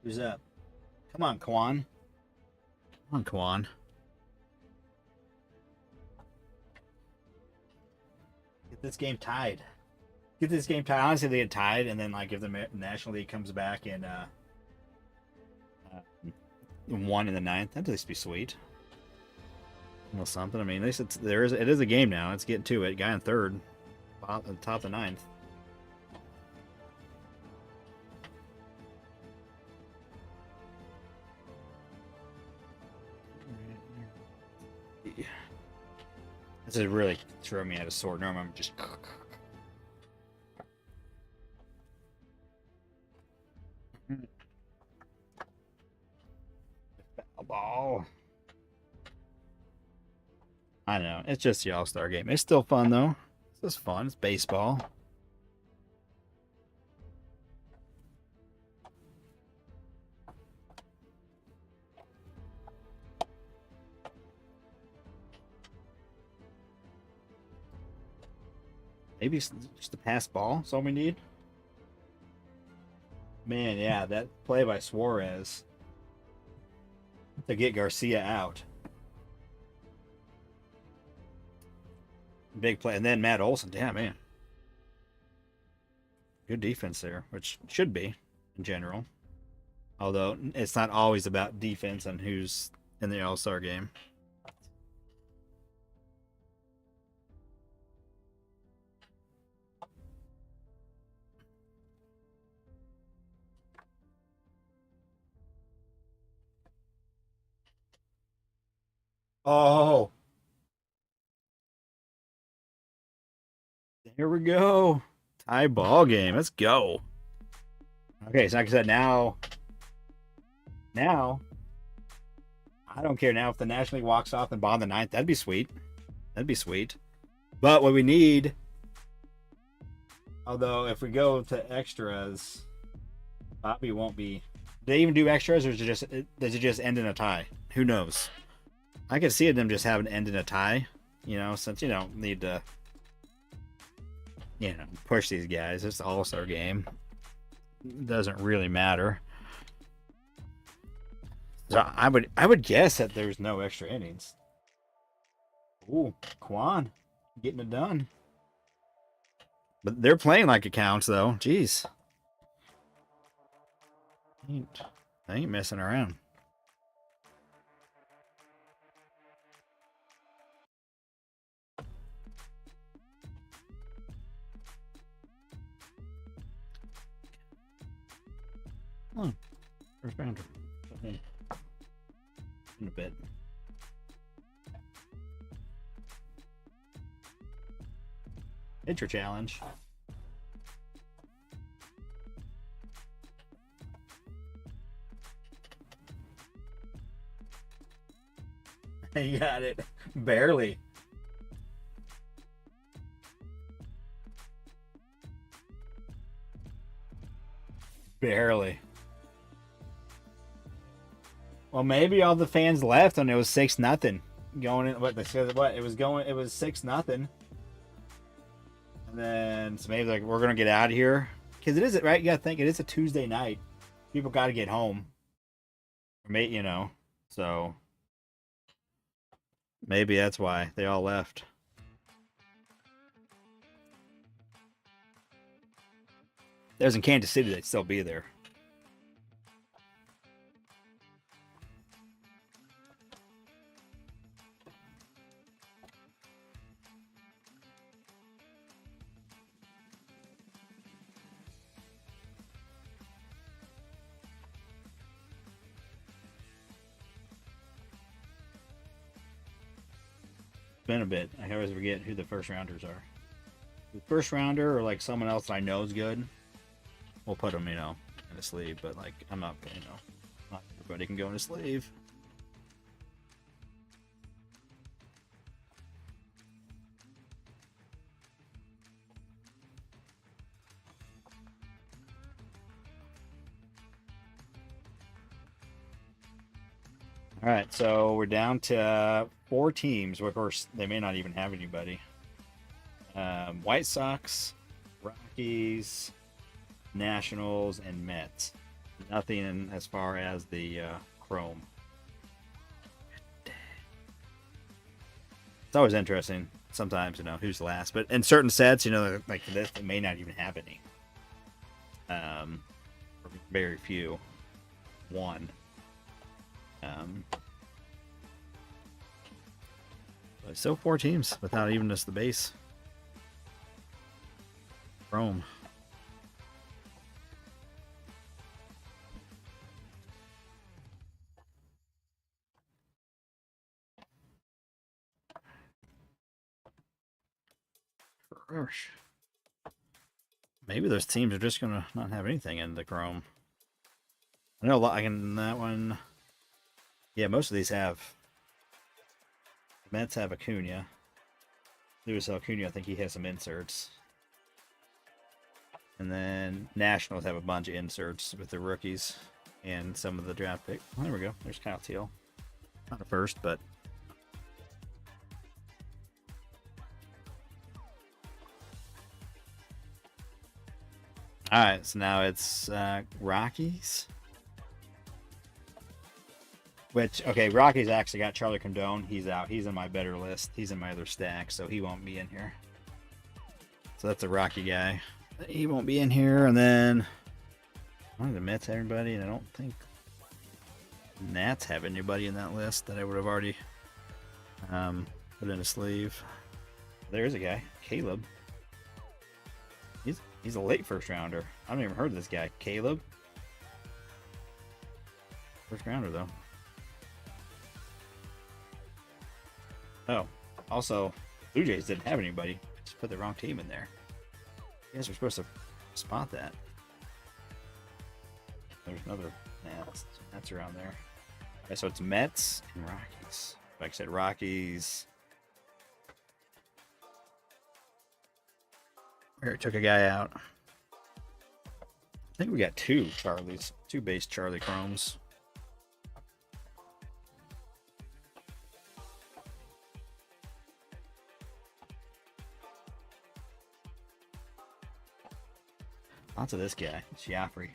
Who's up? Come on, Kwan. Come on, Kwan. Get this game tied. Get this game tied. Honestly, they get tied, and then like if the National League comes back and won in the ninth, that'd at least be sweet. Well, something. I mean, at least it is a game now. Let's get to it. Guy in third, top of the ninth. This is really throwing me out of sword. Normally I'm just. Ball. I know. It's just the All-Star game. It's still fun, though. It's just fun. It's baseball. Maybe it's just a pass ball. That's all we need. Man, yeah, that play by Suarez to get Garcia out. Big play. And then Matt Olson. Damn, man. Good defense there, which should be in general. Although it's not always about defense and who's in the All-Star game. Oh, here we go. Tie ball game. Let's go. Okay, so like I said, now, I don't care now if the National League walks off and bond the ninth. That'd be sweet. That'd be sweet. But what we need, although if we go to extras, Bobby won't be. Do they even do extras, or does it just end in a tie? Who knows? I could see them just having end in a tie, since you don't need to, push these guys. It's the All-Star game. It doesn't really matter. So I would guess that there's no extra innings. Ooh, Kwan getting it done. But they're playing like it counts, though. Jeez. They ain't messing around. Oh, first rounder. In a bit. Pitcher challenge. You got it. Barely. Barely. Well, maybe all the fans left and it was 6-0 going in. What they said? What it was going? It was 6-0. And then so maybe like we're gonna get out of here because it is right. You gotta think it is a Tuesday night. People got to get home. So maybe that's why they all left. If there's in Kansas City, they'd still be there. Been a bit. I always forget who the first rounders are. The first rounder or like someone else I know is good. We'll put them, in a sleeve. But like, I'm not, not everybody can go in a sleeve. All right, so we're down to 4 teams. Of course, they may not even have anybody. White Sox, Rockies, Nationals, and Mets. Nothing in, as far as the Chrome. It's always interesting. Sometimes, you know, who's last. But in certain sets, you know, like this, it may not even have any. Very few. One. But still 4 teams without even just the base. Chrome. Gosh. Maybe those teams are just gonna not have anything in the Chrome. I know a lot. I can that one. Yeah, most of these have. The Mets have Acuna. Luis Acuna, I think he has some inserts. And then Nationals have a bunch of inserts with the rookies and some of the draft pick. Oh, there we go. There's Kyle Teal. Not a first, but. Alright, so now it's Rockies. Which, okay, Rockies actually got Charlie Condone. He's out. He's in my better list. He's in my other stack, so he won't be in here. So that's a Rocky guy. He won't be in here. And then, one of the Mets, everybody, and I don't think Nats have anybody in that list that I would have already put in a sleeve. There's a guy, Caleb. He's a late first rounder. I haven't even heard of this guy, Caleb. First rounder though. Oh, also, Blue Jays didn't have anybody. Just put the wrong team in there. You guys were supposed to spot that. There's another Nats. Nats around there. Okay, so it's Mets and Rockies. Like I said, Rockies. Here, took a guy out. I think we got 2 Charlies. 2 base Charlie Chromes. Lots of this guy, Chiaffrey.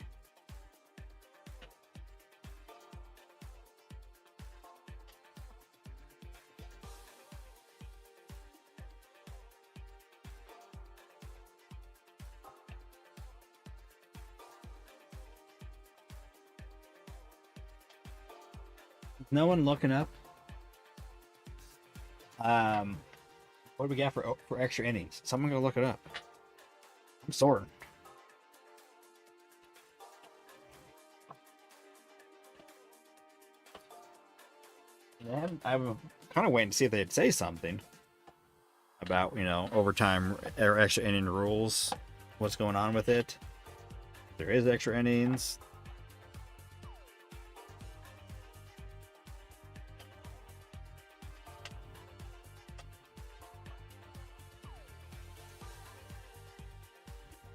No one looking up. What do we got for extra innings? Someone go look it up. I'm sorting. I'm kind of waiting to see if they'd say something about, you know, overtime or extra inning rules. What's going on with it? If there is extra innings.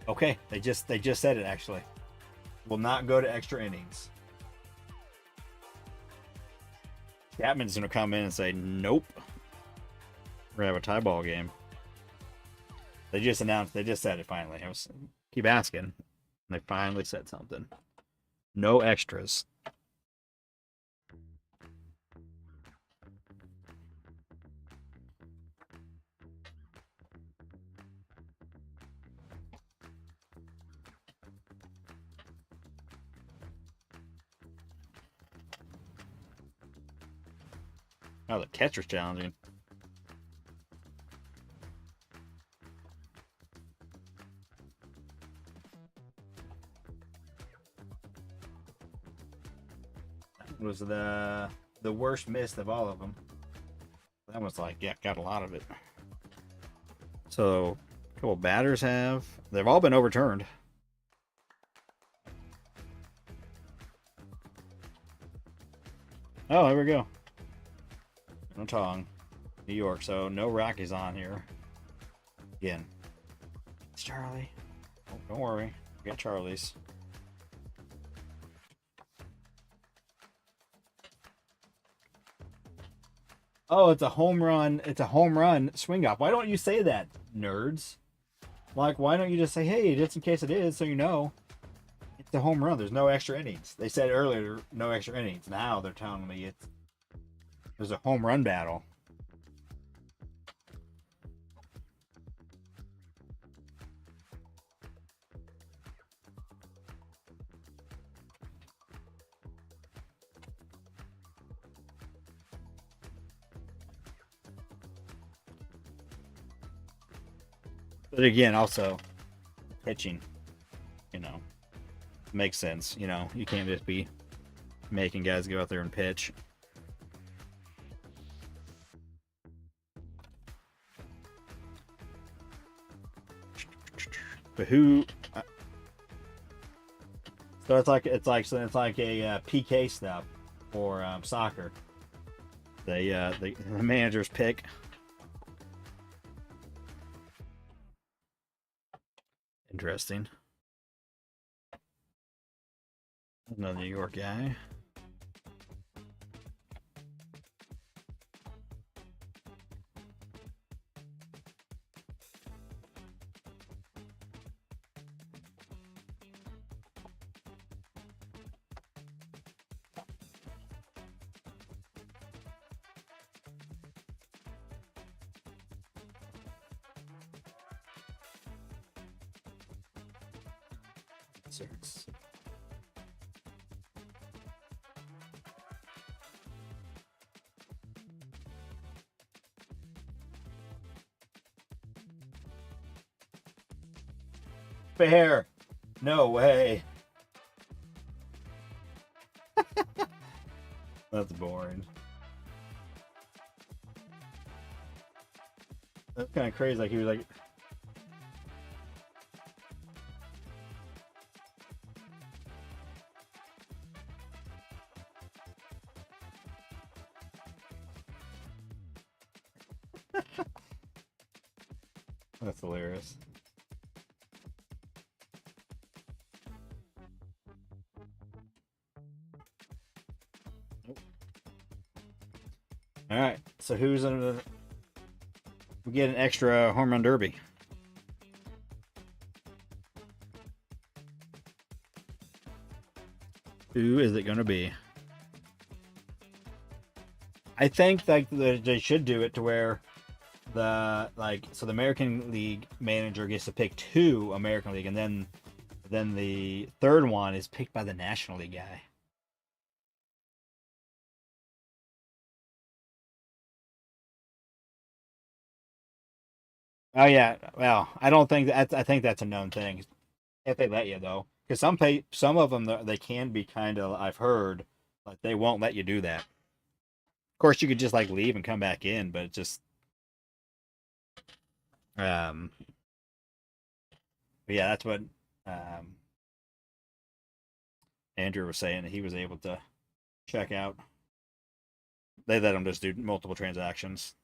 Okay, they just said it actually. Will not go to extra innings. Chapman's gonna come in and say, nope. We're gonna have a tie ball game. They just announced, they just said it finally. I was keep asking. They finally said something. No extras. Oh, the catcher's challenging. That was the worst miss of all of them. That was like, yeah, got a lot of it. So, a couple batters have. They've all been overturned. Oh, here we go. No Tong, New York. So no Rockies on here. Again, it's Charlie. Oh, don't worry, we got Charlie's. Oh, it's a home run. It's a home run swing up. Why don't you say that, nerds? Like, why don't you just say, hey, just in case it is, so you know. It's the home run. There's no extra innings. They said earlier no extra innings. Now they're telling me there's a home run battle. But again, also pitching, makes sense. You can't just be making guys go out there and pitch. But who? So it's like a PK stuff for soccer. The managers pick. Interesting. Another New York guy. Six. Fair. No way. That's boring. That's kind of crazy. Like he was like. That's hilarious. Nope. All right. So who's in the? We get an extra home run derby. Who is it going to be? I think like they should do it to where the American League manager gets to pick 2 American League, and then the third one is picked by the National League guy. Oh yeah, well, I don't think that. I think that's a known thing if they let you though, because some of them they can be kind of. I've heard like they won't let you do that. Of course, you could just like leave and come back in, but just um, but yeah, that's what um Andrew was saying that he was able to check out. They let him just do multiple transactions.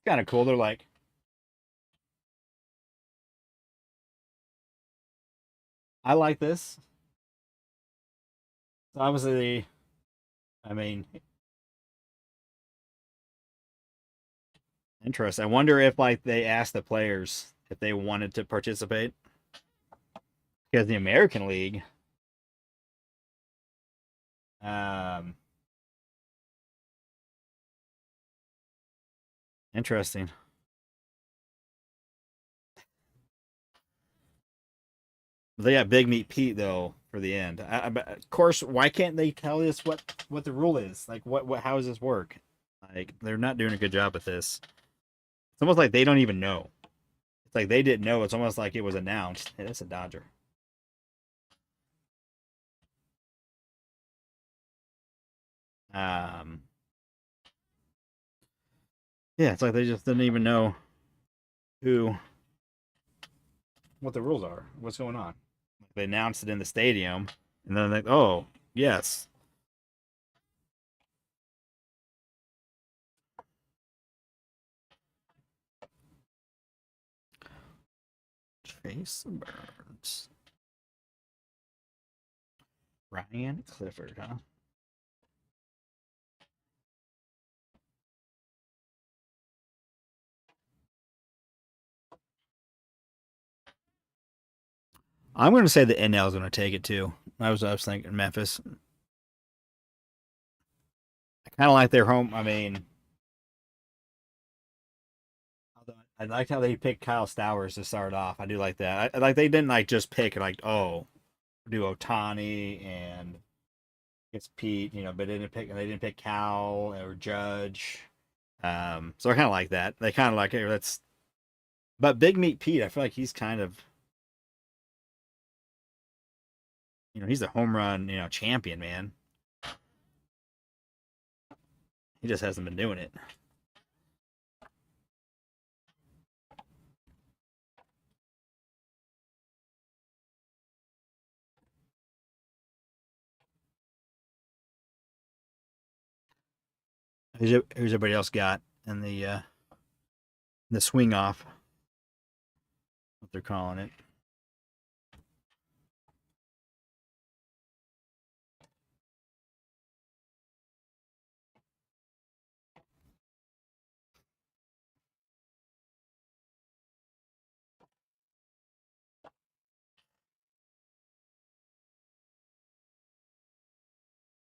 It's kind of cool. They're like, I like this. So obviously, I mean, interesting. I wonder if like they asked the players if they wanted to participate because the American League, um, interesting. They got Big Meat Pete though for the end. But of course, why can't they tell us what the rule is? Like, what how does this work? Like, they're not doing a good job at this. It's almost like they don't even know. It's like they didn't know. It's almost like it was announced. Hey, that's a Dodger. Um, yeah, it's like they just didn't even know who what the rules are. What's going on? They announced it in the stadium, And then like, oh yes, Chase Burns, Ryan Clifford, huh? I'm going to say the NL is going to take it too. I was thinking Memphis. I kind of like their home. I mean, I liked how they picked Kyle Stowers to start off. I do like that. I like they didn't like just pick like, oh, do Otani and it's Pete, but they didn't pick Cal or Judge. So I kind of like that. They kind of like it. But Big Meat Pete, I feel like he's kind of, he's a home run, champion, man. He just hasn't been doing it. Who's everybody else got in the swing off? What they're calling it.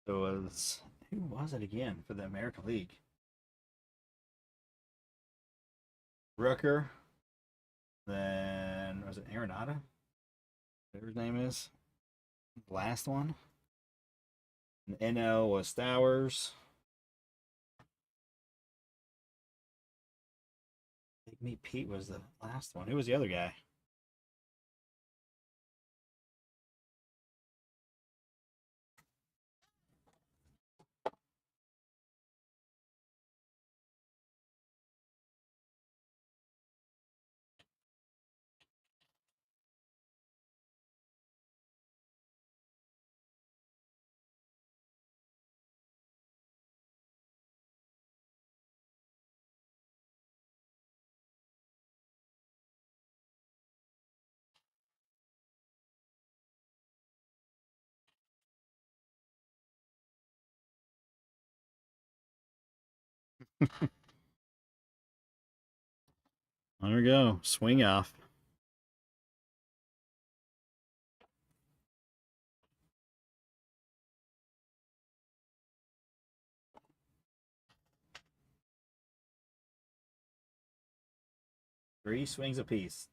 It was who was it again for the American League? Rooker. Then was it Arenado? Whatever his name is. The last one. And the NL was Stowers. Big Meat Pete was the last one. Who was the other guy? There we go. Swing off. Three swings apiece.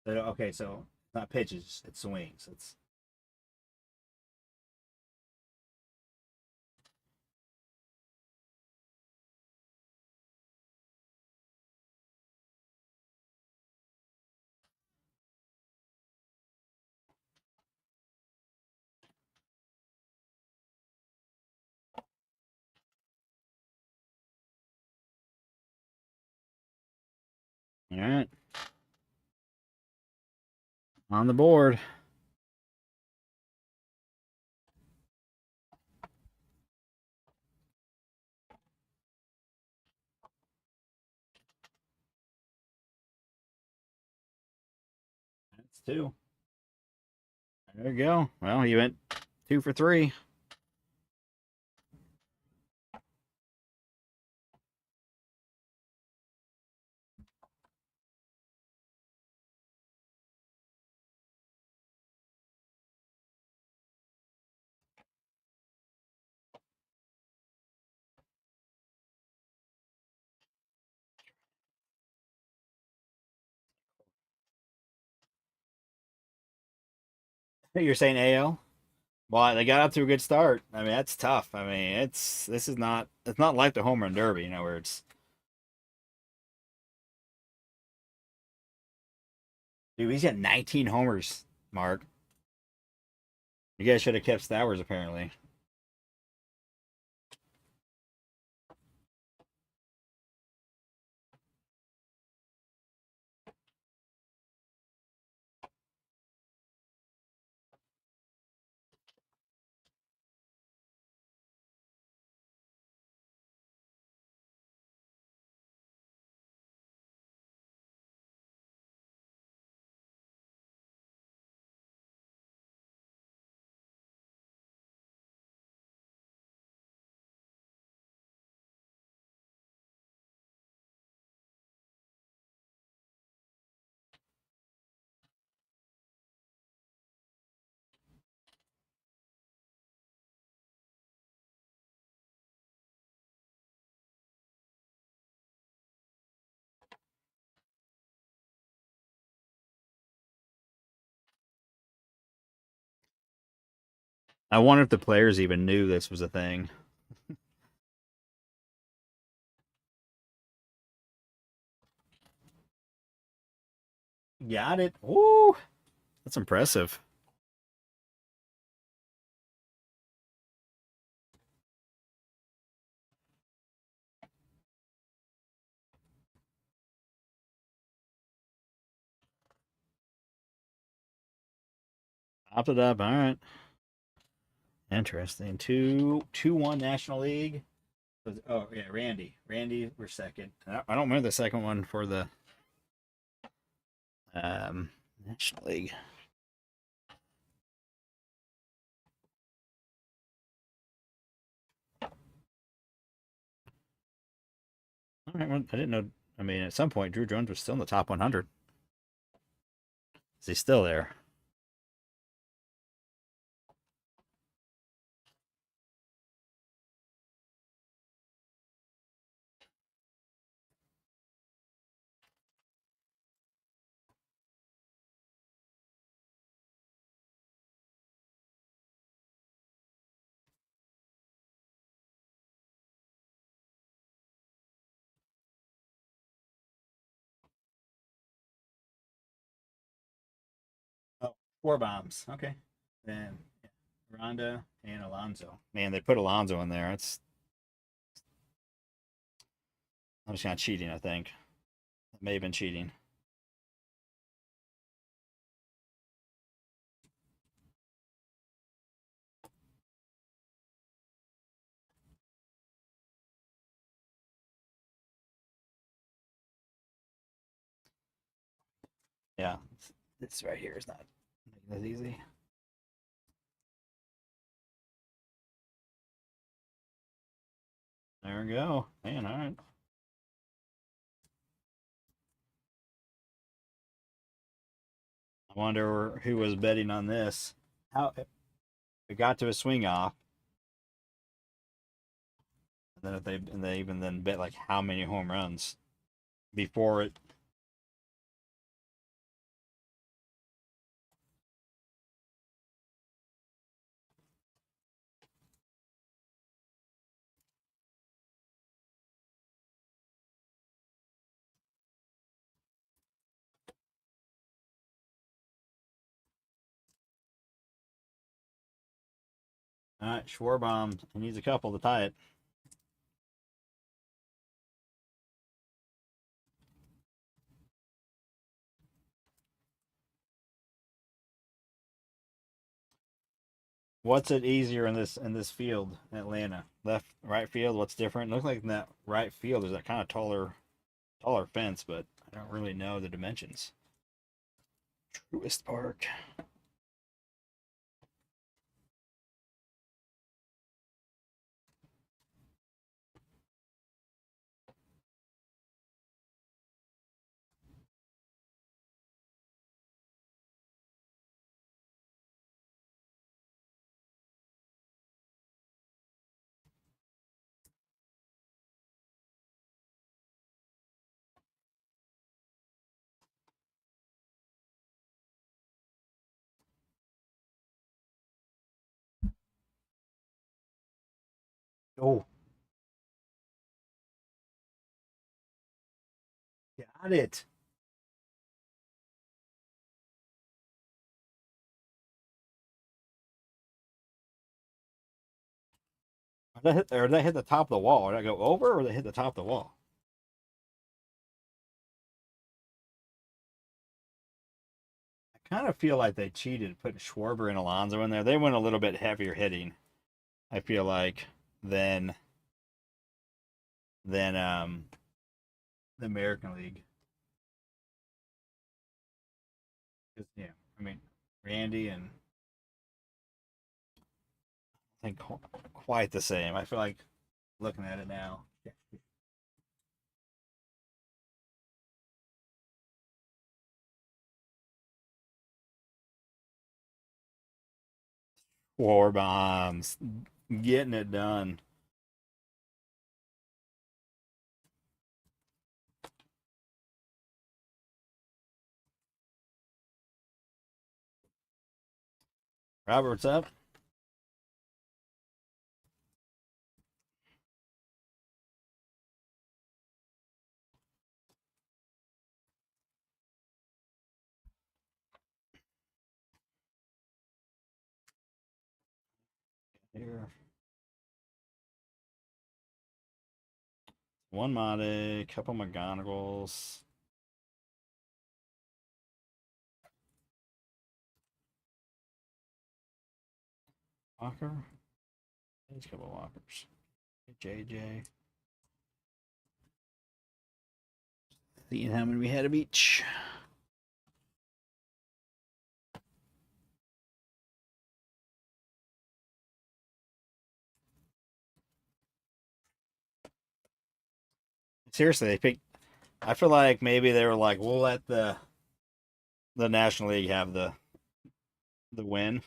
Okay, so not pitches, it's swings. It's all right. On the board. That's two. There you go. Well, he went 2 for 3. You're saying AL? Well, they got up to a good start. I mean, that's tough. I mean, it's not like the home run derby, where it's dude, he's got 19 homers, Mark. You guys should have kept Stowers apparently. I wonder if the players even knew this was a thing. Got it. Woo! That's impressive. Popped it up. All right. Interesting. 2-1 National League. Oh yeah, Randy. Randy, we're second. I don't remember the second one for the um, National League. All right, well, I didn't know. I mean, at some point, Drew Jones was still in the top 100. Is he still there? Oh, four bombs. Okay. Then yeah, Rhonda and Alonzo. Man, they put Alonzo in there. It's I'm just kind of cheating. I think it may have been cheating. Yeah, this right here is not making this easy. There we go. Man, all right. I wonder who was betting on this. How it got to a swing off, and then if they even then bet like how many home runs before it. All right, Schwarbaum. He needs a couple to tie it. What's it easier in this field, Atlanta? Left, right field. What's different? It looks like in that right field there's that kind of taller fence, but I don't really know the dimensions. Truist Park. Oh, got it. Or they hit the top of the wall. Or they go over, or they hit the top of the wall. I kind of feel like they cheated putting Schwarber and Alonso in there. They went a little bit heavier hitting. I feel like than than the American League. 'Cause, yeah, I mean Randy and I think quite the same. I feel like looking at it now. War bombs, getting it done. Robert, what's up? Here. One Mate, couple McGonagalls. Walker. There's a couple of Walkers. JJ. Seeing how many we had of each. Seriously, they picked. I feel like maybe they were like, we'll let the National League have the win.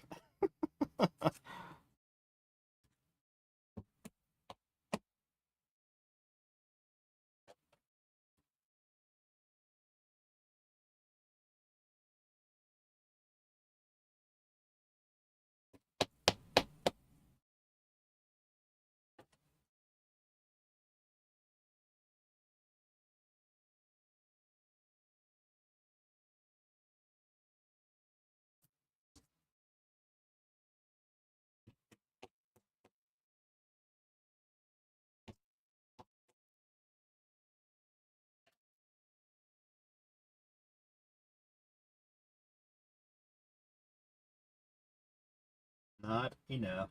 Not enough.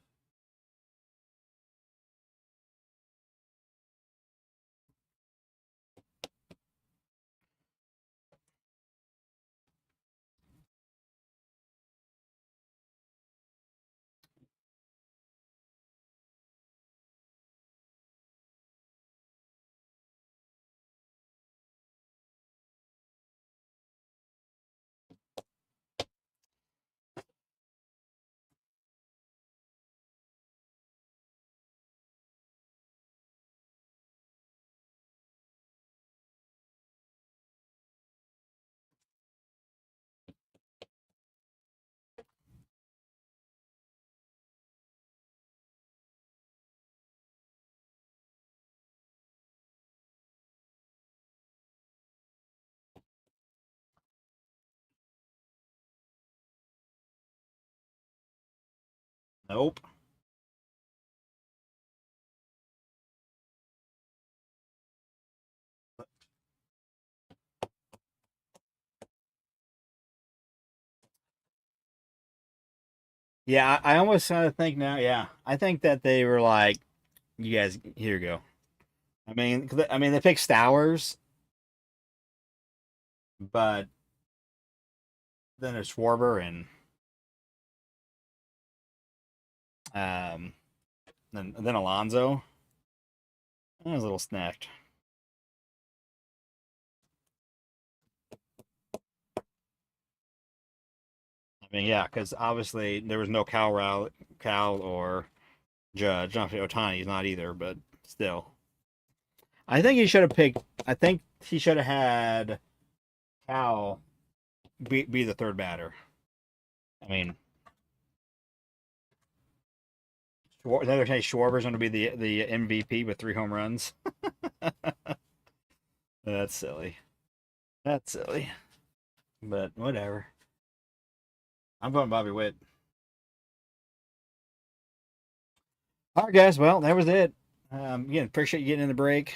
Nope. Yeah, I almost kind of think now. Yeah, I think that they were like, "You guys, here you go." I mean, they picked Stowers, but then there's Schwarber and um, then Alonzo. I was a little snacked. I mean, yeah, because obviously there was no Cal or Judge. Not Otani's not either, but still, I think he should have picked. I think he should have had Cal be the third batter. I mean, the other day Schwarber's going to be the MVP with 3 home runs. That's silly. That's silly. But whatever. I'm going Bobby Witt. All right, guys. Well, that was it. Again, appreciate you getting in the break.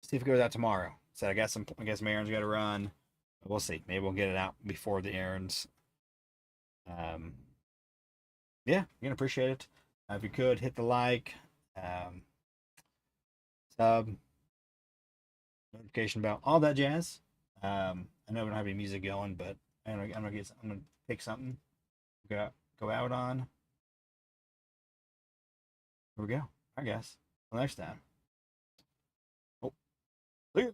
See if it goes out tomorrow. So I got some. I guess Marin's got to run. We'll see. Maybe we'll get it out before the errands. Um, yeah, again, appreciate it. If you could hit the like, um, sub, notification bell, all that jazz. I know we don't have any music going, but I'm gonna pick something. Go go out on. Here we go. All right, guys. Till next time. Oh, see ya.